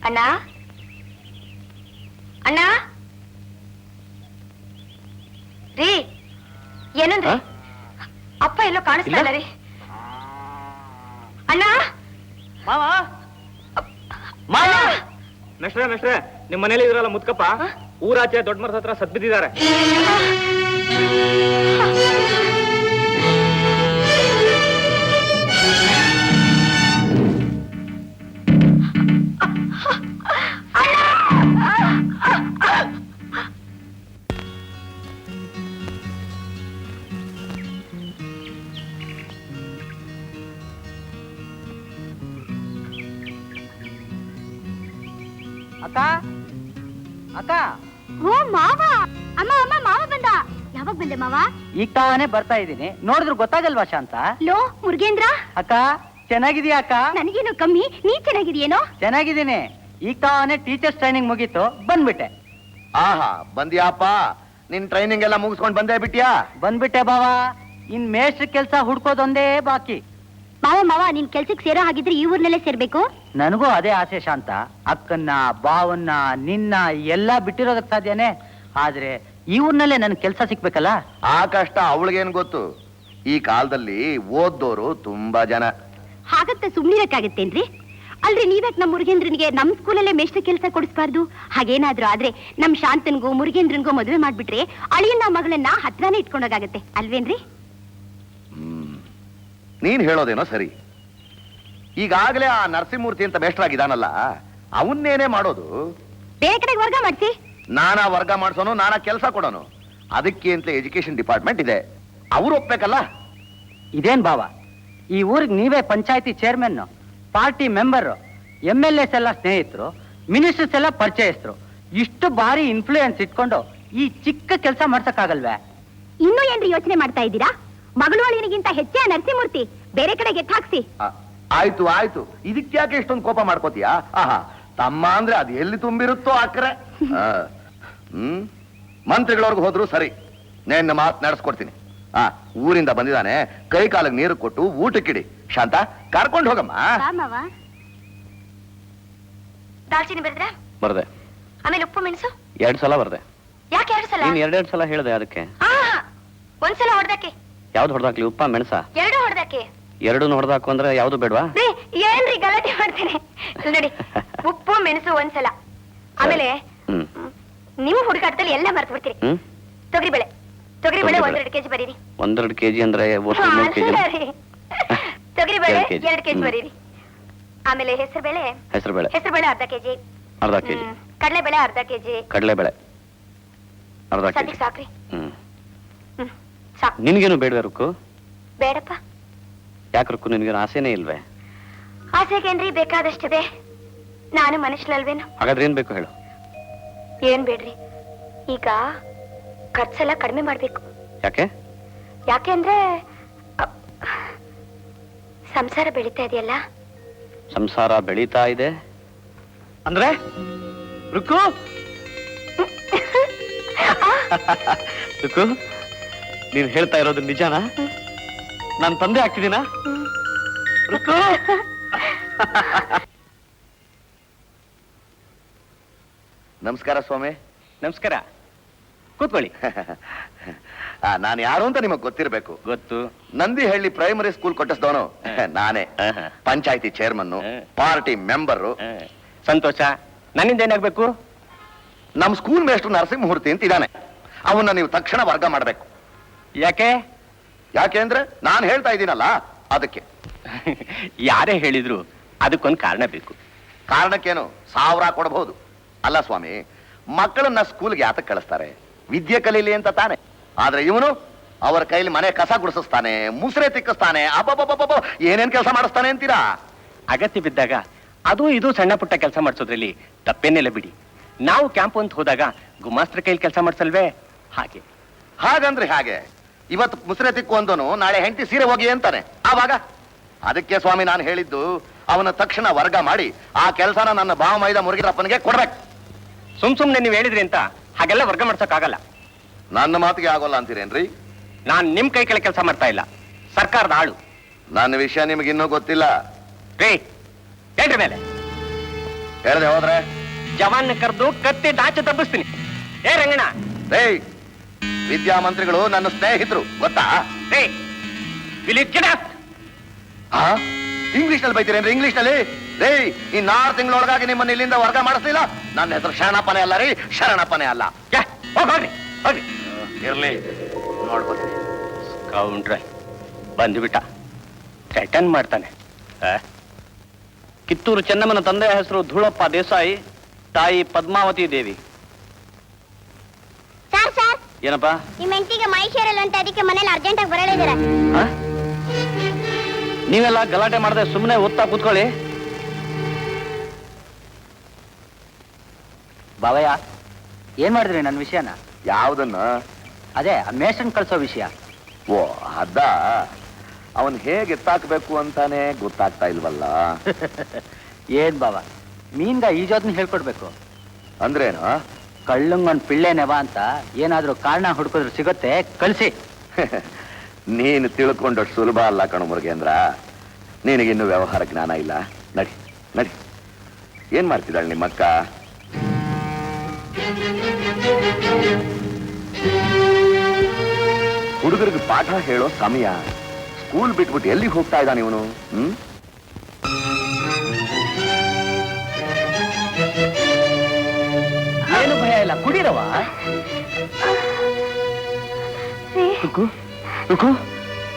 ಅಣ್ಣ, ಅಣ್ಣ ರೀ, ಏನಂದ್ರೆ ಅಪ್ಪ ಎಲ್ಲೋ ಕಾಣಿಸ್ತಾ ಇಲ್ಲ ರೀ. ಅಣ್ಣ, ಮಾವ, ಮಾವ, ಮೆಸ್ಟ್ರೆ, ನಿಮ್ ಮನೇಲಿ ಇದ್ರಲ್ಲ ಮುದ್ಕಪ್ಪ, ಊರಾಚೆ ದೊಡ್ಡ ಮರದ ಹತ್ರ ಸತ್ ಬಿದ್ದಿದ್ದಾರೆ. ಅಕ್ಕ, ಅಕ್ಕ. ಓ ಮಾವ, ಅಮ್ಮ ಅಮ್ಮ, ಮಾವ ಬಂದ. ಯಾವಾಗ ಬಂದೆ ಮಾವ? ಈಗ ತಾನೇ ಬರ್ತಾ ಇದ್ದೀನಿ. ನೋಡಿದ್ರು ಗೊತ್ತಾಗಲ್ವಾ ಶಾಂತ? ಲೋ ಮುರುಗೇಂದ್ರ, ಅಕ್ಕ ಚೆನ್ನಾಗಿದೀಯಾ ಅಕ್ಕ? ನನಗೇನು ಕಮ್ಮಿ, ನೀ ಚೆನ್ನಾಗಿದೆಯೇನೋ? ಚೆನ್ನಾಗಿದ್ದೀನಿ. ಈಗ ತಾನೇ ಟೀಚರ್ಸ್ ಟ್ರೈನಿಂಗ್ ಮುಗೀತು, ಬಂದ್ಬಿಟ್ಟೆ. ಆಹಾ, ಬಂದ್ಯಾಪ? ನಿನ್ ಟ್ರೈನಿಂಗ್ ಎಲ್ಲ ಮುಗಿಸ್ಕೊಂಡ್ ಬಂದೇ ಬಿಟ್ಯಾ? ಬಂದ್ಬಿಟ್ಟೆ ಬಾವ. ಇನ್ ಮೇಷ್ಟ್ರ ಕೆಲ್ಸ ಹುಡ್ಕೋದೊಂದೇ ಬಾಕಿ. ಮಾವ ಮಾವ, ನಿನ್ ಕೆಲ್ಸಕ್ಕೆ ಸೇರೋ ಹಾಗಿದ್ರೆ ಈ ಊರ್ನಲ್ಲೇ ಸೇರ್ಬೇಕು. ನನಗೂ ಅದೇ ಆಸೆ ಶಾಂತ. ಅಕ್ಕನ್ನ, ಬಾವನ್ನ, ನಿನ್ನ ಎಲ್ಲಾ ಬಿಟ್ಟಿರೋದಕ್ ಸಾಧ್ಯನೇ. ಆದ್ರೆ ಈ ಊರ್ನಲ್ಲೇ ನನ್ ಕೆಲ್ಸ ಸಿಕ್ಬೇಕಲ್ಲ. ಆ ಕಷ್ಟ ಅವಳಿಗೇನ್ ಗೊತ್ತು? ಈ ಕಾಲದಲ್ಲಿ ಓದ್ದೋರು ತುಂಬಾ ಜನ. ಹಾಗಂತ ಸುಮ್ನಿರಕ್ಕಾಗತ್ತೇನ್ರಿ? ಅಲ್ರಿ, ನೀವ್ಯಾಕ್ ನಮ್ ಮುರುಗೇಂದ್ರನಿಗೆ ನಮ್ ಸ್ಕೂಲಲ್ಲೇ ಮೇಷ್ಟ್ರ ಕೆಲ್ಸ ಕೊಡಿಸ್ಬಾರ್ದು? ಹಾಗೇನಾದ್ರೂ ಆದ್ರೆ ನಮ್ ಶಾಂತನ್ಗೂ ಮುರುಗೇಂದ್ರನ್ಗೂ ಮದುವೆ ಮಾಡ್ಬಿಟ್ರೆ ಅಳಿಯನ್ನ ಮಗಳನ್ನ ಹತ್ರನೇ ಇಟ್ಕೊಂಡೋಗಾಗತ್ತೆ ಅಲ್ವೇನ್ರಿ? ನೀನ್ ಹೇಳೋದೇನೋ ಸರಿ. ಈಗಾಗಲೇ ಆ ನರಸಿಂಹಮೂರ್ತಿ ಅಂತ ಮೇಷ್ಟ್ರಾಗಿದ್ದಾನಲ್ಲ, ಅವನ್ನೇನೇ ಮಾಡೋದು? ಬೇರೆ ಕಡೆಗೆ ವರ್ಗ ಮಾಡ್ಸಿ. ನಾನಾ ವರ್ಗ ಮಾಡ್ಸೋನು, ನಾನಾ ಕೆಲಸ ಕೊಡೋನು. ಅದಕ್ಕೆ ಅಂತ ಎಜುಕೇಶನ್ ಡಿಪಾರ್ಟ್ಮೆಂಟ್ ಇದೆ, ಅವ್ರು ಒಪ್ಬೇಕಲ್ಲ. ಇದೇನ್ ಬಾವ, ಈ ಊರಿಗೆ ನೀವೇ ಪಂಚಾಯತಿ ಚೇರ್ಮನ್, ಪಾರ್ಟಿ ಮೆಂಬರ್, MLAs ಎಲ್ಲ ಸ್ನೇಹಿತರು, ಮಿನಿಸ್ಟರ್ಸ್ ಎಲ್ಲ ಪರಿಚಯಸ್ಥರು. ಇಷ್ಟು ಭಾರಿ ಇನ್ಫ್ಲೂಯೆನ್ಸ್ ಇಟ್ಕೊಂಡು ಈ ಚಿಕ್ಕ ಕೆಲಸ ಮಾಡ್ಸಕ್ಕಾಗಲ್ವೇ? ಇನ್ನೂ ಏನ್ರಿ ಯೋಚನೆ ಮಾಡ್ತಾ ಇದ್ದೀರಾ? ಮಗಳು ಅಳಿಯನಿಗಿಂತ ಹೆಚ್ಚೇ ನರಸಿಂಹಮೂರ್ತಿ. ಬೇರೆ ಕಡೆಗೆ ಹಾಕ್ಸಿ. ಆಯ್ತು ಆಯ್ತು, ಇದಕ್ಕೆ ಯಾಕೆ ಇಷ್ಟೊಂದು ಕೋಪ ಮಾಡ್ಕೋತೀಯಾ? ಆಹಾ, ತಮ್ಮ ಅಂದ್ರೆ ಅದು ಎಲ್ಲಿ ತುಂಬಿರುತ್ತೋ ಆಕ್ರೆ. ಮಂತ್ರಿಗಳವ್ರಿಗೆ ಹೋದ್ರು ಸರಿ, ನೇನ್ ಮಾತು ನಡೆಸ್ಕೊಡ್ತೀನಿ. ಊರಿಂದ ಬಂದಿದ್ದಾನೆ, ಕೈ ಕಾಲಿಗೆ ನೀರು ಕೊಟ್ಟು ಊಟಕ್ಕಿಡಿ. ಶಾಂತ, ಕರ್ಕೊಂಡು ಹೋಗಮ್ಮ. ದಾಲ್ಚಿನ್ನಿ ಬೆಳೆದ್ರೆ ಬರ್ದೆ. ಆಮೇಲೆ ಉಪ್ಪು ಮೆಣಸು 2 ಸಲ ಬರ್ದೆ. ಯಾಕೆ 2 ಸಲ? ನೀನ್ 2 ಸಲ ಹೇಳ್ದೆ ಅದಕ್ಕೆ. ಒಂದ್ಸಲ ಹೊಡೆದಕ್ಕೆ. ಯಾವ್ದು ಹೊಡೆದಾಕ್ಲಿ, ಉಪ್ಪ ಮೆಣಸ? 2 ಹೊಡೆದಕ್ಕೆ. 2 ಹೊಡೆದಾಕು ಅಂದ್ರೆ ಯಾವ್ದು ಬೇಡವಾ? ಏನ್ರಿ ಗಲಾಟೆ ಮಾಡ್ತೇನೆ ನೋಡಿ. ಉಪ್ಪು ಮೆಣಸು ಒಂದ್ಸಲ, ಆಮೇಲೆ ನೀವು ಹುಡುಗಾಟದಲ್ಲಿ ಎಲ್ಲ ಮರ್ತು ಬಿಡ್ತೀರಿ. ತೊಗರಿಬೇಳೆ 1-2 ಕೆಜಿ ಬರೀರಿ. 1-2 ಕೆಜಿ ಅಂದ್ರೆ 3 ಕೆಜಿ. ತೊಗರಿಬೇಳೆ 2 ಕೆಜಿ ಬರೀರಿ. ಆಮೇಲೆ ಹೆಸರುಬೇಳೆ ಅರ್ಧ ಕೆಜಿ. ಕಡಲೆಬೇಳೆ ಅರ್ಧ ಕೆಜಿ. ಕಡಲೆಬೇಳೆ ಅರ್ಧ ಕೆಜಿ. ಸದ್ಯಕ್ಕೆ ಸಾಕ್ರಿ. ನಿನ್ಗೇನು ಬೇಡವೇ ರುಕ್ಕು? ಬೇಡಪ್ಪ. ಯಾಕೆ ರುಕ್ಕು, ನಿನ್ಗೇನು ಆಸೆನೇ ಇಲ್ವೇ? ಆಸೆಗೇನ್ರಿ ಬೇಕಾದಷ್ಟಿದೆ. ನಾನು ಮನುಷ್ಯನಲ್ವೇನು? ಹಾಗಾದ್ರೆ ಏನ್ ಬೇಕು ಹೇಳು? ಏನ್ ಬೇಡ್ರಿ, ಈಗ ಖರ್ಚೆಲ್ಲ ಕಡಿಮೆ ಮಾಡ್ಬೇಕು. ಯಾಕೆ? ಯಾಕೆ ಅಂದ್ರೆ ಸಂಸಾರ ಬೆಳೀತಾ ಇದೆಯಲ್ಲ? ಸಂಸಾರ ಬೆಳೀತಾ ಇದೆ ಅಂದ್ರೆ ರುಕ್ಕು ರುಕ್ಕು, ನೀನ್ ಹೇಳ್ತಾ ಇರೋದು ನಿಜಾನಾ? ನಾನ್ ತಂದೆ ಆಗ್ತಿದ್ದೀನಾ? ರುಕ್ಕು ನಮಸ್ಕಾರ ಸ್ವಾಮಿ. ನಮಸ್ಕಾರ, ಕೂತ್ಕೊಳ್ಳಿ. ನಾನು ಯಾರು ಅಂತ ನಿಮಗ್ ಗೊತ್ತಿರ್ಬೇಕು. ಗೊತ್ತು. ನಂದಿಹಳ್ಳಿ ಪ್ರೈಮರಿ ಸ್ಕೂಲ್ ಕೊಟ್ಟಿಸ್ದವನು ನಾನೇ. ಪಂಚಾಯತಿ ಚೇರ್ಮನ್, ಪಾರ್ಟಿ ಮೆಂಬರ್. ಸಂತೋಷ. ನನ್ನಿಂದ ಏನಾಗ್ಬೇಕು? ನಮ್ ಸ್ಕೂಲ್ ಮೇಸ್ಟ್ರು ನರಸಿಂಹಮೂರ್ತಿ ಅಂತ ಇದ್ದಾನೆ. ಅವನ್ನ ನೀವು ತಕ್ಷಣ ವರ್ಗ ಮಾಡ್ಬೇಕು. ಯಾಕೆ? ಯಾಕೆ ಅಂದ್ರೆ ನಾನು ಹೇಳ್ತಾ ಇದ್ದೀನಲ್ಲ, ಅದಕ್ಕೆ. ಯಾರೇ ಹೇಳಿದ್ರು ಅದಕ್ಕೊಂದು ಕಾರಣ ಬೇಕು. ಕಾರಣಕ್ಕೇನು 1000 ಕೊಡಬಹುದು. ಅಲ್ಲ ಸ್ವಾಮಿ, ಮಕ್ಕಳನ್ನ ಸ್ಕೂಲ್ಗೆ ಯಾತಕ್ಕೆ ಕಳಿಸ್ತಾರೆ? ವಿದ್ಯೆ ಕಲೀಲಿ ಅಂತ ತಾನೆ. ಆದ್ರೆ ಇವನು ಅವರ ಕೈಲಿ ಮನೆ ಕಸ ಗುಡಿಸ್ತಾನೆ, ಮುಸ್ರೆ ತಿಕ್ಕಿಸ್ತಾನೆ, ಅಬ್ಬಬ್ಬಬ್ಬ ಏನೇನ್ ಕೆಲಸ ಮಾಡಿಸ್ತಾನೆ ಅಂತೀರಾ? ಅಗತ್ಯ ಬಿದ್ದಾಗ ಅದು ಇದು ಸಣ್ಣ ಪುಟ್ಟ ಕೆಲಸ ಮಾಡಿಸೋದ್ರಲ್ಲಿ ತಪ್ಪೇನಿಲ್ಲ ಬಿಡಿ. ನಾವು ಕ್ಯಾಂಪ್ ಅಂತ ಹೋದಾಗ ಗುಮಾಸ್ತ್ರ ಕೈಲಿ ಕೆಲಸ ಮಾಡಿಸಲ್ವೇ? ಹಾಗೆ. ಹಾಗಂದ್ರೆ ಹಾಗೆ. ಇವತ್ತು ಮುಸ್ರೆ ತಿಕ್ಕು ಅಂದನು, ನಾಳೆ ಹೆಂಡತಿ ಸೀರೆ ಹೋಗಿ ಅಂತಾನೆ. ಆವಾಗ ಅದಕ್ಕೆ ಸ್ವಾಮಿ ನಾನು ಹೇಳಿದ್ದು, ಅವನ ತಕ್ಷಣ ವರ್ಗ ಮಾಡಿ ಆ ಕೆಲಸನ ನನ್ನ ಭಾವ ಮೈದ ಮುರುಗಿರಪ್ಪನಿಗೆ ಕೊಡ್ಬೇಕು. ಸುಮ್ನೆ ನೀವು ಹೇಳಿದ್ರಿ ಅಂತ ಹಾಗೆಲ್ಲ ವರ್ಗ ಮಾಡ್ಸೋಕ್ಕಾಗಲ್ಲ. ನನ್ನ ಮಾತಿಗೆ ಆಗೋಲ್ಲ ಅಂತೀರೇನ್ರಿ? ನಾನ್ ನಿಮ್ ಕೈ ಕೆಳಗೆ ಕೆಲಸ ಮಾಡ್ತಾ ಇಲ್ಲ, ಸರ್ಕಾರದ ಆಳು. ನನ್ನ ವಿಷಯ ನಿಮ್ಗೆ ಇನ್ನೂ ಗೊತ್ತಿಲ್ಲ ರೇ. ಹೇಳ್ರಿ ಮೇಲೆ ಹೇಳ್ದೆ ಹೋದ್ರೆ ಜವಾನ್ ಕರೆದು ಕತ್ತಿ ಡಾಚೆ ತಪ್ಪಿಸ್ತೀನಿ. ಏ ರಂಗಣ್ಣ. ರೇ, ವಿದ್ಯಾಮಂತ್ರಿಗಳು ನನ್ನ ಸ್ನೇಹಿತರು ಗೊತ್ತಾ? ರೇ, ಇಂಗ್ಲಿಷ್ ನಲ್ಲಿ ಬೈತೀರೇನ್ರಿ? ಇಂಗ್ಲಿಷ್ ನಲ್ಲಿ ರೇ, ಈ 4 ತಿಂಗಳೊಳಗಾಗಿ ನಿಮ್ಮನ್ನ ಇಲ್ಲಿಂದ ವರ್ಗ ಮಾಡಿಸ್ಲಿಲ್ಲ. ನನ್ನ ಹೆಸರು ಶರಣಪ್ಪನೇ ಅಲ್ಲ ರೀ, ಶರಣಪ್ಪನೇ ಅಲ್ಲ. ಹೋಗ್ರಿ ಹೋಗ್ರಿ. ಇರ್ಲಿ, ನೋಡ್ಬೋತೀನಿ. ಕೌಂಟ್ರೆ ಬಂದ್ಬಿಟ್ಟ, ರಿಟರ್ನ್ ಮಾಡ್ತಾನೆ. ಕಿತ್ತೂರು ಚೆನ್ನಮ್ಮನ ತಂದೆಯ ಹೆಸರು ಧೂಳಪ್ಪ ದೇಸಾಯಿ, ತಾಯಿ ಪದ್ಮಾವತಿ ದೇವಿ. ಸರ್ ಸರ್, ಏನಪ್ಪಾ? ನಿಮ್ಮ ಹೆಂಡತಿಗೆ ಮೈ ಸೇರಲ್ಲ ಅಂತ ಅದಕ್ಕೆ ಮನೇಲಿ ಅರ್ಜೆಂಟ್ ಆಗಿ ಬರಲಿದ್ದಾರೆ. ನೀವೆಲ್ಲ ಗಲಾಟೆ ಮಾಡದೆ ಸುಮ್ಮನೆ ಓದ್ತಾ ಕೂತ್ಕೊಳ್ಳಿ. ಬಾವಯ್ಯ, ಏನ್ ಮಾಡಿದ್ರಿ ನನ್ನ ವಿಷಯನ? ಯಾವ್ದನ್ನ? ಅದೇ ಮೇಷನ್ ಕಳ್ಸೋ ವಿಷಯ. ಓ ಅದ, ಅವನ್ ಹೇಗೆ ಎತ್ತಾಕ್ಬೇಕು ಅಂತಾನೆ ಗೊತ್ತಾಗ್ತಾ ಇಲ್ವಲ್ಲ. ಏನ್ ಬಾವ, ಮೀನ್ಗ ಈಜೋದ್ನ ಹೇಳ್ಕೊಡ್ಬೇಕು ಅಂದ್ರೇನು? ಕಳ್ಳಂಗೊಂದ್ ಪಿಳ್ಳೆ ನೆವ ಅಂತ ಏನಾದ್ರೂ ಕಾರಣ ಹುಡ್ಕೋದ್ರು ಸಿಗುತ್ತೆ, ಕಳ್ಸಿ. ನೀನು ತಿಳ್ಕೊಂಡಷ್ಟು ಸುಲಭ ಅಲ್ಲ ಕಣು ಮುರುಗೇಂದ್ರ. ನಿನಗಿನ್ನು ವ್ಯವಹಾರ ಜ್ಞಾನ ಇಲ್ಲ. ನಡಿ ನಡಿ. ಏನ್ ಮಾಡ್ತಿದ್ದಾಳೆ ನಿಮ್ಮಕ್ಕ? ಹುಡುಗರಿಗೆ ಪಾಠ ಹೇಳೋ ಸಮಯ. ಸ್ಕೂಲ್ ಬಿಟ್ಬಿಟ್ಟು ಎಲ್ಲಿಗೆ ಹೋಗ್ತಾ ಇದ್ದಾನೆ ಇವನು? ಏನು ಭಯ ಇಲ್ಲ, ಕುಡಿರವ.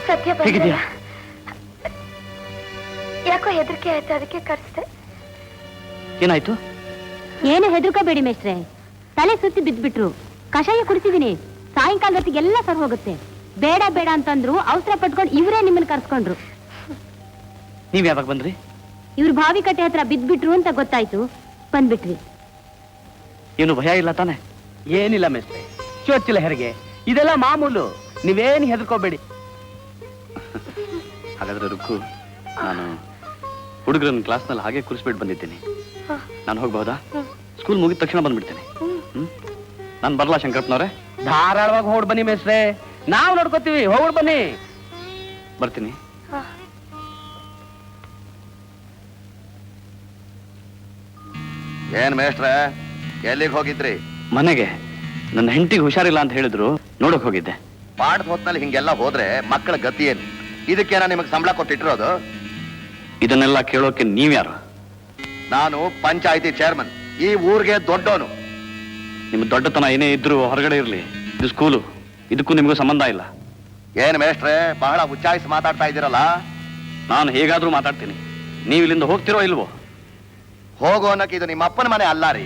ಸತ್ಯ ಹೇಗಿದ್ಯಾ? ಯಾಕೋ ಹೆದರಿಕೆ ಆಯ್ತು, ಅದಕ್ಕೆ ಕರೆಸ್ದೆ. ಏನಾಯ್ತು? ಏನು ಹೆದರ್ಕೋಬೇಡಿ ಮೇಷ್ಟ್ರೆ, ತಲೆ ಸುತ್ತಿ ಬಿದ್ಬಿಟ್ರು. ಕಷಾಯ ಕುಡಿಸಿದೀನಿ, ಸಾಯಂಕಾಲ ಹೊತ್ತಿಗೆಲ್ಲ ಸರ್ ಹೋಗುತ್ತೆ. ಬೇಡ ಬೇಡ ಅಂತಂದ್ರು, ಅವಸರ ಪಟ್ಕೊಂಡು ಇವರೇ ನಿಮ್ಮನ್ನ ಕರ್ಸ್ಕೊಂಡ್ರು. ನೀವ್ ಯಾವಾಗ ಬಂದ್ರಿ? ಇವ್ರು ಬಾವಿ ಕಟ್ಟೆ ಹತ್ರ ಬಿದ್ಬಿಟ್ರು ಅಂತ ಗೊತ್ತಾಯ್ತು, ಬಂದ್ಬಿಟ್ವಿ. ಏನು ಭಯ ಇಲ್ಲ ತಾನೆ? ಏನಿಲ್ಲ ಮೇಸ್ಟ್ರೆ, ಚೋಚಿಲ್ಲ ಹೆರಿಗೆ, ಇದೆಲ್ಲ ಮಾಮೂಲು. ನೀವೇನು ಹೆದರ್ಕೋಬೇಡಿ. ಹಾಗಾದ್ರೆ ರುಕ್ಕು, ನಾನು ಹುಡುಗರನ್ನ ಕ್ಲಾಸ್ನಲ್ಲಿ ಹಾಗೆ ಕೂರಿಸ್ಬಿಟ್ಟು ಬಂದಿದ್ದೀನಿ. ನಾನು ಹೋಗ್ಬಹುದಾ? ಸ್ಕೂಲ್ ಮುಗಿದ ತಕ್ಷಣ ಬಂದ್ಬಿಡ್ತೇನೆ. ನಾನು ಬರ್ಲಾ ಶಂಕರಪ್ಪನವ್ರೆ? ಧಾರಾಳವಾಗಿ ಹೊಡ್ ಬನ್ನಿ ಮೇಸ್ಟ್ರೆ, ನಾವು ನೋಡ್ಕೋತೀವಿ. ಹೋಗ್ಬಿಡ್ ಬನ್ನಿ. ಬರ್ತೀನಿ. ಏನ್ ಮೇಷ್ಟ್ರೆ, ಎಲ್ಲಿಗೆ ಹೋಗಿದ್ರಿ? ಮನೆಗೆ. ನನ್ನ ಹೆಂಡತಿಗೆ ಹುಷಾರಿಲ್ಲ ಅಂತ ಹೇಳಿದ್ರು, ನೋಡಕ್ ಹೋಗಿದ್ದೆ. ಪಾಠದ ಹೊತ್ನಲ್ಲಿ ಹಿಂಗೆಲ್ಲ ಹೋದ್ರೆ ಮಕ್ಕಳ ಗತಿ ಏನು? ಇದಕ್ಕೇನ ನಿಮಗೆ ಸಂಬಳ ಕೊಟ್ಟಿಟ್ಟಿರೋದು? ಇದನ್ನೆಲ್ಲ ಕೇಳೋಕೆ ನೀವ್ಯಾರು? ನಾನು ಪಂಚಾಯಿತಿ ಚೇರ್ಮನ್, ಈ ಊರಿಗೆ ದೊಡ್ಡವನು. ನಿಮ್ಮ ದೊಡ್ಡತನ ಏನೇ ಇದ್ರು ಹೊರಗಡೆ ಇರ್ಲಿ, ಇದು ಸ್ಕೂಲು, ಇದಕ್ಕೂ ನಿಮಗೂ ಸಂಬಂಧ ಇಲ್ಲ. ಏನ್ ಮೇಷ್ಟ್ರೆ, ಬಹಳ ಉಚ್ಚಾಯಿಸಿ ಮಾತಾಡ್ತಾ ಇದ್ದೀರಲ್ಲ? ನಾನು ಹೇಗಾದ್ರೂ ಮಾತಾಡ್ತೀನಿ. ನೀವು ಇಲ್ಲಿಂದ ಹೋಗ್ತಿರೋ ಇಲ್ವೋ? ಹೋಗೋ ಅನ್ನಕ್ಕೆ ಇದು ನಿಮ್ಮ ಅಪ್ಪನ ಮನೆ ಅಲ್ಲ ರೀ.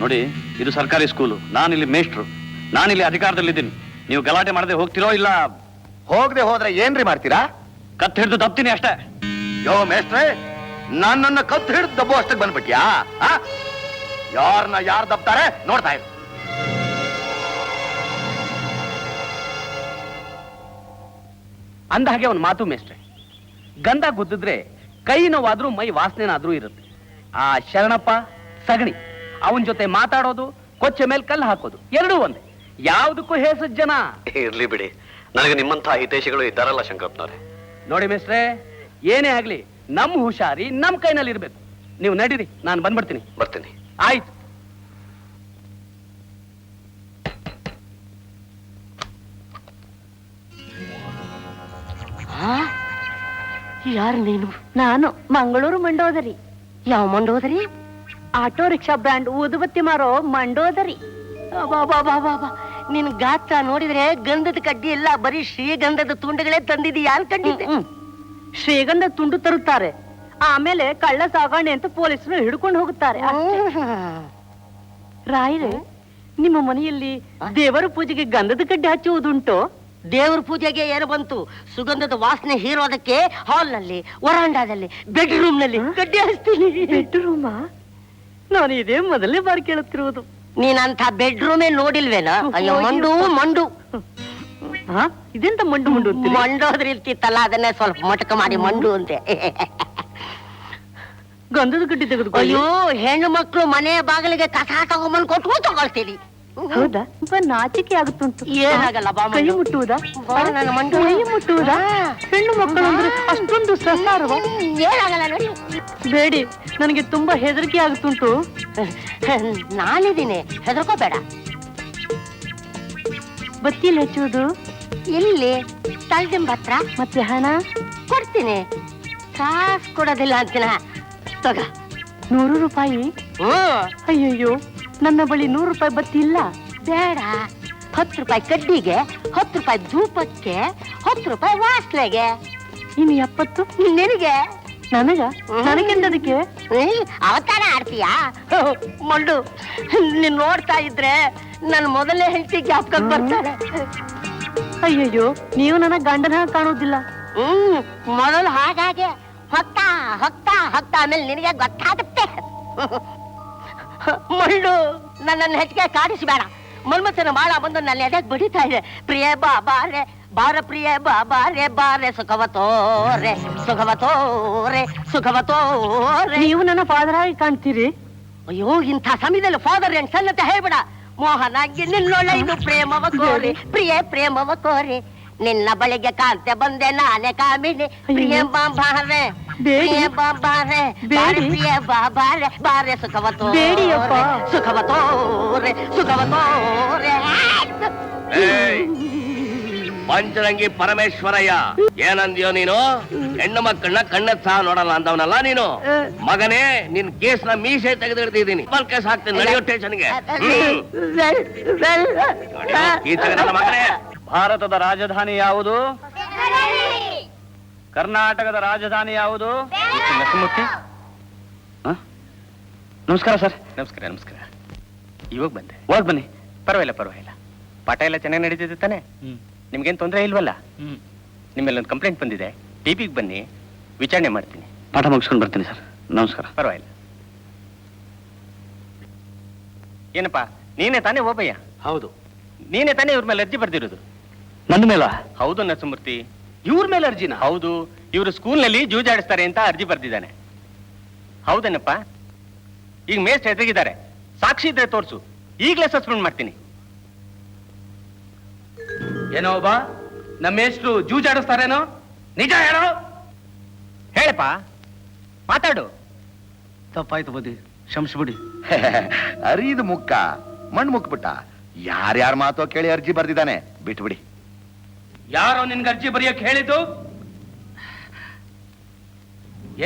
ನೋಡಿ, ಇದು ಸರ್ಕಾರಿ ಸ್ಕೂಲು, ನಾನಿಲ್ಲಿ ಮೇಷ್ಟ್ರು, ನಾನಿಲ್ಲಿ ಅಧಿಕಾರದಲ್ಲಿದ್ದೀನಿ. ನೀವು ಗಲಾಟೆ ಮಾಡದೆ ಹೋಗ್ತಿರೋ ಇಲ್ಲ? ಹೋಗದೆ ಹೋದ್ರೆ ಏನ್ರಿ ಮಾಡ್ತೀರಾ? ಕತ್ತು ಹಿಡಿದು ತಪ್ತೀನಿ ಅಷ್ಟೇ. ಯೋ ಮೇಷ್ಟ್ರೆ, ನನ್ನನ್ನ ಕತ್ತು ಹಿಡಿದು ದಬ್ಬೋ ಅಷ್ಟಕ್ಕೆ ಬಂದ್ಬಿಟ್ಯಾ? ಯಾರನ್ನ ಯಾರು ದಬ್ತಾರೆ ನೋಡ್ತಾ ಇರು. ಅಂದ ಹಾಗೆ ಒಂದು ಮಾತು ಮೇಸ್ಟ್ರೆ, ಗಂಧ ಗುದ್ದಿದ್ರೆ ಕೈ ನೋವಾದ್ರೂ ಮೈ ವಾಸನೆನಾದ್ರೂ ಇರುತ್ತೆ. ಆ ಶರಣಪ್ಪ ಸಗಣಿ, ಅವನ ಜೊತೆ ಮಾತಾಡೋದು, ಕೊಚ್ಚೆ ಮೇಲೆ ಕಲ್ಲು ಹಾಕೋದು ಎರಡೂ ಒಂದೇ. ಯಾವುದಕ್ಕೂ ಹೇಸದ ಜನ. ಇರ್ಲಿ ಬಿಡಿ, ನನಗೆ ನಿಮ್ಮಂಥ ಹಿತೈಷಿಗಳು ಇದ್ದಾರಲ್ಲ ಶಂಕರಪ್ಪನವ್ರೆ. ನೋಡಿ ಮಿಸ್ಟ್ರೆ, ಏನೇ ಆಗ್ಲಿ ನಮ್ಮ ಹುಷಾರಿ ನಮ್ಮ ಕೈನಲ್ಲಿ ಇರ್ಬೇಕು. ನೀವು ನಡೀರಿ, ನಾನು ಬಂದ್ಬಿಡ್ತೀನಿ. ಬರ್ತೀನಿ. ಆಯ್ತು. ಯಾರು ನೀನು? ನಾನು ಮಂಗಳೂರು ಮಂಡೋದರಿ. ಯಾವ ಮಂಡೋದರಿ? ಆಟೋ ರಿಕ್ಷಾ ಬ್ರ್ಯಾಂಡ್ ಊದುಬತ್ತಿ ಮಾರೋ ಮಂಡೋದರಿ. ಬಾಬಾ, ನಿನ್ ಗಾತ್ರ ನೋಡಿದ್ರೆ ಗಂಧದ ಕಡ್ಡಿ ಎಲ್ಲ ಬರೀ ಶ್ರೀಗಂಧದ ತುಂಡುಗಳೇ ತಂದಿದೀಯ ಅನ್ಕೊಂಡಿದ್ದೆ. ಶ್ರೀಗಂಧ ತುಂಡು ತರುತ್ತಾರೆ, ಆಮೇಲೆ ಕಳ್ಳ ಸಾಗಣೆ ಅಂತ ಪೊಲೀಸರು ಹಿಡ್ಕೊಂಡು ಹೋಗುತ್ತಾರೆ. ರಾಯರೇ, ನಿಮ್ಮ ಮನೆಯಲ್ಲಿ ದೇವರ ಪೂಜೆಗೆ ಗಂಧದ ಕಡ್ಡಿ ಹಚ್ಚುವುದುಂಟು? ದೇವ್ರ ಪೂಜೆಗೆ ಏನು ಬಂತು? ಸುಗಂಧದ ವಾಸನೆ ಹೀರೋದಕ್ಕೆ ಹಾಲ್ನಲ್ಲಿ, ವರಾಂಡಾದಲ್ಲಿ, ಬೆಡ್ರೂಮ್ ನಲ್ಲಿ ಕಡ್ಡಿ ಹಚ್ತೀನಿ. ಬೆಡ್ರೂಮ? ನಾನು ಇದೇ ಮೊದಲನೇ ಬಾರಿ ಕೇಳುತ್ತಿರುವುದು. ನೀನಂತ ಬೆಡ್ರೂಮೇ ನೋಡಿಲ್ವೇನ? ಅಯ್ಯೋ ಮಂಡು ಮಂಡು. ಇದೆಂತ ಮಂಡು ಮಂಡು ಅಂತೀರಿ? ಮಂಡೋದ್ರ ಇರ್ತಿತ್ತಲ್ಲ, ಅದನ್ನೇ ಸ್ವಲ್ಪ ಮಟಕ ಮಾಡಿ ಮಂಡು ಅಂತೆ. ಗಂಧದ ಕಡ್ಡಿ ತೆಗೆದುಕೊ. ಅಯ್ಯೋ, ಹೆಣ್ಣು ಮಕ್ಕಳು ಮನೆ ಬಾಗಿಲಿಗೆ ಕಸ ತಗೊಂಬಂದ್ ಕೊಟ್ಟು ತಗೊಳ್ತೀರಿ. ಹೌದಾ? ನಾಚಿಕೆ ಆಗುತ್ತುಂಟು. ಏನಾಗಲ್ಲ ಬಾ. ಕೈ ಮುಟ್ಟುವುದಾ? ನನ್ನ ಮಂಡು ಕೈ ಮುಟ್ಟುವುದಾ? ಹೆಣ್ಣು ಮಕ್ಕಳು ಅಂದ್ರೆ ಅಷ್ಟೊಂದು ಸಸಾರವ? ಏನಾಗಲ್ಲ ನೋಡಿ. ಬೇಡಿ, ನನಗೆ ತುಂಬಾ ಹೆದರಿಕೆ ಆಗುತ್ತುಂಟು. ನಾನಿದ್ದೀನಿ, ಹೆದರ್ಕೋಬೇಡ. ಬತ್ತಿಯಲ್ಲಿ ಹಚ್ಚುವುದು? ಎಲ್ಲಿ? ತಳ್ದಿಂಬ ಹತ್ರ. ಮತ್ತೆ ಹಣ ಕೊಡ್ತೀನಿ. ಕಾಸು ಕೊಡೋದಿಲ್ಲ ಅಂತೀನ. ತಗ. 100 ರೂಪಾಯಿ? ಅಯ್ಯಯ್ಯೋ, ನನ್ನ ಬಳಿ 100 ರೂಪಾಯಿ ಬತ್ತಿ ಇಲ್ಲ. ಬೇಡ, 10 ರೂಪಾಯಿ ಕಡ್ಡಿಗೆ, 10 ರೂಪಾಯಿ ಧೂಪಕ್ಕೆ, 10 ರೂಪಾಯಿ ವಾಸನೆಗೆ. ಇನ್ನು 70 ನಿನಗೆ. ನನಗ? ನನಗೆಂದದಕ್ಕೆ? ಅವತಾರ ಆಡ್ತೀಯಾ? ಮಂಡು, ನೀನ್ ನೋಡ್ತಾ ಇದ್ರೆ ನನ್ ಮೊದಲೇ ಹೆಂಡತಿ ಜ್ಞಾಪಕ ಬರ್ತಾರೆ. ಅಯ್ಯಯ್ಯೋ, ನೀವು ನನ್ನ ಗಂಡನ ಕಾಣೋದಿಲ್ಲ. ಮೊದಲು ಹಾಗಾಗೆ ಹೊತ್ತಾ ಹೊತ್ತಾ ಹೊತ್ತಾ ಆಮೇಲೆ ನಿನಗೆ ಗೊತ್ತಾಗುತ್ತೆ. ಮಂಡು, ನನ್ನನ್ನು ಹೆಚ್ಚಿಗೆ ಕಾಡಿಸಬೇಡ. ಮನ್ಮಥನ ಬಾಳ ಬಂದು ನನ್ನ ಎದೆಗೆ ಬಡಿತಾ ಇದೆ. ಪ್ರಿಯ ಬಾಬಾರೆ, ಬಾರ ಪ್ರಿಯ ಬಾಬಾರೆ, ಬಾರೆ ಸುಖವತೋರೆ, ಸುಖವತೋರೆ, ಸುಖವತೋರೆ. ನೀವು ನನ್ನ ಫಾದರ್ ಆಗಿ ಕಾಣ್ತೀರಿ. ಅಯ್ಯೋ, ಇಂಥ ಸಮಯದಲ್ಲಿ ಫಾದರ್ ಅಂಡ್ ಸನ್ ಅಂತ ಹೇಳ್ಬೇಡ. ಮೋಹನಾಗಿ ನಿನ್ನೊಳೈದು ಪ್ರೇಮವ ಕೋರಿ, ಪ್ರಿಯ ಪ್ರೇಮವ ಕೋರಿ, ನಿನ್ನ ಬಳಿಗೆ ಕಾಂತೆ ಬಂದೆ ನಾನೇ ಕಾಮಿನಿ. ಪ್ರಿಯ ಬಾಬಾರೆ, ಪ್ರಿಯ ಬಾಬಾರೆ, ಪ್ರಿಯ ಬಾಬಾರೆ, ಬಾರೆ ಸುಖವತೋರೆ, ಸುಖವತೋರೆ, ಸುಖವತೋರೆ. ಪಂಚರಂಗಿ ಪರಮೇಶ್ವರಯ್ಯ, ಏನಂದ್ಯೋ ನೀನು? ಹೆಣ್ಣು ಮಕ್ಕಳನ್ನ ಕಣ್ಣತ್ ಸಹ ನೋಡಲ್ಲ ಅಂದವನಲ್ಲ ನೀನು. ಮಗನೇ, ನಿನ್ ಕೇಸ್ನ ಮೀಸೆ ತೆಗೆದಿಡ್ತಿದ್ದೀನಿ. ಕೇಸ್ ಹಾಕ್ತೀನಿ, ನಡೆಯೋ ಸ್ಟೇಷನ್ಗೆ. ಮಗನೇ, ಭಾರತದ ರಾಜಧಾನಿ ಯಾವುದು? ಕರ್ನಾಟಕದ ರಾಜಧಾನಿ ಯಾವುದು? ನರಸಿಂಹಮೂರ್ತಿ, ನಮಸ್ಕಾರ ಸರ್. ನಮಸ್ಕಾರ. ನಮಸ್ಕಾರ. ಇವಾಗ ಬಂದೆ. ಒಳಗ್ ಬನ್ನಿ. ಪರವಾಗಿಲ್ಲ. ಪಾಠ ಎಲ್ಲ ಚೆನ್ನಾಗಿ ನಡೀತಿದೆ ತಾನೆ? ನಿಮ್ಗೇನ್ ತೊಂದರೆ ಇಲ್ವಲ್ಲ? ನಿಮ್ಮೆಲ್ಲೊಂದು ಕಂಪ್ಲೇಂಟ್ ಬಂದಿದೆ, ಟಿಪಿಗೆ ಬನ್ನಿ, ವಿಚಾರಣೆ ಮಾಡ್ತೀನಿ. ಪಾಠ ಮುಗಿಸ್ಕೊಂಡು ಬರ್ತೀನಿ ಸರ್. ನಮಸ್ಕಾರ. ಪರವಾಗಿಲ್ಲ. ಏನಪ್ಪಾ, ನೀನೇ ತಾನೇ ಓಬಯ್ಯ? ಹೌದು. ನೀನೇ ತಾನೇ ಇವ್ರ ಮೇಲೆ ಅರ್ಜಿ ಬರ್ದಿರೋದು? ನನ್ನ ಮೇಲ? ಹೌದು ನರಸಿಂಹಮೂರ್ತಿ. ಇವ್ರ ಮೇಲೆ ಅರ್ಜಿನ? ಹೌದು. ಇವರು ಸ್ಕೂಲ್ನಲ್ಲಿ ಜೂಜಾಡಿಸ್ತಾರೆ ಅಂತ ಅರ್ಜಿ ಬರ್ದಿದ್ದಾನೆ. ಹೌದೇನಪ್ಪ? ಈಗ ಮೇಸ್ಟ್ ಎದುರಿಗಿದ್ದಾರೆ, ಸಾಕ್ಷಿ ಇದ್ರೆ ತೋರ್ಸು, ಈಗಲೇ ಸಸ್ಪೆಂಡ್ ಮಾಡ್ತೀನಿ. ಏನೋ ಬಾ, ನಮ್ಮ ಎಷ್ಟು ಜೂಜಾಡಿಸ್ತಾರೇನೋ? ನಿಜ ಹೇಳೋ. ಹೇಳಪ್ಪ, ಮಾತಾಡು. ತಪ್ಪಾಯ್ತು ಬದಿ, ಕ್ಷಮಿಸ್ಬಿಡಿ. ಅರಿದು ಮುಕ್ಕ ಮಣ್ಣು ಮುಕ್ಬಿಟ್ಟ. ಯಾರ್ಯಾರ ಮಾತೋ ಕೇಳಿ ಅರ್ಜಿ ಬರ್ದಿದ್ದಾನೆ, ಬಿಟ್ಬಿಡಿ. ಯಾರೋ ನಿನ್ಗೆ ಅರ್ಜಿ ಬರೆಯಕ್ ಹೇಳಿದ್ದು?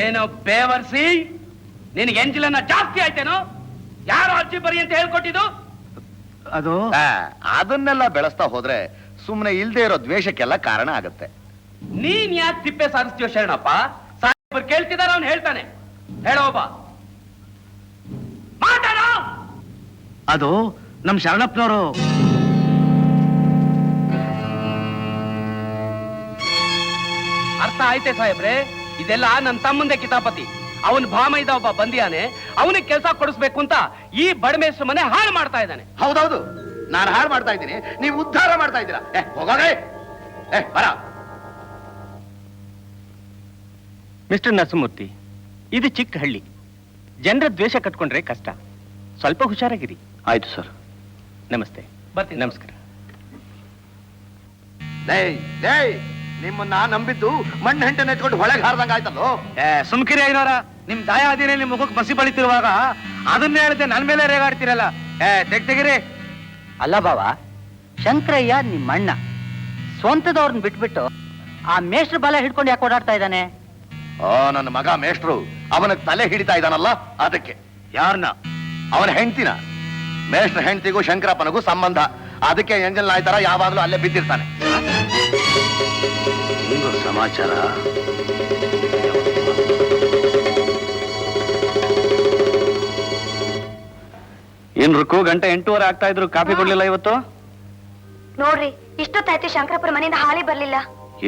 ಏನೋ ಬೇವರ್ಸಿ, ನಿನಗೆ ಎಂಜಿಲನ್ನ ಜಾಸ್ತಿ ಆಯ್ತೇನೋ? ಯಾರೋ ಅರ್ಜಿ ಬರಿ ಅಂತ ಹೇಳ್ಕೊಟ್ಟಿದ್ದು? ಅದು ಅದನ್ನೆಲ್ಲ ಬೆಳೆಸ್ತಾ ಹೋದ್ರೆ ಸುಮ್ಮನೆ ಇಲ್ದೇ ಇರೋ ದ್ವೇಷಕ್ಕೆಲ್ಲ ಕಾರಣ ಆಗತ್ತೆ. ನೀನ್ ಯಾಕೆ ತಿಪ್ಪೆ ಸಾರಿಸ್ತೀಯೋ ಶರಣಪ್ಪ? ಸಾಹೇಬರು ಕೇಳ್ತಿದಾರ, ಅವ್ನು ಹೇಳ್ತಾನೆ. ಹೇಳೋಬ, ಮಾತಾಡ. ಅದು ನಮ್ ಶರಣಪ್ಪನವರು. ಅರ್ಥ ಆಯ್ತೆ ಸಾಹೇಬ್ರೆ? ಇದೆಲ್ಲ ನನ್ನ ತಮ್ಮಂದೆ ಕಿತಾಪತಿ. ಅವನ್ ಭಾಮೈದ ಒಬ್ಬ ಬಂದಿಯಾನೆ, ಅವನಿಗೆ ಕೆಲಸ ಕೊಡಿಸ್ಬೇಕು ಅಂತ ಈ ಬಡಮೇಶ್ವರ ಮನೆ ಹಾಳು ಮಾಡ್ತಾ ಇದ್ದಾನೆ. ಹೌದೌದು, ನಾನು ಹಾಳು ಮಾಡ್ತಾ ಇದ್ದೀನಿ, ನೀವು ಉದ್ಧಾರ ಮಾಡ್ತಾ ಇದ್ದೀರಾ. ಹೋಗೋಣ, ಬರ. ಮಿಸ್ಟರ್ ನರಸಿಂಹಮೂರ್ತಿ, ಇದು ಚಿಕ್ಕ ಹಳ್ಳಿ. ಜನರ ದ್ವೇಷ ಕಟ್ಕೊಂಡ್ರೆ ಕಷ್ಟ. ಸ್ವಲ್ಪ ಹುಷಾರಾಗಿರಿ. ಆಯ್ತು ಸರ್. ನಮಸ್ತೆ. ಬರ್ತೀನಿ. ನಮಸ್ಕಾರ. ನಿಮ್ಮನ್ನ ನಂಬಿದ್ದು ಮಣ್ಣು ಹೆಂಟೆ ನೆಚ್ಕೊಂಡು ಹೊಳೆಗೆ ಹಾರ್ದಂಗ ಆಯ್ತಲ್ಲೋ. ಸುಮ್ಕಿರಿ ಐನೋರ, ನಿಮ್ ದಾಯ ಅದಿನೇ ನಿಮ್ ಮುಖಕ್ಕೆ ಮಸಿ ಬಳಿತಿರುವಾಗ ಅದನ್ನೇ ಹೇಳಿದೆ ನನ್ ಮೇಲೆ ರೇಗಾಡ್ತಿರಲ್ಲ. ತೆಗಿರಿ. ಅಲ್ಲ ಬಾವ, ಶಂಕರಯ್ಯ ನಿಮ್ಮ ಅಣ್ಣ ಸ್ವಂತದವ್ರನ್ನ ಬಿಟ್ಬಿಟ್ಟು ಆ ಮೇಷ್ಟ್ರ ಬಲ ಹಿಡ್ಕೊಂಡು ಯಾಕೆ ಓಡಾಡ್ತಾ ಇದ್ದಾನೆ? ನನ್ನ ಮಗ ಮೇಷ್ಟ್ರು ಅವನ ತಲೆ ಹಿಡಿತಾ ಇದ್ದಾನಲ್ಲ, ಅದಕ್ಕೆ. ಯಾರನ್ನ? ಅವನ ಹೆಂಡ್ತಿನ. ಮೇಷ್ಟ್ರ ಹೆಂಡ್ತಿಗೂ ಶಂಕರಪ್ಪನಿಗೂ ಸಂಬಂಧ. ಅದಕ್ಕೆ ಎಂಜಲ್ ನಾಯ್ತರ ಯಾವಾಗ್ಲೂ ಅಲ್ಲೇ ಬಿದ್ದಿರ್ತಾನೆ. ಸಮಾಚಾರ ಏನ್ ರುಕ್ಕು, ಗಂಟೆ 8:15 ಆಗ್ತಾ ಇದ್ರು, ಕಾಫಿ ಕೊಡ್ಲಿಲ್ಲ ಇವತ್ತು? ನೋಡ್ರಿ, ಇಷ್ಟೊತ್ತಾಯ್ತು ಶಂಕರಪ್ಪರ ಮನೆಯಿಂದ ಹಾಲಿ ಬರ್ಲಿಲ್ಲ.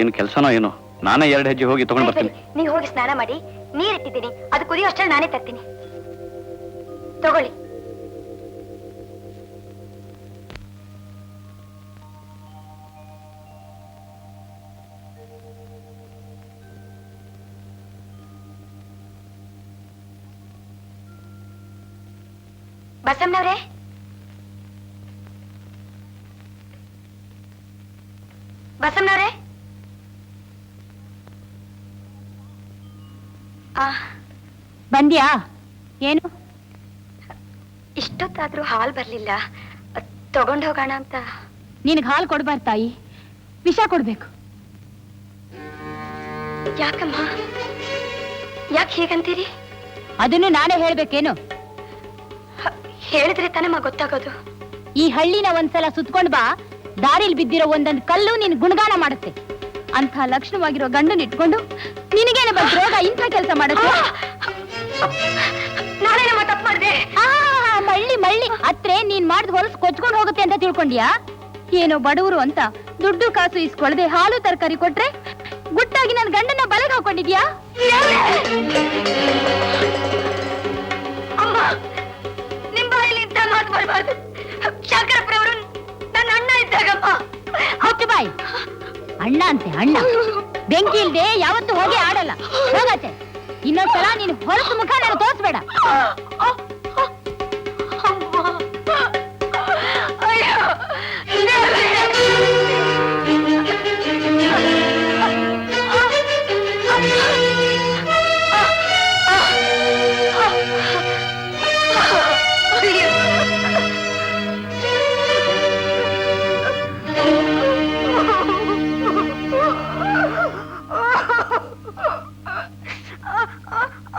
ಏನ್ ಕೆಲ್ಸನೋ ಏನೋ. ನಾನೇ 2 ಹೆಜ್ಜೆ ಹೋಗಿ ತಗೊಂಡ್ ಬರ್ತೀನಿ. ನೀವ್ ಹೋಗಿ ಸ್ನಾನ ಮಾಡಿ, ನೀರ್ ಇಟ್ಟಿದ್ದೀನಿ, ಅದು ಕುದಿಯೋ ಅಷ್ಟರಲ್ಲಿ ನಾನೇ ತರ್ತೀನಿ. ತಗೊಳ್ಳಿ. ಬಸಮ್ಮನವ್ರೆ, ಬಸಮ್ಮನವ್ರೆ, ಬಂದ್ಯಾ? ಏನು ಇಷ್ಟೊತ್ತಾದ್ರೂ ಹಾಲ್ ಬರ್ಲಿಲ್ಲ, ತಗೊಂಡ್ ಹೋಗೋಣ ಅಂತ. ನಿನಗ್ ಹಾಲು ಕೊಡ್ಬಾರ್ದು ತಾಯಿ, ವಿಷ ಕೊಡ್ಬೇಕು. ಯಾಕಮ್ಮ, ಯಾಕೆ ಹೀಗಂತೀರಿ? ಅದನ್ನು ನಾನೇ ಹೇಳ್ಬೇಕೇನು? ಹೇಳಿದ್ರೆ ತಾನಮ್ಮ ಗೊತ್ತಾಗೋದು. ಈ ಹಳ್ಳಿನ ಒಂದ್ಸಲ ಸುತ್ಕೊಂಡ್ ಬಾ, ದಾರಿಲ್ ಬಿದ್ದಿರೋ ಒಂದೊಂದು ಕಲ್ಲು ನಿನ್ ಗುಣಗಾನ ಮಾಡುತ್ತೆ. ಅಂಥ ಲಕ್ಷಣವಾಗಿರೋ ಗಂಡನ್ ಇಟ್ಕೊಂಡು ನಿನಗೇನು ಬಂತ ರೋಗ ಇಂಥ ಕೆಲಸ ಮಾಡುತ್ತೆ? ನಾನೇನಮ್ಮ ತಪ್ಪು ಮಾಡಿದೆ? ಮಳ್ಳಿ ಮಳ್ಳಿ ಅತ್ರೆ ನೀನ್ ಮಾಡಿದ ಹೊಲಸು ಕೊಚ್ಕೊಂಡು ಹೋಗುತ್ತೆ ಅಂತ ತಿಳ್ಕೊಂಡ್ಯಾ? ಏನೋ ಬಡವರು ಅಂತ ದುಡ್ಡು ಕಾಸು ಇಸ್ಕೊಳ್ದೆ ಹಾಲು ತರಕಾರಿ ಕೊಟ್ರೆ ಗುಟ್ಟಾಗಿ ನನ್ ಗಂಡನ ಬಲೆಗೆ ಹಾಕೊಂಡಿದ್ಯಾ? ಅಮ್ಮ, ನಿಮ್ ಬಾಯಲ್ಲಿ ಇಂಥ ಮಾತು ಬರಬಾರ್ದು. ಶಂಕರಪ್ಪರವರು ನನ್ನ ಅಣ್ಣ ಇದ್ದಾಗಮ್ಮ. ಹೌದು ಬಾಯ್, ಅಣ್ಣ ಅಂತೆ ಅಣ್ಣ. ಬೆಂಕಿ ಇಲ್ದೆ ಯಾವತ್ತೂ ಹೋಗಿ ಆಡಲ್ಲ. ಹೋಗತ್ತೆ, ಇನ್ನೊಂದ್ಸಲ ನೀನು ಹೊಲಸು ಮುಖ ನಾನು ತೋರಿಸ್ಬೇಡ.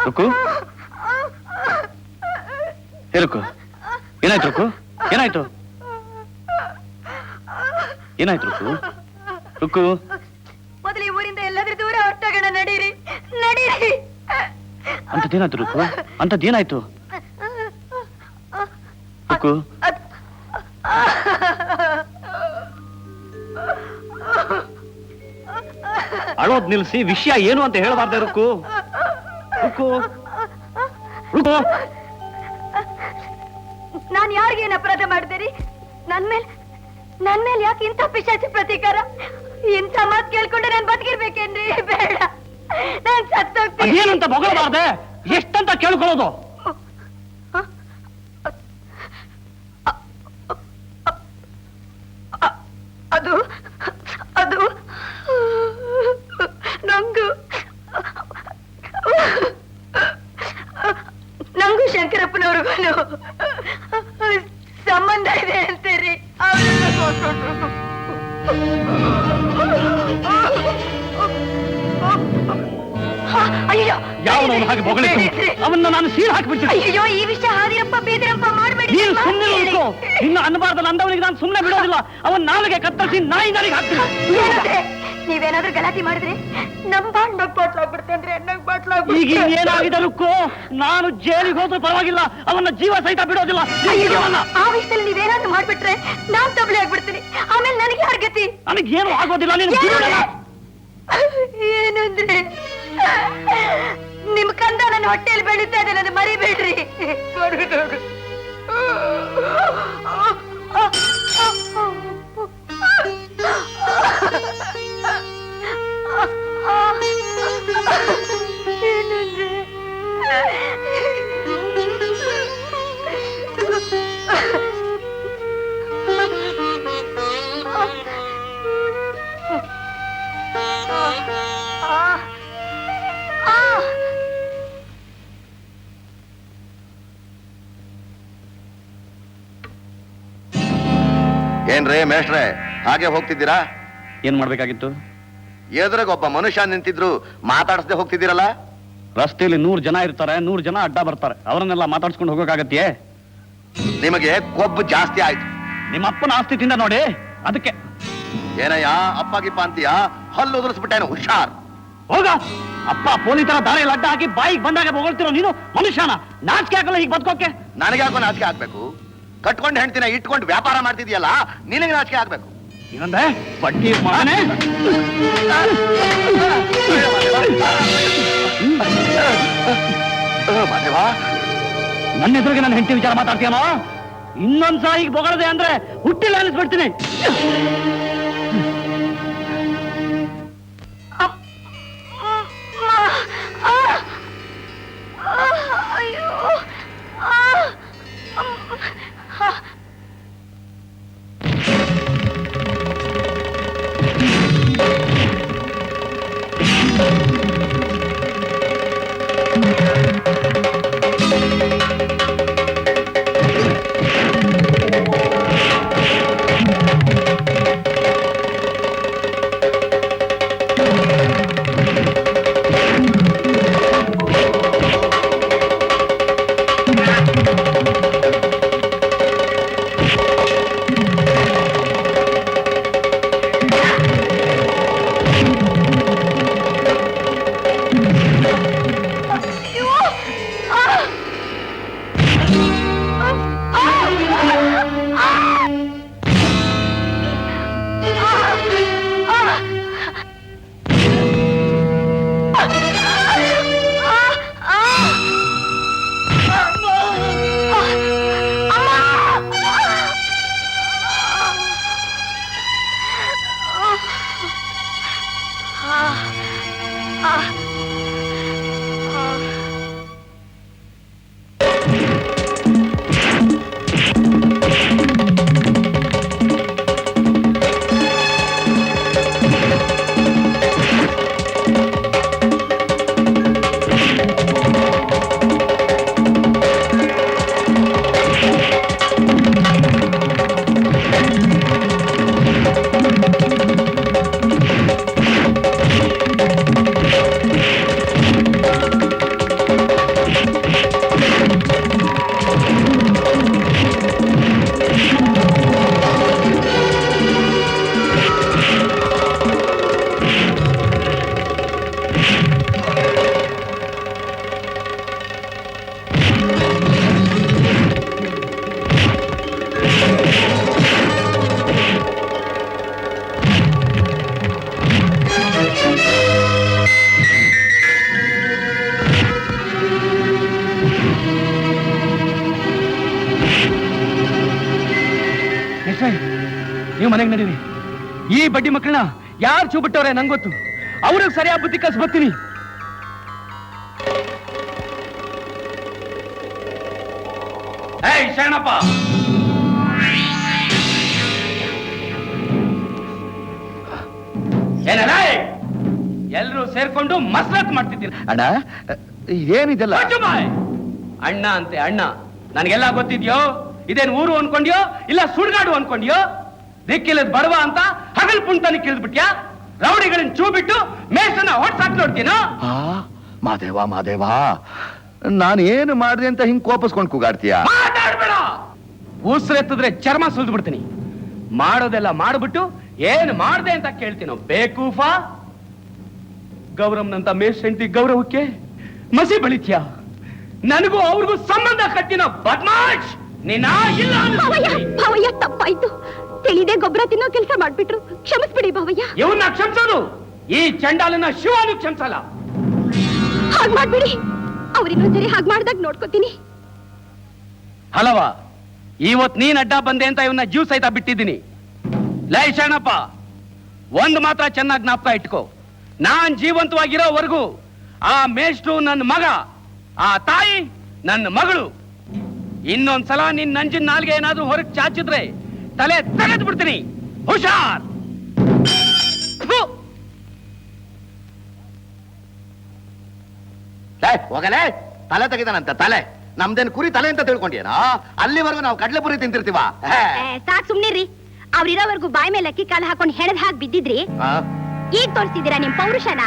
ರುಕ್ಕು, ರುಕ್ಕು, ಏನಾಯ್ತು ರುಕ್ಕು? ಏನಾಯ್ತು? ಏನಾಯ್ತು ರುಕ್ಕು? ರುಕ್ಕು, ಮೊದಲು ಈ ಊರಿಂದ ಎಲ್ಲಾದ್ರೂ ದೂರ ಹೊರಟೋಗೋಣ. ನಡೀರಿ, ನಡೀರಿ. ಅಂತದ್ದೇನಾಯ್ತು ರುಕ್ಕು? ಅಂತದ್ದೇನಾಯ್ತು ರುಕ್ಕು? ಅಳೋದ್ ನಿಲ್ಸಿ ವಿಷಯ ಏನು ಅಂತ ಹೇಳಬಾರ್ದೆ ರುಕ್ಕು? ರುಕ್ಕು, ರುಕ್ಕು, ನಾನ್ ಯಾರಿಗೇನು ಅಪರಾಧ ಮಾಡಿದೇರಿ? ನನ್ ಮೇಲೆ ಯಾಕೆ ಇಂಥ ಪಿಶಾಚಿ ಪ್ರತೀಕಾರ? ಇಂಥ ಮಾತು ಕೇಳ್ಕೊಂಡು ನಾನು ಬದುಕಿರ್ಬೇಕೇನ್ರಿ? ಬೇಡ, ನಾನ್ ಸತ್ತೋಗ್ತೀನಿ. ಏನಂತ ಬೊಗಳಬಾರ್ದೆ? ಎಷ್ಟಂತ ಕೇಳ್ಕೊಳ್ಳೋದು? ಅದು ಅದು ನಂಗೂ ಶಂಕರಪ್ಪನವ್ರಿಗೂ ಸಂಬಂಧ ಇದೆ ಅಂತೀರಿ? ಅಯ್ಯೋ, ಯಾವನವನು ಹಾಗೆ ಬೊಗಳಿತು? ಅವನ್ನ ನಾನು ಸೀಲ್ ಹಾಕಿಬಿಡ್ತೀನಿ. ಅಯ್ಯೋ, ಈ ವಿಷಯ ಹಾದಿರಪ್ಪ ಬೇದಿರಪ್ಪ ಮಾಡಬೇಡಿ. ನೀನು ಸುಮ್ಮನೆ ಉಳಿದು ಇನ್ನು ಅನ್ನಬಾರ್ದಲ್ಲ ಅಂದವನಿಗೆ ನಾನು ಸುಮ್ಮನೆ ಬಿಡೋದಿಲ್ಲ. ಅವನ್ ನಾಲಿಗೆ ಕತ್ತರಿಸಿ ನಾಯಿ ನಾಲಿಗೆ ಹಾಕ್ತೀನಿ. ನೀವೇನಾದ್ರೂ ಗಲಾಟೆ ಮಾಡಿದ್ರೆ ನಮ್ ಬಾಂಡ್ ಬಾಟ್ಲಾಗ್ಬಿಡ್ತೇನ್ರಿ. ಈಗ ಏನಾಗಿದೆ ರುಕ್ಕು? ನಾನು ಜೈಲಿಗೆ ಹೋದ್ರೂ ಪರವಾಗಿಲ್ಲ, ಅವನ್ನ ಜೀವ ಸಹಿತ ಬಿಡೋದಿಲ್ಲ. ಆ ವಿಷಯದಲ್ಲಿ ನೀವೇನಾದ್ರೂ ಮಾಡ್ಬಿಟ್ರೆ ನಾನ್ ತಬ್ಲಿ ಆಗ್ಬಿಡ್ತೀನಿ. ಆಮೇಲೆ ನನಗೆ ಯಾರ ಗತಿ? ನನಗೇನು ಆಗೋದಿಲ್ಲ. ನೀನು ಏನಂದ್ರೆ ನಿಮ್ ಕಂದ ನನ್ನ ಹೊಟ್ಟೆಯಲ್ಲಿ ಬೆಳೀತಾ ಇದೆ, ನನ್ನ ಮರಿಬೇಡ್ರಿ. ಏನ್ರೇ ಮೇಷ್ಟ್ರೆ ಹಾಗೆ ಹೋಗ್ತಿದ್ದೀರಾ? ಏನ್ ಮಾಡ್ಬೇಕಾಗಿತ್ತು? ಎದುರಿಗೊಬ್ಬ ಮನುಷ್ಯ ನಿಂತಿದ್ರು ಮಾತಾಡಿಸದೆ ಹೋಗ್ತಿದ್ದೀರಲ್ಲ? ರಸ್ತೆಯಲ್ಲಿ 100 ಜನ ಇರ್ತಾರೆ, 100 ಜನ ಅಡ್ಡ ಬರ್ತಾರೆ, ಅವರನ್ನೆಲ್ಲ ಮಾತಾಡ್ಸ್ಕೊಂಡು ಹೋಗೋಕ್ಕಾಗತ್ತೆಯೇ? ನಿಮಗೆ ಕೊಬ್ಬು ಜಾಸ್ತಿ ಆಯ್ತು. ನಿಮ್ಮ ಅಪ್ಪನ ಆಸ್ತಿ ತಿಂದ ನೋಡಿ, ಅದಕ್ಕೆ. ಏನಯ್ಯ ಅಪ್ಪ ಗಿಪ್ಪ ಅಂತೀಯ? ಹಲ್ಲು ಉದುರಿಸ್ಬಿಟ್ಟೇನು? ಹುಷಾರ್. ಹೋಗ. ಅಪ್ಪ ಪೊಲೀಸ್ ತರ ದಾರಿಯಲ್ಲಿ ಅಡ್ಡ ಹಾಕಿ ಬಾಯಿಗೆ ಬಂದಾಗ ಹೊಗಳ್ತಿರೋ ನೀನು ಮನುಷ್ಯನ? ನಾಚಿಕೆ ಆಗಲ್ಲ ಹೀಗೆ ಬದುಕೋಕೆ? ನನಗೆ ಯಾಕೋ ನಾಚಿಕೆ ಆಗ್ಬೇಕು? ಕಟ್ಕೊಂಡು ಹೆಂಡ್ತಿನ ಇಟ್ಕೊಂಡು ವ್ಯಾಪಾರ ಮಾಡ್ತಿದ್ಯಲ್ಲ, ನಿನಗೆ ನಾಚಿಕೆ ಆಗ್ಬೇಕು. ಏನಂದ್ರೆ ಬಡ್ಡಿ ಮಗನೇ? ಮಾದೇವಾ, ನನ್ನ ಎದುರಿಗೆ ನನ್ನ ಹೆಂಡತಿ ವಿಚಾರ ಮಾತಾಡ್ತೀಯನೋ? ಇನ್ನೊಂದ್ಸಲ ಈಗ ಬೊಗಳದೆ ಅಂದ್ರೆ ಹುಟ್ಟಿಲ್ಲ ಅನಿಸ್ಬಿಡ್ತೀನಿ. ನೀವು ಮನೆಗೆ ನಡೀರಿ. ಈ ಬಡ್ಡಿ ಮಕ್ಕಳನ್ನ ಯಾರು ಚೂ ಬಿಟ್ಟವ್ರೆ ನಂಗೆ ಗೊತ್ತು. ಅವ್ರಿಗೆ ಸರಿಯಾದ ಬುದ್ಧಿ ಕಲ್ಸಿ ಬರ್ತೀನಿ. ಏಯ್ ಶರಣಪ್ಪ, ಏನಲ್ಲ ಎಲ್ರು ಸೇರ್ಕೊಂಡು ಮಸ್ಲತ್ ಮಾಡ್ತಿದ್ದೀರ? ಅಣ್ಣ ಏನಿದೆಲ್ಲ? ಅಣ್ಣ ಅಂತೆ ಅಣ್ಣ, ನನಗೆಲ್ಲ ಗೊತ್ತಿದ್ಯೋ? ಇದೇನು ಊರು ಅನ್ಕೊಂಡ್ಯೋ ಇಲ್ಲ ಸುಡ್ಗಾಡು ಅನ್ಕೊಂಡ್ಯೋ? ದಿಕ್ಕಿಲ್ಲದ ಬಡವ ಅಂತ ಹಗಲ್ ಪುಂಟನಿ ಕಿಳಿದ್ಬಿಟ್ಯಾ? ರೌಡಿಗಳನ್ನ ಚೂ ಬಿಟ್ಟು ಮೇಸನ್ನ ಹೊಡ್ಸಾಕ್ ನೋಡ್ತೀನೋ? ಮಾದೇವಾ ಮಾದೇವಾ, ನಾನು ಏನು ಮಾಡಿದೆ ಅಂತ ಹಿಂಗ್ ಕೋಪಿಸ್ಕೊಂಡು ಕೂಗಾಡ್ತೀಯ? ಮಾತಾಡ್ಬೇಡ. ಉಸಿರೆತ್ತಿದ್ರೆ ಚರ್ಮ ಸುಲ್ದು ಬಿಡ್ತೀನಿ. ಮಾಡೋದೆಲ್ಲ ಮಾಡ್ಬಿಟ್ಟು ಏನ್ ಮಾಡ್ದೆ ಅಂತ ಕೇಳ್ತೀನೋ ಬೇಕೂಫಾ? ಗೌರಮ್ನಂತ ಮೇಷಂಟಿ ಗೌರವಕ್ಕೆ ಮಸಿ ಬಳಿತ್ಯಾ? ನನಗೂ ಅವ್ರಿಗೂ ಸಂಬಂಧ ಕಟ್ಟಿನ ಬದ್ಮಾಶ್ ನಿನ್ನ ಇಲ್ಲ. ಭಾವಯ್ಯ ತಪ್ಪಾಯ್ತು, ತಿಳಿದೆ ಗೊಬ್ಬರ ತಿನ್ನೋ ಕೆಲಸ ಮಾಡ್ಬಿಟ್ರು, ಕ್ಷಮಿಸ್ಬಿಡಿ ಭಾವಯ್ಯ. ಇವನ್ನ ಕ್ಷಮಿಸೋದು ಈ ಚಂಡಾಲನ ಶಿವನು ಕ್ಷಮಿಸಲ್ಲ. ಹಾಗ್ ಮಾಡ್ಬಿಡಿ, ಅವ್ರಿನ್ನೊಂದ್ಸರಿ ಹಾಗ್ ಮಾಡ್ದಾಗ ನೋಡ್ಕೋತೀನಿ. ಹಲವ, ಇವತ್ ನೀನ್ ಅಡ್ಡ ಬಂದೆ ಅಂತ ಇವನ್ನ ಜೀವ ಸಹಿತ ಬಿಟ್ಟಿದ್ದೀನಿ. ಲೈ ಶರಣಪ್ಪ, ಒಂದ್ ಮಾತ್ರ ಚೆನ್ನಾಗಿ ಜ್ಞಾಪಕ ಇಟ್ಕೋ. ನಾನ್ ಜೀವಂತವಾಗಿರೋವರೆಗೂ ಆ ಮೇಷ್ಟ್ರು ನನ್ನ ಮಗ, ಆ ತಾಯಿ ನನ್ನ ಮಗಳು. ಇನ್ನೊಂದ್ಸಲ ನಿನ್ ನಂಜಿನ ನಾಲ್ಗೆ ಏನಾದ್ರೂ ಹೊರಗೆ ಚಾಚಿದ್ರೆ ತಲೆ ತೆಗೆದು ಬಿಡ್ತೀನಿ. ಹುಷಾರ್. ಹೋಗಲೇ, ತಲೆ ತೆಗಿದಾನಂತ ತಲೆ. ನಮ್ದೇನ್ ಕುರಿ ತಲೆ ಅಂತ ತಿಳ್ಕೊಂಡೇನೋ? ಅಲ್ಲಿವರೆಗೂ ನಾವು ಕಡ್ಲೆಪುರಿ ತಿಂತಿರ್ತೀವ. ಸಾಕ್ ಸುಮ್ನಿರಿ. ಅವ್ರಿರೋವರೆಗೂ ಬಾಯಿ ಮೇಲೆ ಅಕ್ಕಿ ಕಾಳು ಹಾಕೊಂಡು ಹೆಣದ್ ಹಾಕಿ ಬಿದ್ದಿದ್ರಿ. ಈಗ ತೋರಿಸ್ತಿದ್ದೀರಾ ನಿಮ್ ಪೌರುಷನ.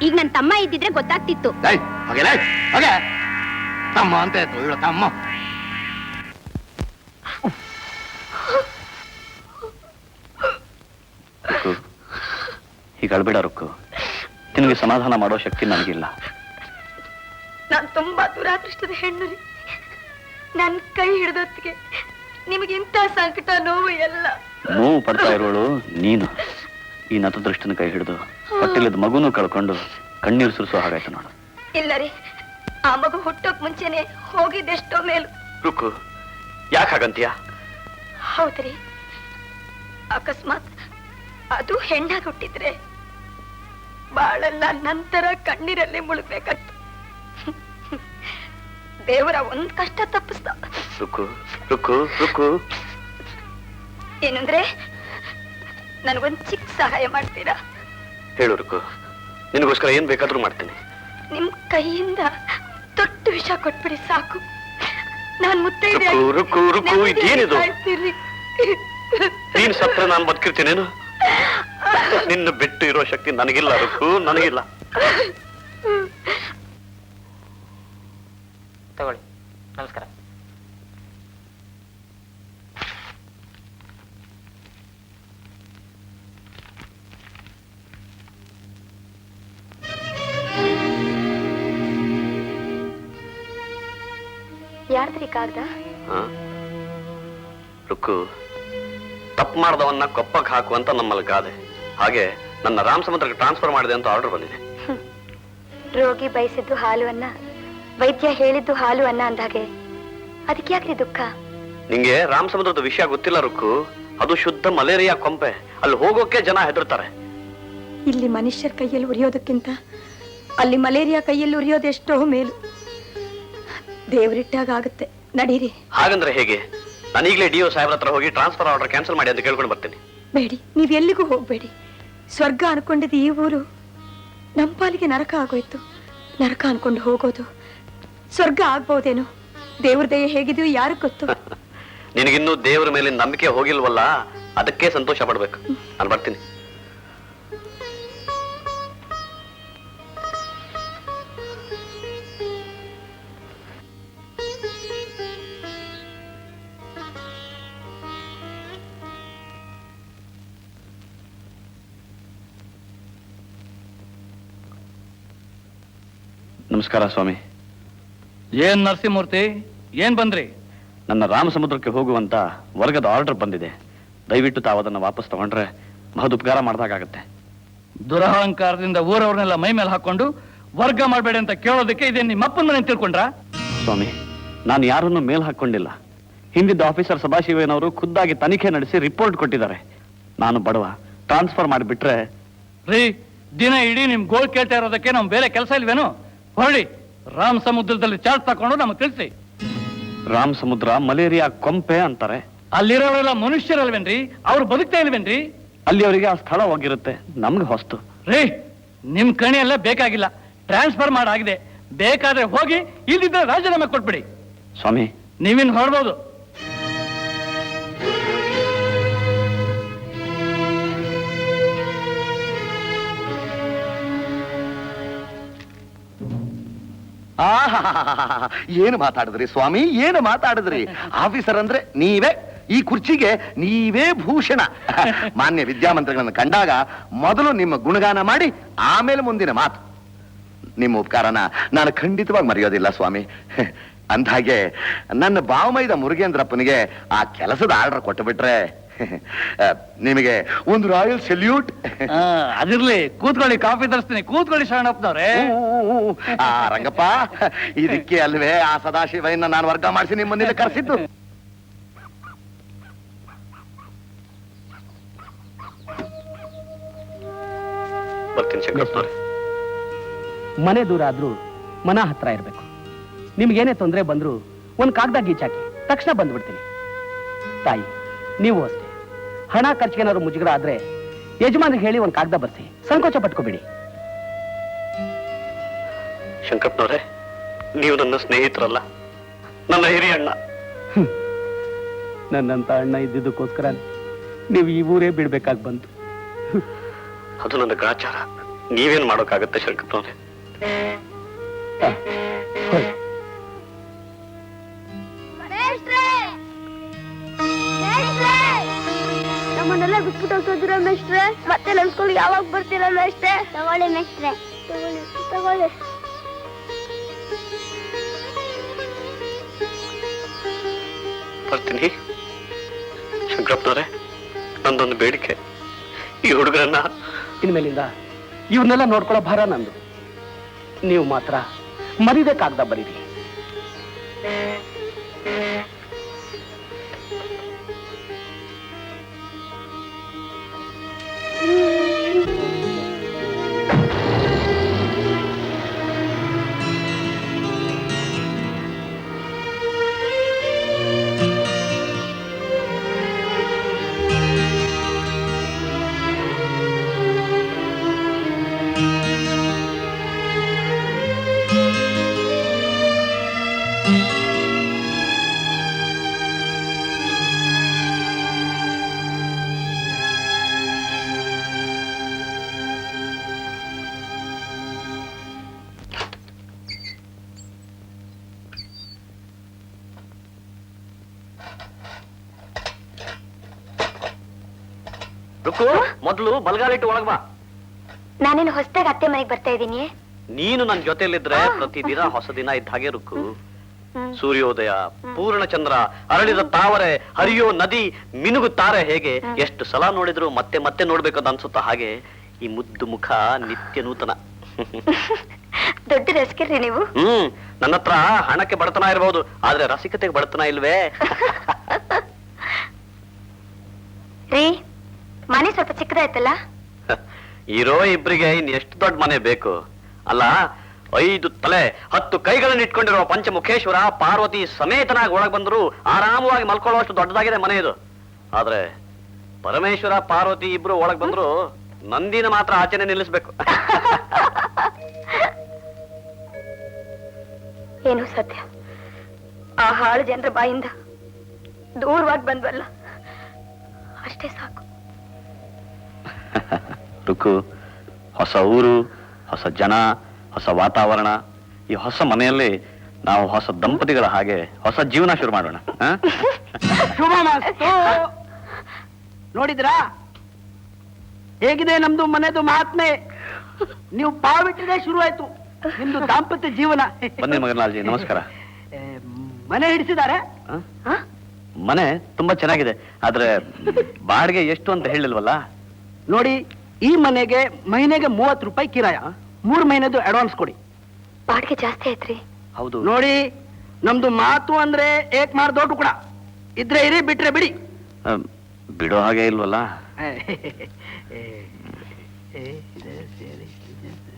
ಈಗ ನನ್ ತಮ್ಮ ಇದ್ದಿದ್ರೆ ಗೊತ್ತಾಗ್ತಿತ್ತು. ತಮ್ಮ ಅಂತ ಹೇಳು ತಮ್ಮ. ಈಗ ಅಳ್ಬೇಡ ರುಕ್ಕು. ನಿನಗೆ ಸಮಾಧಾನ ಮಾಡೋ ಶಕ್ತಿ ನನಗಿಲ್ಲ. ನಾನ್ ತುಂಬಾ ದುರಾದೃಷ್ಟದ ಹೆಣ್ಣು ರೀ. ನನ್ ಕೈ ಹಿಡಿದೊತ್ತಿಗೆ ನಿಮಗಿಂತ ಸಂಕಟ ನೋವು ಎಲ್ಲ. ನೋವು ಪಡ್ತಾ ಇರೋಳು ನೀನು. ಈ ನತದೃಷ್ಟನ ಕೈ ಹಿಡಿದು ಹೊಟ್ಟೆಲಿದ್ದ ಮಗುನು ಕಳ್ಕೊಂಡು ಕಣ್ಣೀರು ಸುರಿಸೋ ಹಾಗಾಯ್ತು ನೋಡು. ಇಲ್ಲ ರೀ, ಆ ಮಗು ಹುಟ್ಟೋಕ್ ಮುಂಚೆನೆ ಹೋಗಿದ್ದೆಷ್ಟೋ ಮೇಲು. ರುಕ್ಕು, ಯಾಕೆ ಹಾಗಂತೀಯ? ಹೌದ್ರಿ, ಅಕಸ್ಮಾತ್ ಅದು ಹೆಣ್ಣಾಗಿ ಹುಟ್ಟಿದ್ರೆ ಬಾಳೆಲ್ಲ ನಂತರ ಕಣ್ಣೀರಲ್ಲಿ ಮುಳುಗ್ಬೇಕಾಯ್ತು. ದೇವರ ಒಂದ್ ಕಷ್ಟ ತಪ್ಪಿಸ್ದ. ರುಕ್ಕು ರುಕ್ಕು ರುಕ್ಕು. ಏನಂದ್ರೆ ನನಗೊಂದ್ ಚಿಕ್ಕ ಸಹಾಯ ಮಾಡ್ತೀರಾ? ಹೇಳು ರುಕ್ಕು, ನಿನಗೋಸ್ಕರ ಏನ್ ಬೇಕಾದ್ರೂ ಮಾಡ್ತೀನಿ. ನಿಮ್ ಕೈಯಿಂದ ದೊಡ್ಡ ವಿಷ ಕೊಟ್ಬಿಡಿ ಸಾಕು. ನಾನ್ ಮುತ್ತೈದೆ ರುಕ್ಕು ರುಕ್ಕು, ಇದೇನಿದು? ನೀನ್ ಸತ್ರ ನಾನು ಬದುಕಿರ್ತೀನೇನು? ನಿನ್ನ ಬಿಟ್ಟು ಇರೋ ಶಕ್ತಿ ನನಗಿಲ್ಲ ರುಕ್ಕು, ನನಗಿಲ್ಲ. ತಗೊಳ್ಳಿ, ನಮಸ್ಕಾರ. ಯಾರ್ದ್ರಿ ಕಾಗ್ದ? ರುಕ್ಕು, ತಪ್ಪು ಮಾಡ್ದವನ್ನ ಕೊಪ್ಪಕ್ಕೆ ಹಾಕುವಂತ ನಮ್ಮಲ್ಲಿ ಗಾದೆ. ಹಾಗೆ ನನ್ನ ರಾಮ್ ಸಮುದ್ರಕ್ಕೆ ಟ್ರಾನ್ಸ್ಫರ್ ಮಾಡಿದೆ ಅಂತ ಆರ್ಡರ್ ಬಂದಿದೆ. ರೋಗಿ ಬಯಸಿದ್ದು ಹಾಲು ಅನ್ನ, ವೈದ್ಯ ಹೇಳಿದ್ದು ಹಾಲು ಅನ್ನ ಅಂದಾಗೆ ಅದಕ್ಕೆ ಯಾಕ್ರಿ ದುಃಖ? ನಿಂಗೆ ರಾಮ್ ಸಮುದ್ರದ ವಿಷಯ ಗೊತ್ತಿಲ್ಲ ರುಕ್ಕು. ಅದು ಶುದ್ಧ ಮಲೇರಿಯಾ ಕೊಂಪೆ. ಅಲ್ಲಿ ಹೋಗೋಕೆ ಜನ ಹೆದರ್ತಾರೆ. ಇಲ್ಲಿ ಮನುಷ್ಯರ ಕೈಯಲ್ಲಿ ಉರಿಯೋದಕ್ಕಿಂತ ಅಲ್ಲಿ ಮಲೇರಿಯಾ ಕೈಯಲ್ಲಿ ಉರಿಯೋದು ಎಷ್ಟೋ ಮೇಲು. ದೇವರಿಟ್ಟಾಗ ಆಗುತ್ತೆ, ನಡೀರಿ. ಹಾಗಂದ್ರೆ ಹೇಗೆ? ನಾನೀಗ್ಲೇ ಡಿಒ ಸಾಹೇಬ್ರ ಹತ್ರ ಹೋಗಿ ಟ್ರಾನ್ಸ್ಫರ್ ಆರ್ಡರ್ ಕ್ಯಾನ್ಸಲ್ ಮಾಡಿ ಅಂತ ಕೇಳ್ಕೊಂಡು ಬರ್ತೀನಿ. ಬೇಡಿ, ನೀವ್ ಎಲ್ಲಿಗೂ ಹೋಗ್ಬೇಡಿ. ಸ್ವರ್ಗ ಅನ್ಕೊಂಡಿದ್ದು ಈ ಊರು ನಮ್ಮ ಪಾಲಿಗೆ ನರಕ ಆಗೋಯ್ತು. ನರಕ ಅನ್ಕೊಂಡು ಹೋಗೋದು ಸ್ವರ್ಗ ಆಗ್ಬಹುದೇನೋ. ದೇವ್ರ ದಯೆ ಹೇಗಿದೆಯೋ ಯಾರು ಗೊತ್ತು. ನಿನಗಿನ್ನೂ ದೇವರ ಮೇಲೆ ನಂಬಿಕೆ ಹೋಗಿಲ್ವಲ್ಲ, ಅದಕ್ಕೆ ಸಂತೋಷ ಪಡ್ಬೇಕು. ನಾನು ಬರ್ತೀನಿ. ನಮಸ್ಕಾರ ಸ್ವಾಮಿ. ಏನ್ ನರಸಿಂಹಮೂರ್ತಿ, ಏನ್ ಬಂದ್ರಿ? ನನ್ನ ರಾಮ ಸಮುದ್ರಕ್ಕೆ ಹೋಗುವಂತ ವರ್ಗದ ಆರ್ಡರ್ ಬಂದಿದೆ. ದಯವಿಟ್ಟು ತಾವು ಅದನ್ನು ವಾಪಸ್ ತಗೊಂಡ್ರೆ ಮಹದುಪಕಾರ ಮಾಡ್ದಾಗತ್ತೆ. ದುರಹಂಕಾರದಿಂದ ಊರವ್ರನ್ನೆಲ್ಲ ಮೈ ಮೇಲೆ ಹಾಕೊಂಡು ವರ್ಗ ಮಾಡಬೇಡಿ ಅಂತ ಕೇಳೋದಕ್ಕೆ ಇದೇ ನಿಮ್ಮ ಅಪ್ಪನ ಮನೆ ತಿಳ್ಕೊಂಡ್ರ? ಸ್ವಾಮಿ, ನಾನು ಯಾರನ್ನು ಮೇಲ್ ಹಾಕೊಂಡಿಲ್ಲ. ಹಿಂದಿದ್ದ ಆಫೀಸರ್ ಸದಾಶಿವನವರು ಖುದ್ದಾಗಿ ತನಿಖೆ ನಡೆಸಿ ರಿಪೋರ್ಟ್ ಕೊಟ್ಟಿದ್ದಾರೆ. ನಾನು ಬಡವ, ಟ್ರಾನ್ಸ್ಫರ್ ಮಾಡಿಬಿಟ್ರೆ. ರೀ, ದಿನ ಇಡೀ ನಿಮ್ ಗೋಳ್ ಕೇಳ್ತಾ ಇರೋದಕ್ಕೆ ನಮ್ ಬೇರೆ ಕೆಲಸ ಇಲ್ವೇನು? ಹೊರಡಿ, ರಾಮ್ ಸಮುದ್ರದಲ್ಲಿ ಚಾರ್ಜ್ ತಕೊಂಡು ನಮಗೆ ತಿಳಿಸಿ. ರಾಮ್ ಸಮುದ್ರ ಮಲೇರಿಯಾ ಕೊಂಪೆ ಅಂತಾರೆ. ಅಲ್ಲಿರೋರೆಲ್ಲ ಮನುಷ್ಯರಲ್ವೇನ್ರಿ? ಅವ್ರು ಬದುಕ್ತಾ ಇಲ್ವೇನ್ರಿ? ಅಲ್ಲಿ ಅವರಿಗೆ ಆ ಸ್ಥಳ ಹೋಗಿರುತ್ತೆ, ನಮ್ಗೆ ಹೊಸ್ತು. ರೀ, ನಿಮ್ ಕಣಿ ಎಲ್ಲ ಬೇಕಾಗಿಲ್ಲ, ಟ್ರಾನ್ಸ್ಫರ್ ಮಾಡಾಗಿದೆ. ಬೇಕಾದ್ರೆ ಹೋಗಿ, ಇಲ್ದಿದ್ರೆ ರಾಜೀನಾಮೆ ಕೊಟ್ಬಿಡಿ. ಸ್ವಾಮಿ, ನೀವಿನ್ ಹೊರಡ್ಬೋದು. ಏನು ಮಾತಾಡಿದ್ರಿ ಸ್ವಾಮಿ, ಏನು ಮಾತಾಡಿದ್ರಿ? ಆಫೀಸರ್ ಅಂದ್ರೆ ನೀವೇ, ಈ ಕುರ್ಚಿಗೆ ನೀವೇ ಭೂಷಣ. ಮಾನ್ಯ ವಿದ್ಯಾಮಂತ್ರಿಗಳನ್ನು ಕಂಡಾಗ ಮೊದಲು ನಿಮ್ಮ ಗುಣಗಾನ ಮಾಡಿ ಆಮೇಲೆ ಮುಂದಿನ ಮಾತು. ನಿಮ್ಮ ಉಪಕಾರನ ನಾನು ಖಂಡಿತವಾಗಿ ಮರೆಯೋದಿಲ್ಲ ಸ್ವಾಮಿ. ಅಂದ್ಹಾಗೆ ನನ್ನ ಬಾವಮೈದ ಮುರುಗೇಂದ್ರಪ್ಪನಿಗೆ ಆ ಕೆಲಸದ ಆರ್ಡರ್ ಕೊಟ್ಟು ಬಿಟ್ರೆ ನಿಮಗೆ ಒಂದು ರಾಯಲ್ ಸೆಲ್ಯೂಟ್. ಅದಿರ್ಲಿ, ಕೂತ್ಕೊಳ್ಳಿ, ಕಾಫಿ ತರಿಸ್ತೀನಿ. ಕೂತ್ಕೊಳ್ಳಿ ಶರಣಪ್ಪನವ್ರೆ. ರಂಗಪ್ಪ, ಇದಕ್ಕೆ ಅಲ್ವೇ ಆ ಸದಾಶಿವಯ್ಯನ ನಾನು ವರ್ಗ ಮಾಡಿಸಿ ನಿಮ್ಮ ಮುಂದೆ ಕರೆಸಿದ್ದು. ಬರ್ತೀನಿ ಶಂಕರಪ್ಪನವ್ರೆ. ಮನೆ ದೂರ ಆದ್ರೂ ಮನ ಹತ್ರ ಇರ್ಬೇಕು. ನಿಮ್ಗೇನೇ ತೊಂದರೆ ಬಂದ್ರು ಒಂದ್ ಕಾಗದ ಗೀಚಾಕಿ ತಕ್ಷಣ ಬಂದ್ಬಿಡ್ತೀನಿ. ತಾಯಿ, ನೀವು ಅಷ್ಟೇ. ಹಣ ಖರ್ಚಿಗೇನಾದ್ರು ಮುಜುಗರ ಆದ್ರೆ ಯಜಮಾನ್ರಿಗೆ ಹೇಳಿ ಒಂದ್ ಕಾಗದ ಬರ್ಸಿ, ಸಂಕೋಚ ಪಟ್ಕೋಬೇಡಿ. ಶಂಕರಪ್ಪನವ್ರೆ, ನೀವು ನನ್ನ ಸ್ನೇಹಿತರಲ್ಲ, ನನ್ನ ಹಿರಿಯ ಅಣ್ಣ. ನನ್ನಂತ ಅಣ್ಣ ಇದ್ದಿದ್ದಕ್ಕೋಸ್ಕರ ನೀವು ಈ ಊರೇ ಬಿಡ್ಬೇಕಾಗಿ ಬಂತು. ಅದು ನನ್ನ ಗ್ರಾಚಾರ. ನೀವೇನ್ ಮಾಡೋಕ್ಕಾಗತ್ತೆ ಶಂಕರಪ್ಪನವ್ರೆ? ನಮ್ಮನ್ನೆಲ್ಲ ಬಿಟ್ಬಿಟ್ಟು ಹೋಗ್ತಿದ್ದೀರಾ ಮೇಷ್ಟ್ರೆ? ಮತ್ತೆ ನಮ್ ಸ್ಕೂಲ್ಗೆ ಯಾವಾಗ ಬರ್ತೀರಾ ಮೇಷ್ಟ್ರೆ? ತಗೊಳ್ಳಿ ಮೇಷ್ಟ್ರೆ, ತಗೊಳ್ಳಿ ತಗೊಳ್ಳಿ. ಬರ್ತೀನಿ ಶಂಕರಪ್ಪನವ್ರೆ. ನಂದೊಂದು ಬೇಡಿಕೆ, ಈ ಹುಡುಗರನ್ನ ಇನ್ಮೇಲಿಂದ ಇವನ್ನೆಲ್ಲ ನೋಡ್ಕೊಳ್ಳೋ ಭಾರ ನಂದು. ನೀವು ಮಾತ್ರ ಮರಿದೆ ಕಾಗ್ದ ಬರೀರಿ. ರುಕ್ಕು, ಮೊದಲು ಬಲ್ಗಾಲಿಟ್ಟು ಒಳಗ್ ಬಾ. ನಾನೇನು ಹೊಸದಾಗಿ ಅತ್ತೆ ಮನೆಗೆ ಬರ್ತಾ ಇದ್ದೀನಿ. ನೀನು ನನ್ನ ಜೊತೆಯಲ್ಲಿದ್ರೆ ಪ್ರತಿದಿನ ಹೊಸ ದಿನ ಇದ್ದ ಹಾಗೆ ರುಕ್ಕು. ಸೂರ್ಯೋದಯ, ಪೂರ್ಣಚಂದ್ರ, ಅರಳಿದ ತಾವರೆ, ಹರಿಯೋ ನದಿ, ಮಿನುಗುತ್ತಾರೆ, ಹೇಗೆ ಎಷ್ಟು ಸಲ ನೋಡಿದ್ರು ಮತ್ತೆ ಮತ್ತೆ ನೋಡ್ಬೇಕಂತ ಅನ್ಸುತ್ತ ಹಾಗೆ ಈ ಮುದ್ದು ಮುಖ ನಿತ್ಯ ನೂತನ. ದೊಡ್ಡ ರಸಿಕರ್ರಿ ನೀವು. ನನ್ನ ಹತ್ರ ಹಣಕ್ಕೆ ಬಡತನ ಇರಬಹುದು, ಆದ್ರೆ ರಸಿಕತೆಗೆ ಬಡತನ ಇಲ್ವೇ? ರೀ, ಮನೆ ಸ್ವಲ್ಪ ಚಿಕ್ಕದಾಯ್ತಲ್ಲ? ಇರೋ ಇಬ್ರಿಗೆ ಇನ್ ಎಷ್ಟು ದೊಡ್ಡ ಮನೆ ಬೇಕು? ಅಲ್ಲ, 5 ತಲೆ 10 ಕೈಗಳನ್ನು ಇಟ್ಕೊಂಡಿರುವ ಪಂಚಮುಖೇಶ್ವರ ಪಾರ್ವತಿ ಸಮೇತನಾಗಿ ಒಳಗ್ ಬಂದ್ರು ಆರಾಮವಾಗಿ ಮಲ್ಕೊಳ್ಳುವಷ್ಟು ದೊಡ್ಡದಾಗಿದೆ ಮನೆ ಇದು. ಆದ್ರೆ ಪರಮೇಶ್ವರ ಪಾರ್ವತಿ ಇಬ್ರು ಒಳಗ್ ಬಂದ್ರು ನಂದಿನ ಮಾತ್ರ ಆಚೆನೆ ನಿಲ್ಲಿಸ್ಬೇಕು. ಏನು ಸತ್ಯ, ಆ ಹಾಳು ಜನರ ಬಾಯಿಂದ ದೂರವಾಗಿ ಬಂದ್ವಲ್ಲ, ಅಷ್ಟೇ ಸಾಕು. ರುಕ್ಕು, ಹೊಸ ಊರು, ಹೊಸ ಜನ, ಹೊಸ ವಾತಾವರಣ, ಈ ಹೊಸ ಮನೆಯಲ್ಲಿ ನಾವು ಹೊಸ ದಂಪತಿಗಳ ಹಾಗೆ ಹೊಸ ಜೀವನ ಶುರು ಮಾಡೋಣ. ಶುಭ ಮಸ್ತು. ನೋಡಿದ್ರಾ ಹೇಗಿದೆ ನಮ್ದು ಮನೆದು ಮಹಾತ್ಮೆ? ನೀವು ಪಾವಿಟ್ಟಿದೆ ಶುರು ಆಯ್ತು ನಿಮ್ದು ದಾಂಪತ್ಯ ಜೀವನ. ಬನ್ನಿ ಮಗನಾಲ್ಜಿ, ನಮಸ್ಕಾರ. ಮನೆ ಹಿಡಿಸಿದ್ದಾರೆ? ಮನೆ ತುಂಬಾ ಚೆನ್ನಾಗಿದೆ, ಆದ್ರೆ ಬಾಡಿಗೆ ಎಷ್ಟು ಅಂತ ಹೇಳಿಲ್ವಲ್ಲ. ನೋಡಿ, ಈ ಮನೆಗೆ ಮಹಿನೆಗೆ 30 ರೂಪಾಯಿ ಕಿರಾಯ, 3 ಮಹಿನೆದು ಅಡ್ವಾನ್ಸ್ ಕೊಡಿ. ಬಾಡಿಗೆ ಜಾಸ್ತಿ ಆಯ್ತ್ರಿ. ಹೌದು. ನೋಡಿ, ನಮ್ದು ಮಾತು ಅಂದ್ರೆ ಏಕ್ ಮಾರ್ ದೊಡ್ಡ ಕೂಡ, ಇದ್ರೆ ಇರಿ, ಬಿಟ್ರೆ ಬಿಡಿ. ಬಿಡೋ ಹಾಗೆ ಇಲ್ವಲ್ಲ.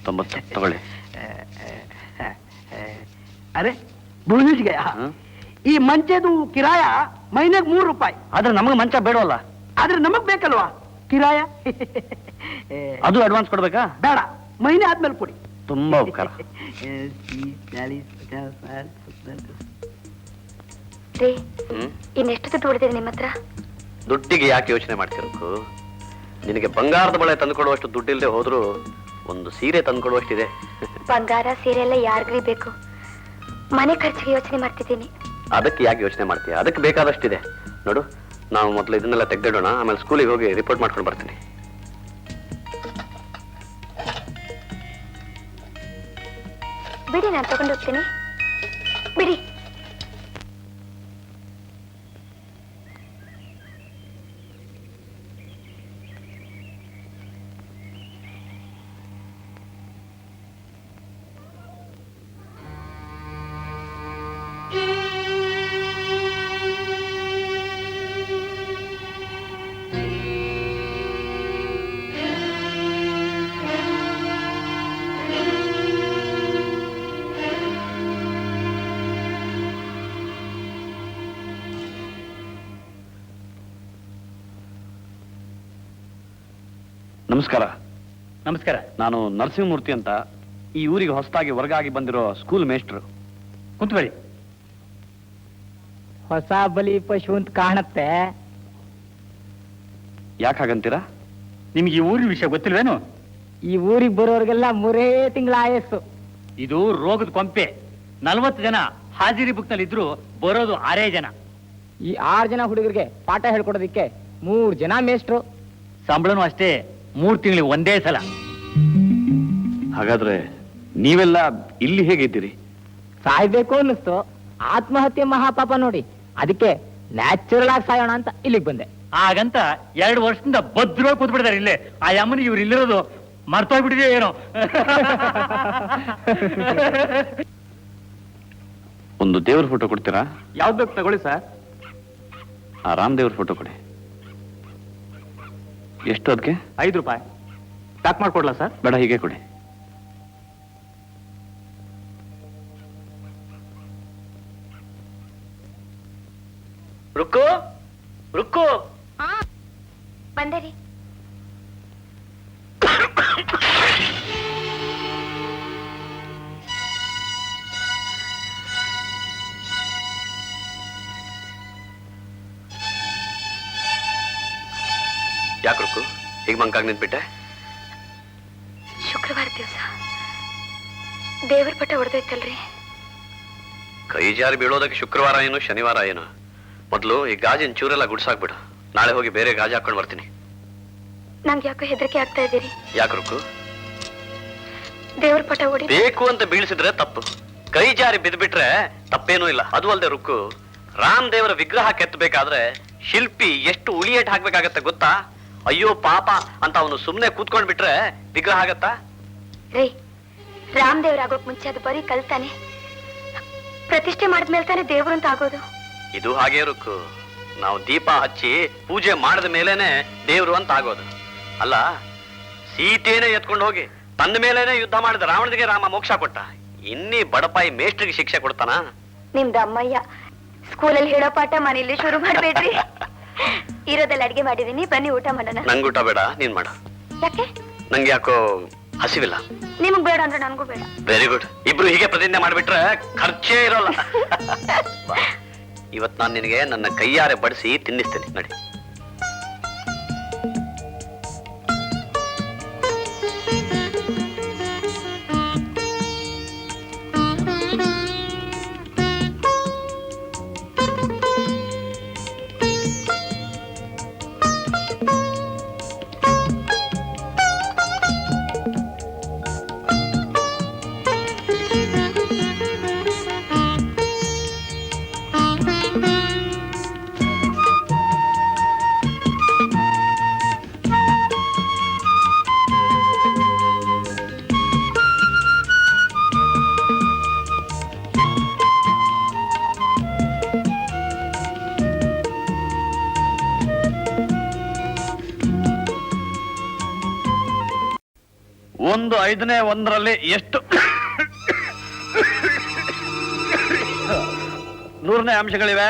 90 ತಗೊಳ್ಳಿ. ಅರೆ ಬುಳಿಸ್ಗೆ ಈ ಮಂಚದು ಕಿರಾಯ ಮಹಿನೆಗೆ 3 ರೂಪಾಯಿ. ಆದ್ರೆ ನಮಗೆ ಮಂಚ ಬೇಡವಲ್ಲ. ಆದ್ರೆ ನಮಗ್ ಬೇಕಲ್ವಾ ಕಿರಾಯ? ಅದು ಅಡ್ವಾನ್ಸ್ ಕೊಡ್ಬೇಕಾ? ಬೇಡ, ಮಹಿನೆ ಆದ್ಮೇಲೆ ಕೊಡಿ. ತುಂಬಾ ಉಪಕಾರ. ರೀ, ಇನ್ನೆಷ್ಟು ದುಡ್ಡು ಉಳಿದಿದೆ ನಿಮ್ಮ ಹತ್ರ? ದುಡ್ಡಿಗೆ ಯಾಕೆ ಯೋಚನೆ ಮಾಡ್ತಿರಬೇಕು? ನಿನಗೆ ಬಂಗಾರದ ಬಳೆ ತಂದುಕೊಡುವಷ್ಟು ದುಡ್ಡಿಲ್ಲದೆ ಹೋದ್ರು ಒಂದು ಸೀರೆ ತಂದುಕೊಡುವಷ್ಟಿದೆ. ಬಂಗಾರ ಸೀರೆ ಎಲ್ಲ ಯಾರಿಗ್ರಿ ಬೇಕು? ಮನೆ ಖರ್ಚಿಗೆ ಯೋಚನೆ ಮಾಡ್ತಿದ್ದೀನಿ. ಅದಕ್ಕೆ ಯಾಕೆ ಯೋಚನೆ ಮಾಡ್ತೀಯ? ಅದಕ್ಕೆ ಬೇಕಾದಷ್ಟಿದೆ ನೋಡು. ನಾವು ಮೊದಲು ಇದನ್ನೆಲ್ಲ ತೆಗೆದಿಡೋಣ, ಆಮೇಲೆ ಸ್ಕೂಲಿಗೆ ಹೋಗಿ ರಿಪೋರ್ಟ್ ಮಾಡ್ಕೊಂಡು ಬರ್ತೀನಿ. ಬಿಡಿ, ನಾನು ತಗೊಂಡು ಹೋಗ್ತೀನಿ. ಬಿಡಿ. ನಮಸ್ಕಾರ. ನಮಸ್ಕಾರ. ನಾನು ನರಸಿಂಹಮೂರ್ತಿ ಅಂತ, ಈ ಊರಿಗೆ ಹೊಸದಾಗಿ ವರ್ಗಾಗಿ ಬಂದಿರೋ ಸ್ಕೂಲ್ ಮೇಸ್ಟ್ರು. ಕುಂತ್ಕೊಳ್ಳಿ. ಹೊಸ ಬಲಿ ಪಶು ಅಂತ ಕಾಣುತ್ತೆ. ಯಾಕೆ ಹಾಗಂತೀರಾ? ನಿಮ್ಗೆ ಈ ಊರಿನ ವಿಷಯ ಗೊತ್ತಿಲ್ವೇನು? ಈ ಊರಿಗೆ ಬರೋರಿಗೆಲ್ಲ 3 ತಿಂಗಳ ಆಯಸ್ಸು. ಇದು ರೋಗದ ಕೊಂಪೆ. 40 ಜನ ಹಾಜಿರಿ ಬುಕ್ ನಲ್ಲಿ ಇದ್ರು, ಬರೋದು 6 ಜನ. ಈ 6 ಜನ ಹುಡುಗರಿಗೆ ಪಾಠ ಹೇಳ್ಕೊಡೋದಿಕ್ಕೆ 3 ಜನ ಮೇಷ್ಟ್ರು. ಸಂಬಳನೂ ಅಷ್ಟೇ, 3 ತಿಂಗಳಿಗೆ ಒಂದೇ ಸಲ. ಹಾಗಾದ್ರೆ ನೀವೆಲ್ಲ ಇಲ್ಲಿ ಹೇಗಿದ್ದೀರಿ? ಸಾಯ್ಬೇಕು ಅನ್ನಿಸ್ತು, ಆತ್ಮಹತ್ಯೆ ಮಹಾಪಾಪ ನೋಡಿ, ಅದಕ್ಕೆ ನ್ಯಾಚುರಲ್ ಆಗಿ ಸಾಯೋಣ ಅಂತ ಇಲ್ಲಿಗೆ ಬಂದೆ. ಹಾಗಂತ 2 ವರ್ಷದಿಂದ ಭದ್ರ ಕೂತ್ಬಿಡ್ತಾರೆ ಇಲ್ಲೇ. ಆ ಅಮ್ಮನಿಗೆ ಇವ್ರು ಇಲ್ಲಿರೋದು ಮರ್ತೋಗ್ಬಿಟ್ಟಿದೆ ಏನೋ. ಒಂದು ದೇವ್ರ ಫೋಟೋ ಕೊಡ್ತೀರಾ? ಯಾವ್ದು ಬೇಕು ತಗೊಳ್ಳಿ ಸರ್. ಆ ರಾಮ್ ದೇವ್ರ ಫೋಟೋ ಕೊಡಿ. ಎಷ್ಟು ಅದಕ್ಕೆ? 5 ರೂಪಾಯಿ. ಪ್ಯಾಕ್ ಮಾಡ್ಕೊಡ್ಲಾ ಸರ್? ಬೇಡ, ಹೀಗೆ ಕೊಡಿ. ರುಕ್ಕು ರುಕ್ಕು, ಬಂದೆ ರೀ. ಯಾಕೆ ರುಕ್ಕು ಈಗ ಮಂಕಾಗ್ ನಿಂತ್ಬಿಟ್ಟೆ? ಶುಕ್ರವಾರ ದಿವಸ ದೇವರ ಪಟ ಹೊಡೆದೈತಲ್ರಿ. ಕೈ ಜಾರಿ ಬೀಳೋದಕ್ಕೆ ಶುಕ್ರವಾರ ಏನು ಶನಿವಾರ ಏನು? ಮೊದಲು ಈ ಗಾಜಿನ ಚೂರೆಲ್ಲ ಗುಡ್ಸಾಕ್ಬಿಡು. ನಾಳೆ ಹೋಗಿ ಬೇರೆ ಗಾಜು ಹಾಕೊಂಡು ಬರ್ತೀನಿ. ನಂಗೆ ಯಾಕೋ ಹೆದರಿಕೆ ಆಗ್ತಾ ಇದ್ದೀರಿ. ಯಾಕೆ ರುಕ್ಕು? ದೇವರ ಪಟ ಹೊಡಿ. ಬೇಕು ಅಂತ ಬೀಳಿಸಿದ್ರೆ ತಪ್ಪು, ಕೈ ಜಾರಿ ಬಿದ್ಬಿಟ್ರೆ ತಪ್ಪೇನೂ ಇಲ್ಲ. ಅದು ಅಲ್ಲದೆ ರುಕ್ಕು, ರಾಮ್ ದೇವರ ವಿಗ್ರಹ ಕೆತ್ತಬೇಕಾದ್ರೆ ಶಿಲ್ಪಿ ಎಷ್ಟು ಉಳಿಯೇಟ್ ಹಾಕ್ಬೇಕಾಗತ್ತೆ ಗೊತ್ತಾ? ಅಯ್ಯೋ ಪಾಪ ಅಂತ ಅವನು ಸುಮ್ನೆ ಕೂತ್ಕೊಂಡ್ ಬಿಟ್ರೆ ವಿಗ್ರಹ ಆಗತ್ತಾ? ರೀ, ರಾಮ್ ದೇವರಾಗೋಕ್ ಮುಂಚೆ ಅದು ಬರೀ ಕಲ್ತಾನೆ, ಪ್ರತಿಷ್ಠೆ ಮಾಡಿದ್ಮೇಲೆ ತಾನೆ ದೇವ್ರು ಅಂತ ಆಗೋದು. ಇದು ಹಾಗೆ ರುಕ್ಕು, ನಾವು ದೀಪ ಹಚ್ಚಿ ಪೂಜೆ ಮಾಡಿದ ಮೇಲೇನೆ ದೇವ್ರು ಅಂತ ಆಗೋದು. ಅಲ್ಲ, ಸೀತೆನೇ ಎತ್ಕೊಂಡು ಹೋಗಿ ತನ್ನ ಮೇಲೇನೆ ಯುದ್ಧ ಮಾಡಿದ ರಾವಣನಿಗೆ ರಾಮ ಮೋಕ್ಷ ಕೊಟ್ಟ. ಇನ್ನೀ ಬಡಪಾಯಿ ಮೇಷ್ಟ್ರಿಗೆ ಶಿಕ್ಷೆ ಕೊಡ್ತಾನ? ನಿಮ್ದು ಅಮ್ಮಯ್ಯ ಸ್ಕೂಲಲ್ಲಿ ಹೇಳೋ ಪಾಠ ಮನೇಲಿ ಶುರು ಮಾಡ್ಬೇಡ್ರಿ. ಇರೋದೆಲ್ಲ ಅಡ್ಗೆ ಮಾಡಿದೀನಿ, ಬನ್ನಿ ಊಟ ಮಾಡೋಣ. ನಂಗೆ ಊಟ ಬೇಡ, ನೀನ್ ಮಾಡ. ಯಾಕೆ? ನಂಗೆ ಯಾಕೋ ಹಸಿವಿಲ್ಲ. ನಿಮಗ್ ಬೇಡ ಅಂದ್ರೆ ನನ್ಗೂ ಬೇಡ. ವೆರಿ ಗುಡ್, ಇಬ್ರು ಹೀಗೆ ಪ್ರತಿಜ್ಞೆ ಮಾಡ್ಬಿಟ್ರೆ ಖರ್ಚೇ ಇರೋಲ್ಲ. ಇವತ್ ನಾನು ನಿನಗೆ ನನ್ನ ಕೈಯಾರೆ ಬಡಿಸಿ ತಿನ್ನಿಸ್ತೇನೆ, ನಡಿ. ಒಂದು 5ನೇ ಒಂದರಲ್ಲಿ ಎಷ್ಟು 100ನೇ ಅಂಶಗಳಿವೆ?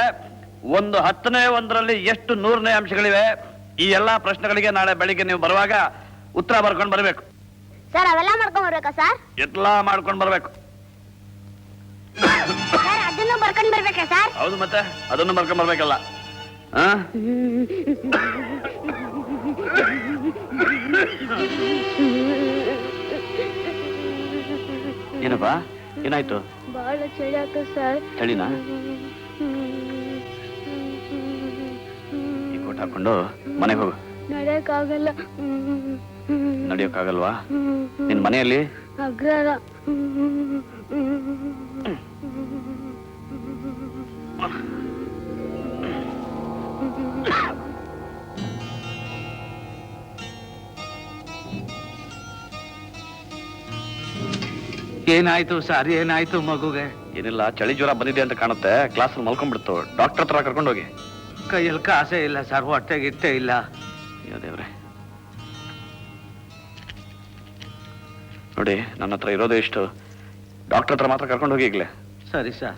ಒಂದು 10ನೇ ಒಂದರಲ್ಲಿ ಎಷ್ಟು 100ನೇ ಅಂಶಗಳಿವೆ? ಈ ಎಲ್ಲಾ ಪ್ರಶ್ನೆಗಳಿಗೆ ನಾಳೆ ಬೆಳಿಗ್ಗೆ ನೀವು ಬರುವಾಗ ಉತ್ತರ ಬರ್ಕೊಂಡು ಬರ್ಬೇಕು. ಸರ್, ಅವೆಲ್ಲ ಮಾಡ್ಕೊಂಡ್ ಬರ್ಬೇಕಾ ಸರ್? ಎಲ್ಲ ಮಾಡ್ಕೊಂಡು ಬರ್ಬೇಕು. ಅದನ್ನು ಬರ್ಕೊಂಡ್ ಬರ್ಬೇಕಾ ಸರ್? ಹೌದು, ಮತ್ತೆ ಅದನ್ನು ಬರ್ಕೊಂಡು ಬರ್ಬೇಕಲ್ಲ. ಏನಪ್ಪಾ, ಏನಾಯ್ತು? ಬಹಳ ಚಳಿ ಆಗ್ತದೆ ಸರ್. ಚಳಿನಾ? ಈ ಕೋಟ್ ಹಾಕೊಂಡು ಮನೆಗೆ ಹೋಗು. ನಡೆಯಕ್ಕಾಗಲ್ಲ. ನಡೆಯೋಕ್ಕಾಗಲ್ವಾ? ನಿನ್ ಮನೆಯಲ್ಲಿ ಅಗ್ರಹಾರ. ಏನಾಯ್ತು ಸರ್, ಏನಾಯ್ತು ಮಗುಗೆ? ಏನಿಲ್ಲ, ಚಳಿ ಜ್ವರ ಬಂದಿದೆ ಅಂತ ಕಾಣುತ್ತೆ. ಕ್ಲಾಸಲ್ಲಿ ಮಲ್ಕೊಂಡ್ಬಿಡ್ತು. ಡಾಕ್ಟರ್ ಹತ್ರ ಕರ್ಕೊಂಡೋಗಿ. ಕೈಯಲ್ಲಿ ಕಾಸೇ ಇಲ್ಲ ಸರ್, ಹೊಟ್ಟೆಗೆ ಇಟ್ಟೇ ಇಲ್ಲ. ಅಯ್ಯೋ ದೇವ್ರೆ, ನೋಡಿ ನನ್ನ ಹತ್ರ ಇರೋದು ಎಷ್ಟು. ಡಾಕ್ಟರ್ ಹತ್ರ ಮಾತ್ರ ಕರ್ಕೊಂಡು ಹೋಗಿ ಈಗಲೇ. ಸರಿ ಸರ್.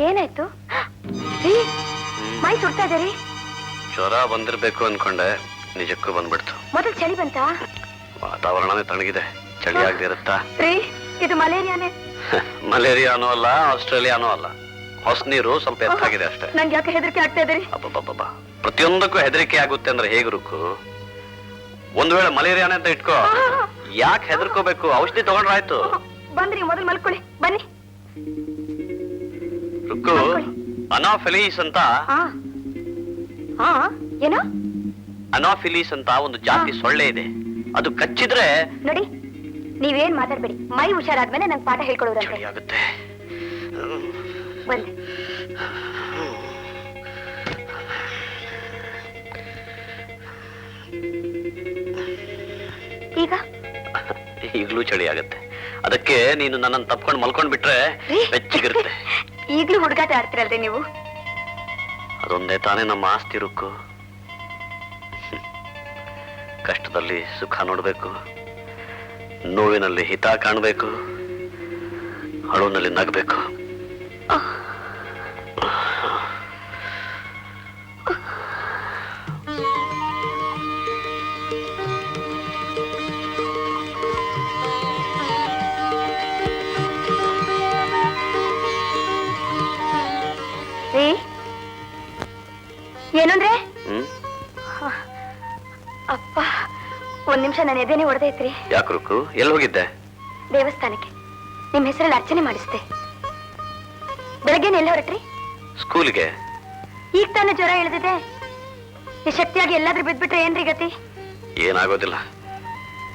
ಏನಾಯ್ತು ರೀ? ಮೈ ಸುಡ್ತಾ ಇದೆ ರೀ. ಜ್ವರ ಬಂದಿರ್ಬೇಕು ಅನ್ಕೊಂಡೆ, ನಿಜಕ್ಕೂ ಬಂದ್ಬಿಡ್ತು. ಮೊದಲು ಚಳಿ ಬಂತಾ? ವಾತಾವರಣನೇ ತಣ್ಣಗಿದೆ, ಚಳಿ ಆಗದೆ ಇರುತ್ತಾ? ರೀ ಇದು ಮಲೇರಿಯಾನೇ. ಮಲೇರಿಯಾನೂ ಅಲ್ಲ, ಆಸ್ಟ್ರೇಲಿಯಾನೂ ಅಲ್ಲ, ಹೊಸ ನೀರು ಸ್ವಲ್ಪ ಎತ್ತಾಗಿದೆ ಅಷ್ಟೇ. ನಂಗೆ ಯಾಕೆ ಹೆದರಿಕೆ ಆಗ್ತಾ ಇದೆ ರೀ? ಅಬ್ಬಬ್ಬಬ್ಬ, ಪ್ರತಿಯೊಂದಕ್ಕೂ ಹೆದರಿಕೆ ಆಗುತ್ತೆ ಅಂದ್ರೆ ಹೇಗೆ ರುಕ್ಕು? ಒಂದ್ ವೇಳೆ ಮಲೇರಿಯಾನೇ ಅಂತ ಇಟ್ಕೋ, ಯಾಕೆ ಹೆದರ್ಕೋಬೇಕು? ಔಷಧಿ ತಗೊಂಡ್ರಾಯ್ತು. ಬಂದ್ರಿ, ಮೊದಲು ಮಲ್ಕೊಳ್ಳಿ ಬನ್ನಿ. ರುಕ್ಕು, ಅನಾಫಿಲೀಸ್ ಅಂತ ಏನೋ ಅನಾಫಿಲೀಸ್ ಅಂತ ಒಂದು ಜಾತಿ ಸೊಳ್ಳೆ ಇದೆ. ಅದು ಕಚ್ಚಿದ್ರೆ ನೋಡಿ, ನೀವೇನ್ ಮಾತಾಡ್ಬೇಡಿ. ಮೈ ಹುಷಾರಾದ್ಮೇಲೆ ನಂಗೆ ಪಾಠ ಹೇಳ್ಕೊಡೋದಂತೆ. ಚಳಿ ಆಗುತ್ತೆ. ಬನ್ನಿ. ಈಗ ಈಗ್ಲೂ ಚಳಿ ಆಗತ್ತೆ. ಅದಕ್ಕೆ ನೀನು ನನ್ನನ್ನು ತಪ್ಕೊಂಡು ಮಲ್ಕೊಂಡ್ ಬಿಟ್ರೆ ಬೆಚ್ಚಗಿರುತ್ತೆ. ಈಗ್ಲೂ ಹುಡುಗಾಟ ಆಡ್ತಿರಲ್ರಿ ನೀವು? ಅದೊಂದೇ ತಾನೇ ನಮ್ಮ ಆಸ್ತಿ ರುಕ್ಕು. ಕಷ್ಟದಲ್ಲಿ ಸುಖ ನೋಡ್ಬೇಕು, ನೋವಿನಲ್ಲಿ ಹಿತ ಕಾಣಬೇಕು, ಅಳುವಿನಲ್ಲಿ ನಗಬೇಕು. ಏನಂದ್ರೆ? ಅಪ್ಪ, ಒಂದ್ ನಿಮಿಷ ನಾನು ಎದೇನೆ ಹೊಡೆದೈತ್ರಿ. ಯಾಕೆ ರುಕ್ಕು, ಎಲ್ಲಿ ಹೋಗಿದ್ದೆ? ದೇವಸ್ಥಾನಕ್ಕೆ ನಿಮ್ ಹೆಸರಲ್ಲಿ ಅರ್ಚನೆ ಮಾಡಿಸ್ದೆ. ಬೆಳಗ್ಗೆ ಎಲ್ಲ ಹೊರಟ್ರಿ? ಸ್ಕೂಲಿಗೆ. ಈಗ ತಾನೇ ಜ್ವರ ಇಳಿದಿದೆ. ನಿಶಕ್ತಿಯಾಗಿ ಎಲ್ಲಾದ್ರೂ ಬಿದ್ಬಿಟ್ರೆ ಏನ್ರಿ ಗತಿ? ಏನಾಗೋದಿಲ್ಲ,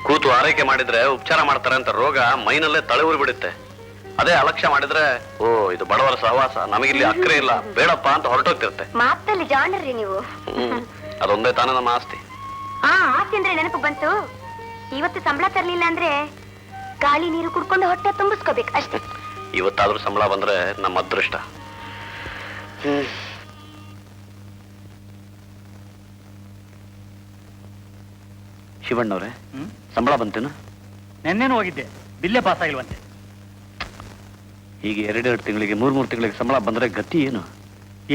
ಕೂತು ಆರೈಕೆ ಮಾಡಿದ್ರೆ ಉಪಚಾರ ಮಾಡ್ತಾರೆ ಅಂತ ರೋಗ ಮೈನಲ್ಲೇ ತಳೆಯೂರಿ ಬಿಡುತ್ತೆ. ಅದೇ ಅಲಕ್ಷ್ಯ ಮಾಡಿದ್ರೆ, ಓ ಇದು ಬಡವರ ಸಹವಾಸ, ನಮಗಿಲ್ಲಿ ಅಕ್ಕರೆ ಇಲ್ಲ, ಬೇಡಪ್ಪ ಅಂತ ಹೊರಟೋಗ್ತಿರುತ್ತೆ. ಮಾತಲ್ಲಿ ಜಾಣರ್ರಿ ನೀವು. ಅದೊಂದೇ ತಾನೇ ನಮ್ಮ ಆಸ್ತಿ. ಆಸ್ತಿ ಅಂದ್ರೆ ನೆನಪು ಬಂತು. ಇವತ್ತು ಸಂಬಳ ತರ್ಲಿಲ್ಲ ಅಂದ್ರೆ ಗಾಳಿ ನೀರು ಕುಡ್ಕೊಂಡು ಹೊಟ್ಟೆ ತುಂಬಿಸ್ಕೋಬೇಕು ಅಷ್ಟೇ. ಇವತ್ತಾದ್ರೂ ಸಂಬಳ ಬಂದ್ರೆ ನಮ್ಮ ಅದೃಷ್ಟ. ಶಿವಣ್ಣವ್ರೆ, ಸಂಬಳ ಬಂತೇನು? ನೆನ್ನೇನು ಹೋಗಿದ್ದೆ, ಬಿಲ್ಲೇ ಪಾಸ್ ಆಗಿಲ್ವಂತೆ. ಈಗ 2 ತಿಂಗಳಿಗೆ 3 ತಿಂಗಳಿಗೆ ಸಂಬಳ ಬಂದ್ರೆ ಗತಿ ಏನು?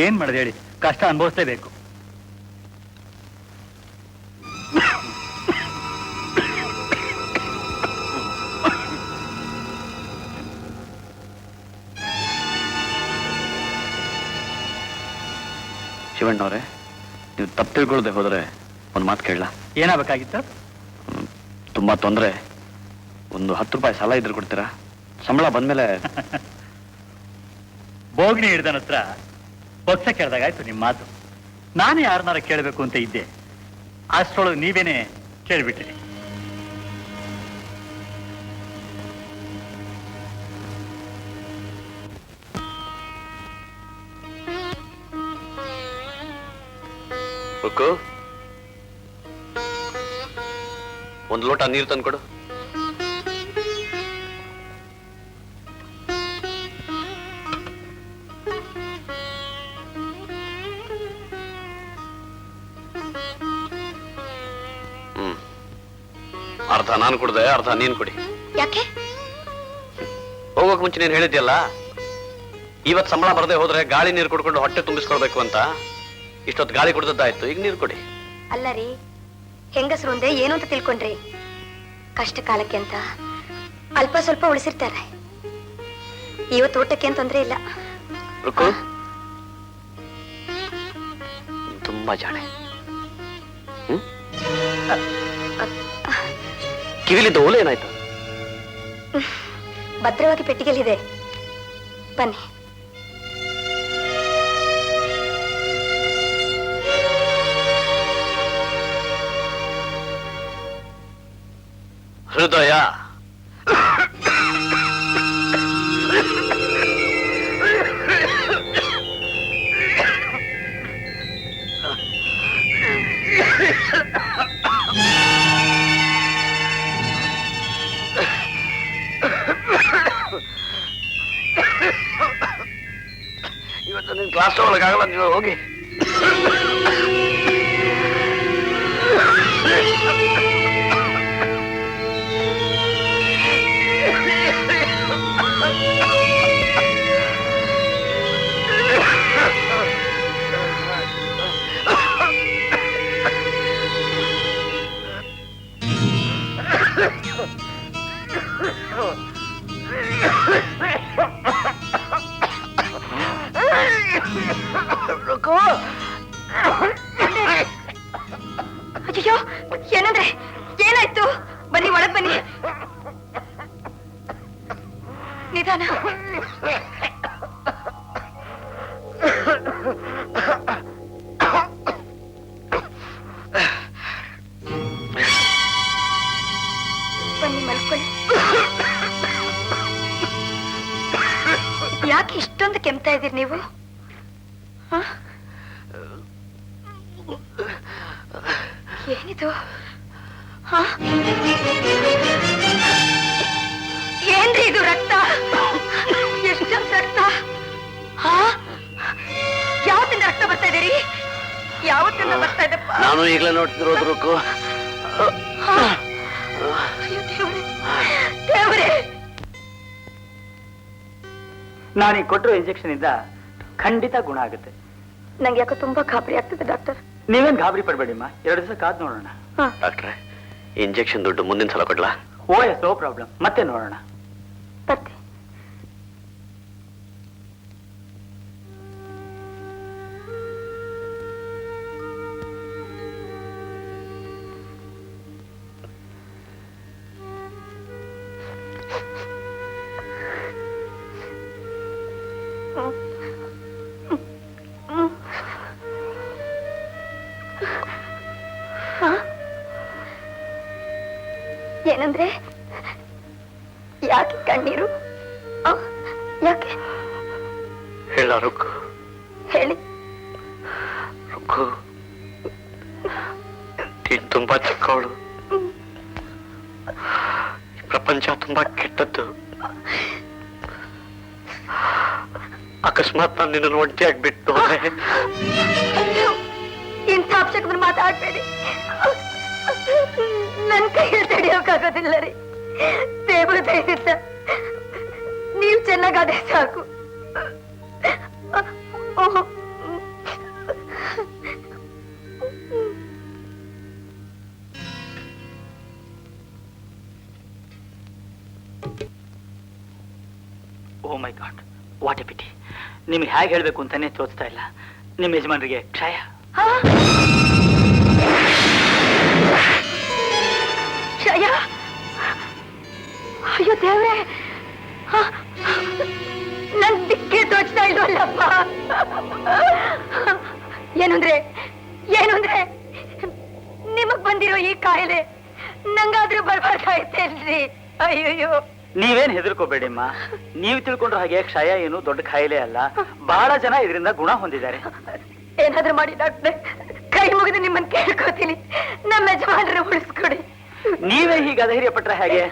ಏನ್ ಮಾಡೋದು ಹೇಳಿ, ಕಷ್ಟ ಅನುಭವಿಸ್ಲೇಬೇಕು. ಶಿವಣ್ಣವ್ರೆ, ನೀವು ತಪ್ಪು ತಿಳ್ಕೊಳ್ದೆ ಹೋದ್ರೆ ಒಂದು ಮಾತು ಕೇಳಲ್ಲ? ಏನಾಗಬೇಕಾಗಿತ್ತು? ತುಂಬಾ ತೊಂದರೆ, ಒಂದು 10 ರೂಪಾಯಿ ಸಾಲ ಇದ್ರೆ ಕೊಡ್ತೀರಾ? ಸಂಬಳ ಬಂದ್ಮೇಲೆ. ಬೋಗ್ಣಿ ಹಿಡ್ದನ ಹತ್ರ ಪಕ್ಷ ಕೇಳ್ದಾಗಾಯ್ತು ನಿಮ್ಮ ಮಾತು. ನಾನೇ ಯಾರನ್ನಾರ ಕೇಳಬೇಕು ಅಂತ ಇದ್ದೆ, ಅಷ್ಟರೊಳಗೆ ನೀವೇನೆ ಕೇಳ್ಬಿಟ್ರಿ. ಒಂದು ಲೋಟ ನೀರು ತಂದ್ಕೊಡು. ಅರ್ಧ ನಾನು ಕುಡ್ದೆ, ಅರ್ಧ ನೀನ್ ಕುಡಿ. ಯಾಕೆ? ಹೋಗೋಕ್ ಮುಂಚೆ ನೀನ್ ಹೇಳಿದ್ಯಲ್ಲ, ಇವತ್ ಸಂಬಳ ಬರದೆ ಹೋದ್ರೆ ಗಾಳಿ ನೀರು ಕುಡ್ಕೊಂಡು ಹೊಟ್ಟೆ ತುಂಬಿಸ್ಕೊಳ್ಬೇಕು ಅಂತ. ಇಷ್ಟೊತ್ತು ಗಾಳಿ ಕುಡ್ದದ್ದಾಯ್ತು, ಈಗ ನೀರು ಕೊಡಿ. ಅಲ್ಲ ರೀ, ಹೆಂಗಸರು ಒಂದೇ ಏನು ಅಂತ ತಿಳ್ಕೊಂಡ್ರಿ? ಕಷ್ಟ ಕಾಲಕ್ಕೆ ಅಂತ ಅಲ್ಪ ಸ್ವಲ್ಪ ಉಳಿಸಿರ್ತಾರೆ. ಇವತ್ತು ಊಟಕ್ಕೆ ಏನ್ ತೊಂದ್ರೆ ಇಲ್ಲ. ರುಕು, ತುಂಬಾ ಜಾಣೆ. ಕಿವಿಲಿದ್ದ ಓಲೆ ಏನಾಯ್ತು? ಭದ್ರವಾಗಿ ಪೆಟ್ಟಿಗೆಲ್ಲಿದೆ, ಬನ್ನಿ. ಹೃದಯ ಇವತ್ತು ನಿನ್ ಕ್ಲಾಸ್ ಒಳಗಾಗಲ್ಲ, ನೀವು ಹೋಗಿ. ಬನ್ನಿ ಮಲ್ಕೊಳ್ಳಿ. ಯಾಕೆ ಇಷ್ಟೊಂದು ಕೆಮ್ತಾ ಇದ್ದೀರಿ ನೀವು? ಏನಿದು? ಏನ್ರಿ ಇದು? ರಕ್ತ? ಎಷ್ಟೊಂದು ರಕ್ತ? ಯಾವತ್ತಿಂದ ರಕ್ತ ಬರ್ತಾ ಇದೀರಿ? ಯಾವತ್ತಿಂದ ಬರ್ತಾ ಇದೆಪ್ಪ? ನಾನು ಈಗಲೇ ನೋಡ್ತಿರೋದು ರುಕ್ಕು. ದೇವ್ರೇ, ನಾನೀಗ ಕೊಟ್ಟಿರೋ ಇಂಜೆಕ್ಷನ್ ಇಂದ ಖಂಡಿತ ಗುಣ ಆಗುತ್ತೆ. ನಂಗೆ ಯಾಕೋ ತುಂಬಾ ಗಾಬರಿ ಆಗ್ತದೆ ಡಾಕ್ಟರ್. ನೀವೇನ್ ಗಾಬರಿ ಪಡ್ಬೇಡಿಮ್ಮ, 2 ದಿವಸ ಕಾದ್ ನೋಡೋಣ. ಡಾಕ್ಟ್ರೆ, ಇಂಜೆಕ್ಷನ್ ದುಡ್ಡು ಮುಂದಿನ ಸಲ ಕೊಡ್ಲಾ? S, no problem. ಮತ್ತೆ ನೋಡೋಣ. ಬರ್ತಿ. ಏನಂದ್ರೆ? ಯಾಕೆ ಕಣ್ಣೀರು? ಯಾಕೆ ಹೇಳ ರುಕ್ಕು. ಹೇಳಿ. ರುಕ್ಕು, ನೀನ್ ತುಂಬಾ ಚಿಕ್ಕವಳು. ಪ್ರಪಂಚ ತುಂಬಾ ಕೆಟ್ಟದ್ದು. ಅಕಸ್ಮಾತ್ ನಾನು ನಿನ್ನನ್ನು ಒಂಟಿಯಾಗಿ ಬಿಟ್ಟು ಇಂಥ ಅಪಶಕನ ಮಾತಾಡ್ಬೇಡಿ. ನನ್ ಕೈಯಲ್ಲಿ ತಡೆಯೋಕ್ಕಾಗೋದಿಲ್ಲ ರೀ. ದೇವ್ರ ದಯದಿಂದ ನೀವ್ ಚೆನ್ನಾಗಾದ್ರೆ ಸಾಕು. ಓ ಮೈ ಗಾಡ್, ವಾಟ್ ಎ ಪಿಟಿ. ನಿಮ್ಗೆ ಹೇಗೆ ಹೇಳ್ಬೇಕು ಅಂತಾನೆ ತೋಚ್ತಾ ಇಲ್ಲ. ನಿಮ್ಮ ಯಜಮಾನರಿಗೆ ಕ್ಷಯ. ಕ್ಷಯ? ಅಯ್ಯೋ ದೇವ್ರೆ, ನನ್ ದಿಕ್ಕೇ ತೋಚ್ತಾ ಇಲ್ವಲ್ಲಪ್ಪ. ಏನಂದ್ರೆ ನಿಮಗ್ ಬಂದಿರೋ ಈ ಕಾಯಿಲೆ ನಂಗಾದ್ರೂ ಬರ್ಬಾರ್ದಾಯ್ತೇನ್ರಿ? ಅಯ್ಯೋ. ನೀವೇನ್ ಹೆದರ್ಕೋಬೇಡಿಮ್ಮ. ನೀವು ತಿಳ್ಕೊಂಡ್ರ ಹಾಗೆ ಕ್ಷಯ ಏನು ದೊಡ್ಡ ಕಾಯಿಲೆ ಅಲ್ಲ. ಬಹಳ ಜನ ಇದರಿಂದ ಗುಣ ಹೊಂದಿದ್ದಾರೆ. ಏನಾದ್ರೂ ಮಾಡಿ ಡಾಕ್ಟ್ರೆ, ಕೈ ಮುಗಿದು ನಿಮ್ಮನ್ನ ಕೇಳ್ಕೋತೀನಿ. ನಮ್ಮ ಯಜಮಾನ್ರೆ ಉಳಿಸ್ಕೊಡಿ. ನೀವೇ ಹೀಗೆ ಅಧೈರ್ಯ ಪಟ್ರೆ ಹೇಗೆ?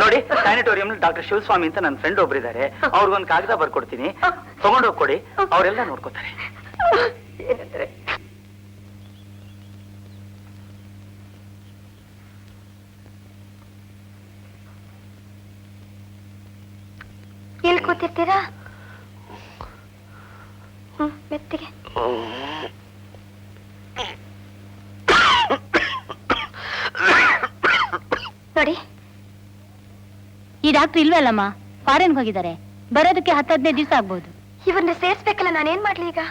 ನೋಡಿ, ಸ್ಯಾನಿಟೋರಿಯಂ ಡಾಕ್ಟರ್ ಶಿವಸ್ವಾಮಿ ಅಂತ ನನ್ನ ಫ್ರೆಂಡ್ ಒಬ್ರಿದ್ದಾರೆ. ಅವ್ರಿಗೊಂದು ಕಾಗದ ಬರ್ಕೊಡ್ತೀನಿ, ತಗೊಂಡೋಗಿ ಕೊಡಿ. ಅವರೆಲ್ಲ ನೋಡ್ಕೋತಾರೆ. ಏನಂದ್ರೆ ಎಲ್ಲಿ ಕೂತಿರ್ತೀರಾ? ಮೆತ್ತಿಗೆ. ನೋಡಿ, ಈ ಡಾಕ್ಟರ್ ಇಲ್ವಲ್ಲಮ್ಮ, ಫಾರಿನ್ಗೆ ಹೋಗಿದ್ದಾರೆ. ಬರೋದಕ್ಕೆ 10-15 ದಿವಸ ಆಗ್ಬೋದು. ಇವನ್ನ ಸೇರ್ಸ್ಬೇಕಲ್ಲ, ನಾನೇನ್ ಮಾಡ್ಲಿ ಈಗ?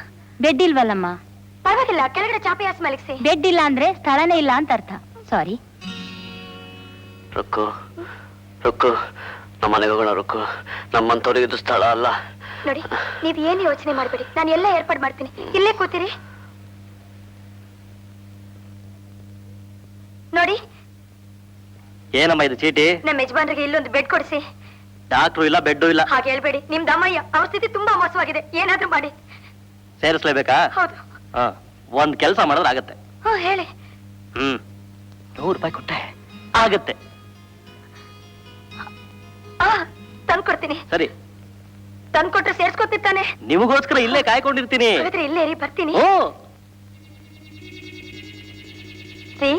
ಬೆಡ್ ಇಲ್ವಲ್ಲಮ್ಮ? ಪರವಾಗಿಲ್ಲ, ಕೆಳಗಡೆ ಚಾಪೆ ಹಾಸಿ ಮಲಗಿಸಿ. ಬೆಡ್ ಇಲ್ಲ ಅಂದ್ರೆ ಸ್ಥಳನೇ ಇಲ್ಲ ಅಂತ ಅರ್ಥ. ಸಾರಿ. ರುಕ್ಕು, ನಮ್ಮ ಮನೆಗೆ ಹೋಗೋಣ ರುಕ್ಕು. ನಮ್ಮಂತವ್ರಿಗೆ ಇದು ಸ್ಥಳ ಅಲ್ಲ. ನೋಡಿ, ನೀವ್ ಏನು ಯೋಚನೆ ಮಾಡ್ಬೇಡಿ, ನಾನು ಎಲ್ಲ ಏರ್ಪಾಡು ಮಾಡ್ತೀನಿ. ಇಲ್ಲೇ ಕೂತಿರಿ. ನೋಡಿ, ಏನಮ್ಮ ಇದು ಚೀಟಿ? ನಮ್ಮ ಯಜಮಾನ್ರಿಗೆ ಇಲ್ಲೊಂದು ಬೆಡ್ ಕೊಡಿಸಿ. ಡಾಕ್ಟ್ರು ಇಲ್ಲ, ಬೆಡ್ಡು ಇಲ್ಲ. ಹಾಗೆ ಹೇಳ್ಬೇಡಿ, ನಿಮ್ ದಮ್ಮಯ್ಯ ಅವ್ರ ಸ್ಥಿತಿ ತುಂಬಾ ಮೋಸವಾಗಿದೆ. ಏನಾದ್ರೂ ಮಾಡಿ. ಸೇರಿಸ್ಲೇಬೇಕಾ? ಹೌದು. ಒಂದ್ ಕೆಲಸ ಮಾಡಿದ್ರೆ ಆಗತ್ತೆ. ಹೇಳಿ. 100 ರೂಪಾಯಿ ಕೊಟ್ಟೆ ಆಗತ್ತೆ. ತಂದ್ಕೊಡ್ತೀನಿ. ಸರಿ, ತಂದ್ಕೊಟ್ರೆ ಸೇರ್ಸ್ಕೊತಿರ್ತಾನೆ. ನಿಮಗೋಸ್ಕರ ಇಲ್ಲೇ ಕಾಯ್ಕೊಂಡಿರ್ತೀನಿ. ಹಾಗಾದ್ರೆ ಇಲ್ಲೇ ರೀ, ಬರ್ತೀನಿ. ರೀ,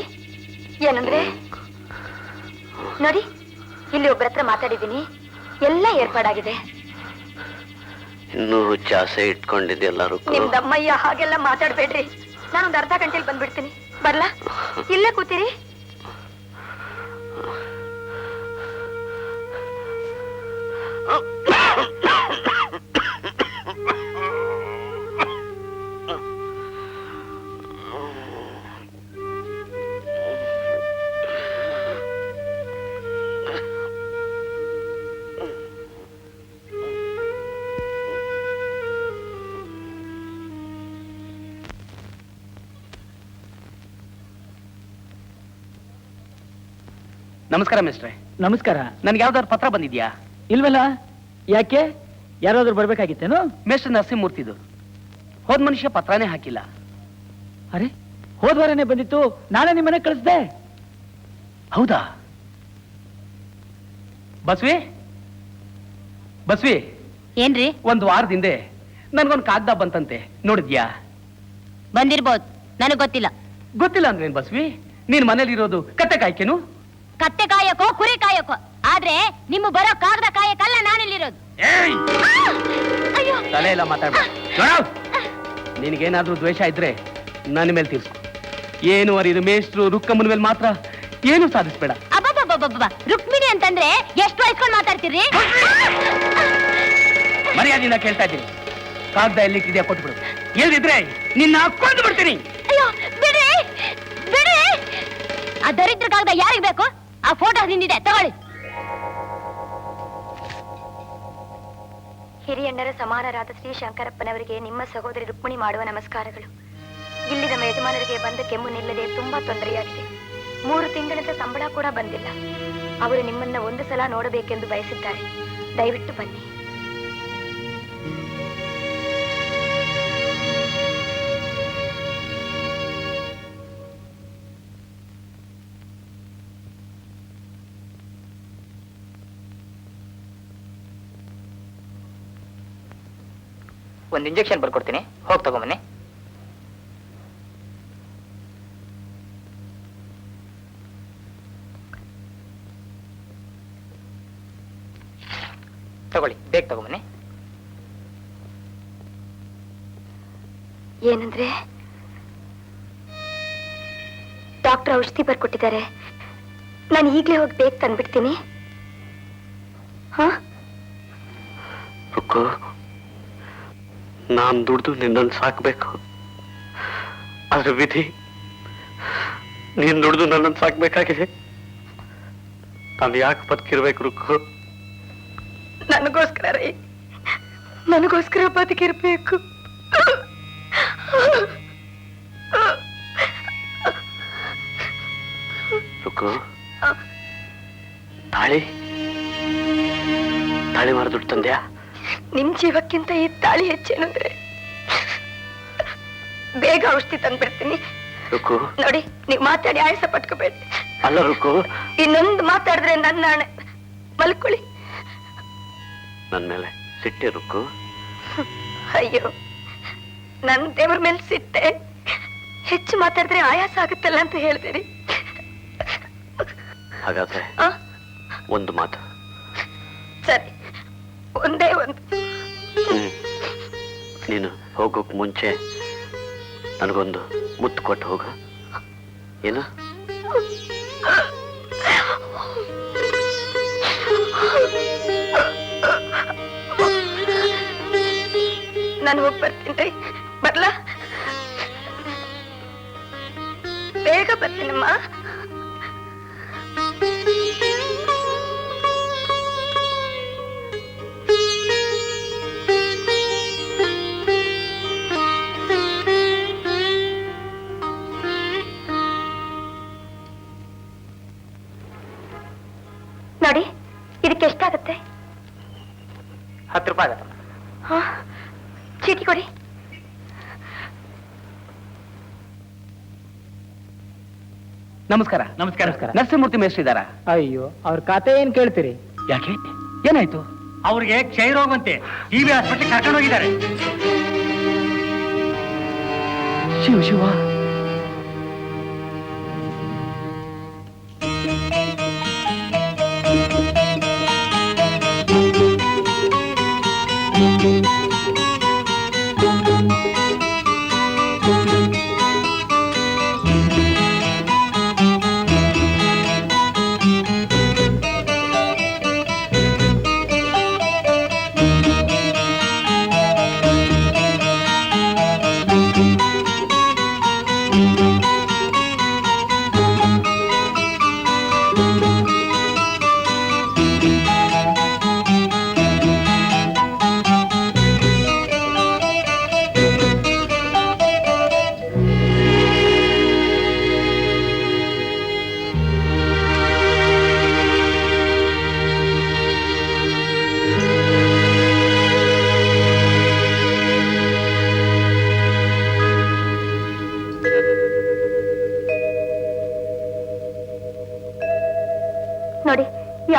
ಏನಂದ್ರೆ? ನೋಡಿ, ಇಲ್ಲಿ ಒಬ್ಬರ ಹತ್ರ ಮಾತಾಡಿದ್ದೀನಿ, ಎಲ್ಲ ಏರ್ಪಾಡಾಗಿದೆ. ಇನ್ನೂ ಜಾಸ್ತಿ ಇಟ್ಕೊಂಡಿದ್ಯಲ್ಲ ರುಕ್ಕು. ನಿಮ್ ದಮ್ಮಯ್ಯ ಹಾಗೆಲ್ಲ ಮಾತಾಡ್ಬೇಡ್ರಿ. ನಾನೊಂದು ಅರ್ಧ ಗಂಟೆಲಿ ಬಂದ್ಬಿಡ್ತೀನಿ. ಬರ್ಲಾ? ಇಲ್ಲೇ ಕೂತಿರಿ. ನಮಸ್ಕಾರ ಮಿಸ್ಟ್ರೆ. ನಮಸ್ಕಾರ. ನನ್ಗೆ ಯಾವ್ದಾದ್ರು ಪತ್ರ ಬಂದಿದ್ಯಾ? ಇಲ್ವಲ್ಲ, ಯಾಕೆ? ಯಾರಾದ್ರೂ ಬರ್ಬೇಕಾಗಿತ್ತೇನು? ಮಿಸ್ಟರ್ ನರಸಿಂಹಮೂರ್ತಿದು. ಹೋದ್ ಮನುಷ್ಯ ಪತ್ರನೇ ಹಾಕಿಲ್ಲ. ಅರೆ, ಹೋದ್ವಾರನೇ ಬಂದಿತ್ತು, ನಾನೇ ನಿಮ್ಮನೆ ಕಳಿಸ್ದೆ. ಹೌದಾ? ಬಸ್ವಿ ಬಸ್ವಿ, ಏನ್ರಿ? ಒಂದು ವಾರದಿಂದ ನನ್ಗೊಂದು ಕಾಗದ ಬಂತಂತೆ, ನೋಡಿದ್ಯಾ? ಬಂದಿರ್ಬೋದು, ನನಗ್ ಗೊತ್ತಿಲ್ಲ. ಗೊತ್ತಿಲ್ಲ ಅಂದ್ರೇನ್ ಬಸ್ವಿ? ನೀನ್ ಮನೇಲಿ ಇರೋದು ಕತ್ತೆ ಕಾಯ್ಕೇನು? ಕತ್ತೆ ಕಾಯಕೋ ಕುರಿ ಕಾಯಕೋ, ಆದ್ರೆ ನಿಮ್ಮ ಬರೋ ಕಾಗದ ಕಾಯಕಲ್ಲ ನಾನಿಲ್ಲಿರೋದು. ಅಯ್ಯೋ, ತಲೆ ಎಲ್ಲ ಮಾತಾಡ್ಬೇಡ. ನಿನಗೇನಾದ್ರೂ ದ್ವೇಷ ಇದ್ರೆ ನನ್ನ ಮೇಲೆ ತೀರ್ಸ್ಕೊ. ಏನು ಅರಿದು ಮೇಷ್ಟ್ರು ರುಕ್ಕಮ್ಮನ ಮೇಲೆ ಮಾತ್ರ ಏನು ಸಾಧಿಸ್ಬೇಡ. ಅಬ್ಬಬ್ಬಬ್ಬಬ್ಬ, ರುಕ್ಮಿಣಿ ಅಂತಂದ್ರೆ ಎಷ್ಟು ವಯಸ್ಕೊಂಡು ಮಾತಾಡ್ತೀರಿ? ಮರ್ಯಾದೆಯಿಂದ ಕೇಳ್ತಾ ಇದ್ದೀನಿ, ಕಾಗದ ಎಲ್ಲಿಟ್ಟಿದ್ಯಾ ಕೊಟ್ಬಿಡು. ಎಲ್ಲಿದ್ರೆ ನಿನ್ನ ಹಾಕೊಂಡು ಬಿಡ್ತೀನಿ. ಅಯ್ಯೋ, ಬಿಡ್ರಿ ಬಿಡ್ರಿ. ಆ ದರಿದ್ರ ಕಾಗದ ಯಾರಿಗ್ ಬೇಕು? ಆ ಫೋಟೋ ನಿಂದಿದೆ, ತಗೊಳ್ಳಿ. ಹಿರಿಯಣ್ಣರ ಸಮಾನರಾದ ಶ್ರೀ ಶಂಕರಪ್ಪನವರಿಗೆ ನಿಮ್ಮ ಸಹೋದರಿ ರುಕ್ಮಿಣಿ ಮಾಡುವ ನಮಸ್ಕಾರಗಳು. ಇಲ್ಲಿ ನಮ್ಮ ಯಜಮಾನರಿಗೆ ಬಂದ ಕೆಮ್ಮು ನಿಲ್ಲದೆ ತುಂಬಾ ತೊಂದರೆಯಾಗಿದೆ. 3 ತಿಂಗಳಿಂದ ಸಂಬಳ ಕೂಡ ಬಂದಿಲ್ಲ. ಅವರು ನಿಮ್ಮನ್ನ ಒಂದು ಸಲ ನೋಡಬೇಕೆಂದು ಬಯಸಿದ್ದಾರೆ. ದಯವಿಟ್ಟು ಬನ್ನಿ. ಒಂದು ಇಂಜೆಕ್ಷನ್ ಬರ್ಕೊಡ್ತೀನಿ, ಹೋಗಿ ತಗೊಂಬನ್ನಿ. ತಗೊಳ್ಳಿ, ಬೇಗ ತಗೊಂಬನ್ನಿ. ಏನಂದ್ರೆ ಡಾಕ್ಟರ್ ಔಷಧಿ ಬರ್ಕೊಟ್ಟಿದ್ದಾರೆ. ನಾನು ಈಗಲೇ ಹೋಗಿ ಬೇಗ ತಂದ್ಬಿಡ್ತೀನಿ. ಹಾ, ನಾನ್ ದುಡ್ದು ನಿನ್ನನ್ನು ಸಾಕ್ಬೇಕು, ಆದ್ರೆ ವಿಧಿ ನೀನ್ ದುಡ್ದು ನನ್ನನ್ನು ಸಾಕ್ಬೇಕಾಗಿದೆ. ನಾನು ಯಾಕೆ ಬದುಕಿರ್ಬೇಕು ರುಕ್ಕು? ನನಗೋಸ್ಕರ ರೀ, ನನಗೋಸ್ಕರ ಬದುಕಿರ್ಬೇಕು. ರುಕ್ಕು, ತಾಳಿ ತಾಳಿ ಮಾರ ದುಡ್ಡು ತಂದ್ಯಾ? ನಿಮ್ ಜೀವಕ್ಕಿಂತ ಈ ತಾಳಿ ಹೆಚ್ಚೇನಂದ್ರೆ ಬೇಗ ಔಷಧಿ ತಂದ್ಬಿಡ್ತೀನಿ. ರುಕ್ಕು, ನೋಡಿ, ನೀವ್ ಮಾತಾಡಿ ಆಯಾಸ ಪಟ್ಕೋಬೇಡಿ. ಅಲ್ಲ ರುಕ್ಕು, ಇನ್ನೊಂದು ಮಾತಾಡಿದ್ರೆ ನನ್ನ ಹಣೆ. ಮಲ್ಕೊಳ್ಳಿ. ನನ್ ಮೇಲೆ ಸಿಟ್ಟೆ ರುಕ್ಕು? ಅಯ್ಯೋ, ನನ್ ದೇವ್ರ ಮೇಲೆ ಸಿಟ್ಟೆ. ಹೆಚ್ಚು ಮಾತಾಡಿದ್ರೆ ಆಯಾಸ ಆಗುತ್ತಲ್ಲ ಅಂತ ಹೇಳ್ತೀರಿ. ಹಾಗಾದ್ರೆ ಒಂದು ಮಾತು. ಸರಿ, ಒಂದೇ ಒಂದು. ನೀನು ಹೋಗೋಕ್ ಮುಂಚೆ ನನಗೊಂದು ಮುತ್ತು ಕೊಟ್ಟು ಹೋಗ. ಏನು? ನಾನು ಹೋಗಿ ಬರ್ತೀನಿ. ಬರ್ಲಾ? ಬೇಗ ಬರ್ತೀನಮ್ಮ. ನೋಡಿ, ಇದಕ್ಕೆ ಎಷ್ಟಾಗುತ್ತೆ? 10 ರೂಪಾಯಿ ಆಗತ್ತಮ್ಮ. ಹಾ, ಚೀಟಿ ಕೊಡಿ. ನಮಸ್ಕಾರ. ನಮಸ್ಕಾರ. ನರಸಿಂಹಮೂರ್ತಿ ಮೇಷ್ಟ್ರು ಇದ್ದಾರಾ? ಅಯ್ಯೋ, ಅವ್ರ ಕತೆ ಏನ್ ಕೇಳ್ತೀರಿ? ಯಾಕೆ, ಏನಾಯ್ತು? ಅವ್ರಿಗೆ ಕ್ಷಯ ರೋಗಂತೆ, ಟಿವಿ ಹಾಸ್ಪಿಟಲ್ ಕರ್ಕೊಂಡು ಹೋಗಿದ್ದಾರೆ. ಶಿವ ಶಿವ.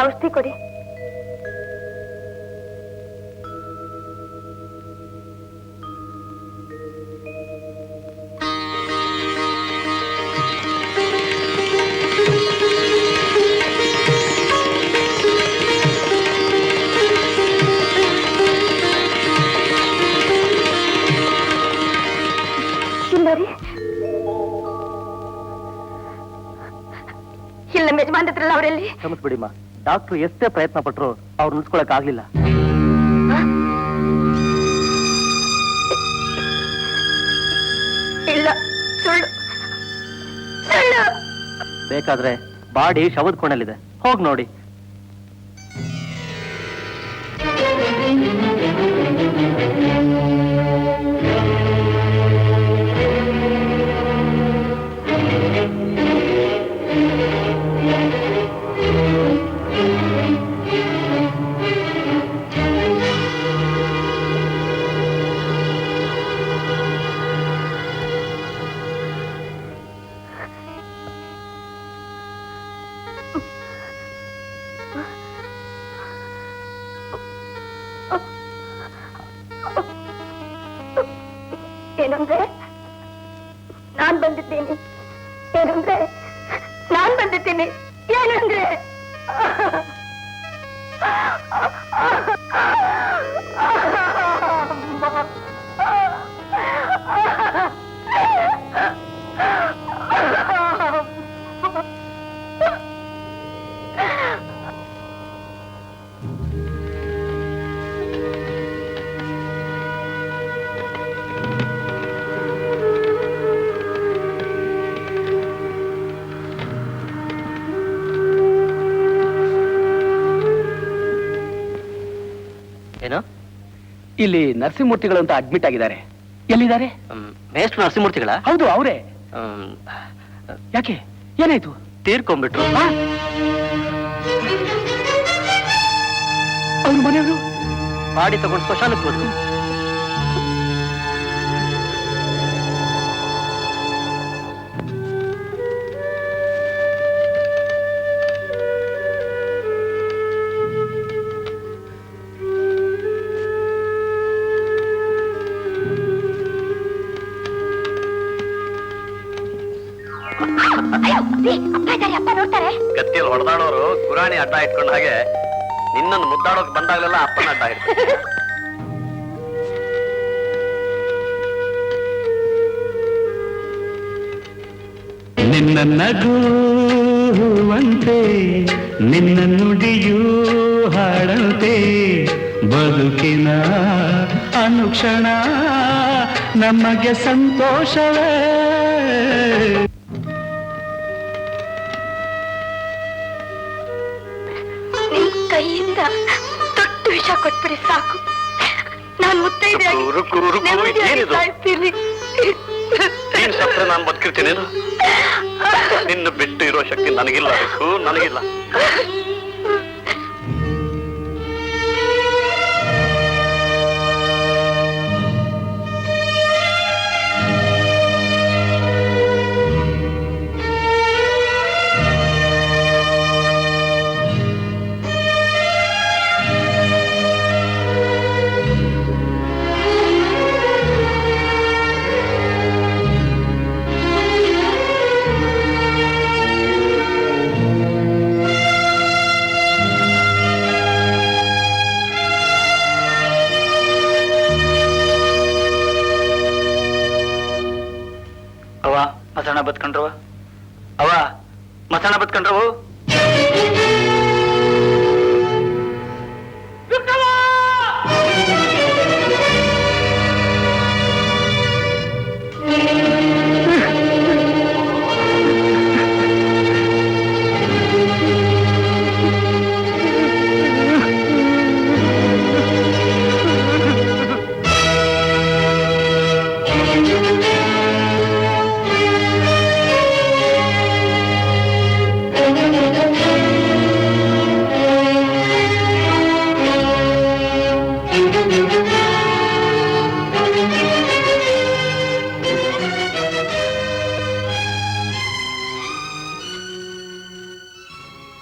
ಔಷಧಿ ಕೊಡಿ. ಇಲ್ಲ ನಮ್ಮ ಯಜಮಾನ್ ಹತ್ರಲ್ಲ, ಅವರೆಲ್ಲಿ? ಬಿಡಿಮ್ಮ, ಡಾಕ್ಟರ್ ಎಷ್ಟೇ ಪ್ರಯತ್ನ ಪಟ್ರು ಅವ್ರು ನಿಲ್ಸ್ಕೊಳಕ್ ಆಗ್ಲಿಲ್ಲ. ಇಲ್ಲ, ಸುಳ್ಳು ಸುಳ್ಳು. ಬೇಕಾದ್ರೆ ಬಾಡಿ ಶವದ ಕೋಣಲ್ಲಿದೆ, ಹೋಗ್ ನೋಡಿ. ಏನಂದ್ರೆ ನಾನ್ ಬಂದಿದ್ದೀನಿ, ಏನಂದ್ರೆ ನಾನ್ ಬಂದಿದ್ದೀನಿ, ಏನಂದ್ರೆ ಏನು? ಇಲ್ಲಿ ನರಸಿಂಹಮೂರ್ತಿಗಳು ಅಂತ ಅಡ್ಮಿಟ್ ಆಗಿದ್ದಾರೆ. ಎಲ್ಲಿದ್ದಾರೆ? ಮೇಷ್ಟ್ರು ನರಸಿಂಹಮೂರ್ತಿಗಳ? ಹೌದು, ಅವರೇ. ಯಾಕೆ, ಏನಾಯ್ತು? ತೀರ್ಕೊಂಡ್ಬಿಟ್ರು. ಅವ್ರ ಮನೆಯವರು ಬಾಡಿ ತಗೊಂಡು ಸ್ಮಶಾನಕ್ಕೆ ಹೋದ್ರು. ಅಪ್ಪ ನೋಡ್ತಾರೆ. ಕತ್ತಿಯಲ್ಲಿ ಹೊಡೆದಾಡೋರು ಗುರಾಣಿ ಅಡ್ಡ ಇಟ್ಕೊಂಡ ಹಾಗೆ ನಿನ್ನನ್ನು ಮುದ್ದಾಡೋಕ್ ಬಂದಾಗಲೆಲ್ಲ ಅಪ್ಪನ ಅಡ್ಡ ಇಡ್ತಾರೆ. ನಿನ್ನ ನಗುವಂತೆ ನಿನ್ನ ನುಡಿಯೂ ಹಾಡಂತೆ ಬದುಕಿನ ಅನುಕ್ಷಣ ನಮಗೆ ಸಂತೋಷವೇ. ನಿಮ್ ಕೈಯಿಂದ ದೊಡ್ಡ ವಿಷ ಕೊಟ್ಬಿಡಿ ಸಾಕು. ನಾನು ಮುತ್ತೈದೆ ಸಾಯ್ತೀನಿ. ನಾನು ಬದುಕಿರ್ತೀನಿ. ನಿನ್ನ ಬಿಟ್ಟು ಇರೋ ಶಕ್ತಿ ನನಗಿಲ್ಲ, ನನಗಿಲ್ಲ. ಮಸಾಣ ಬತ್ಕೊಂಡ್ರವ, ಅವ ಮಸಾಣ ಬತ್ಕೊಂಡ್ರವು.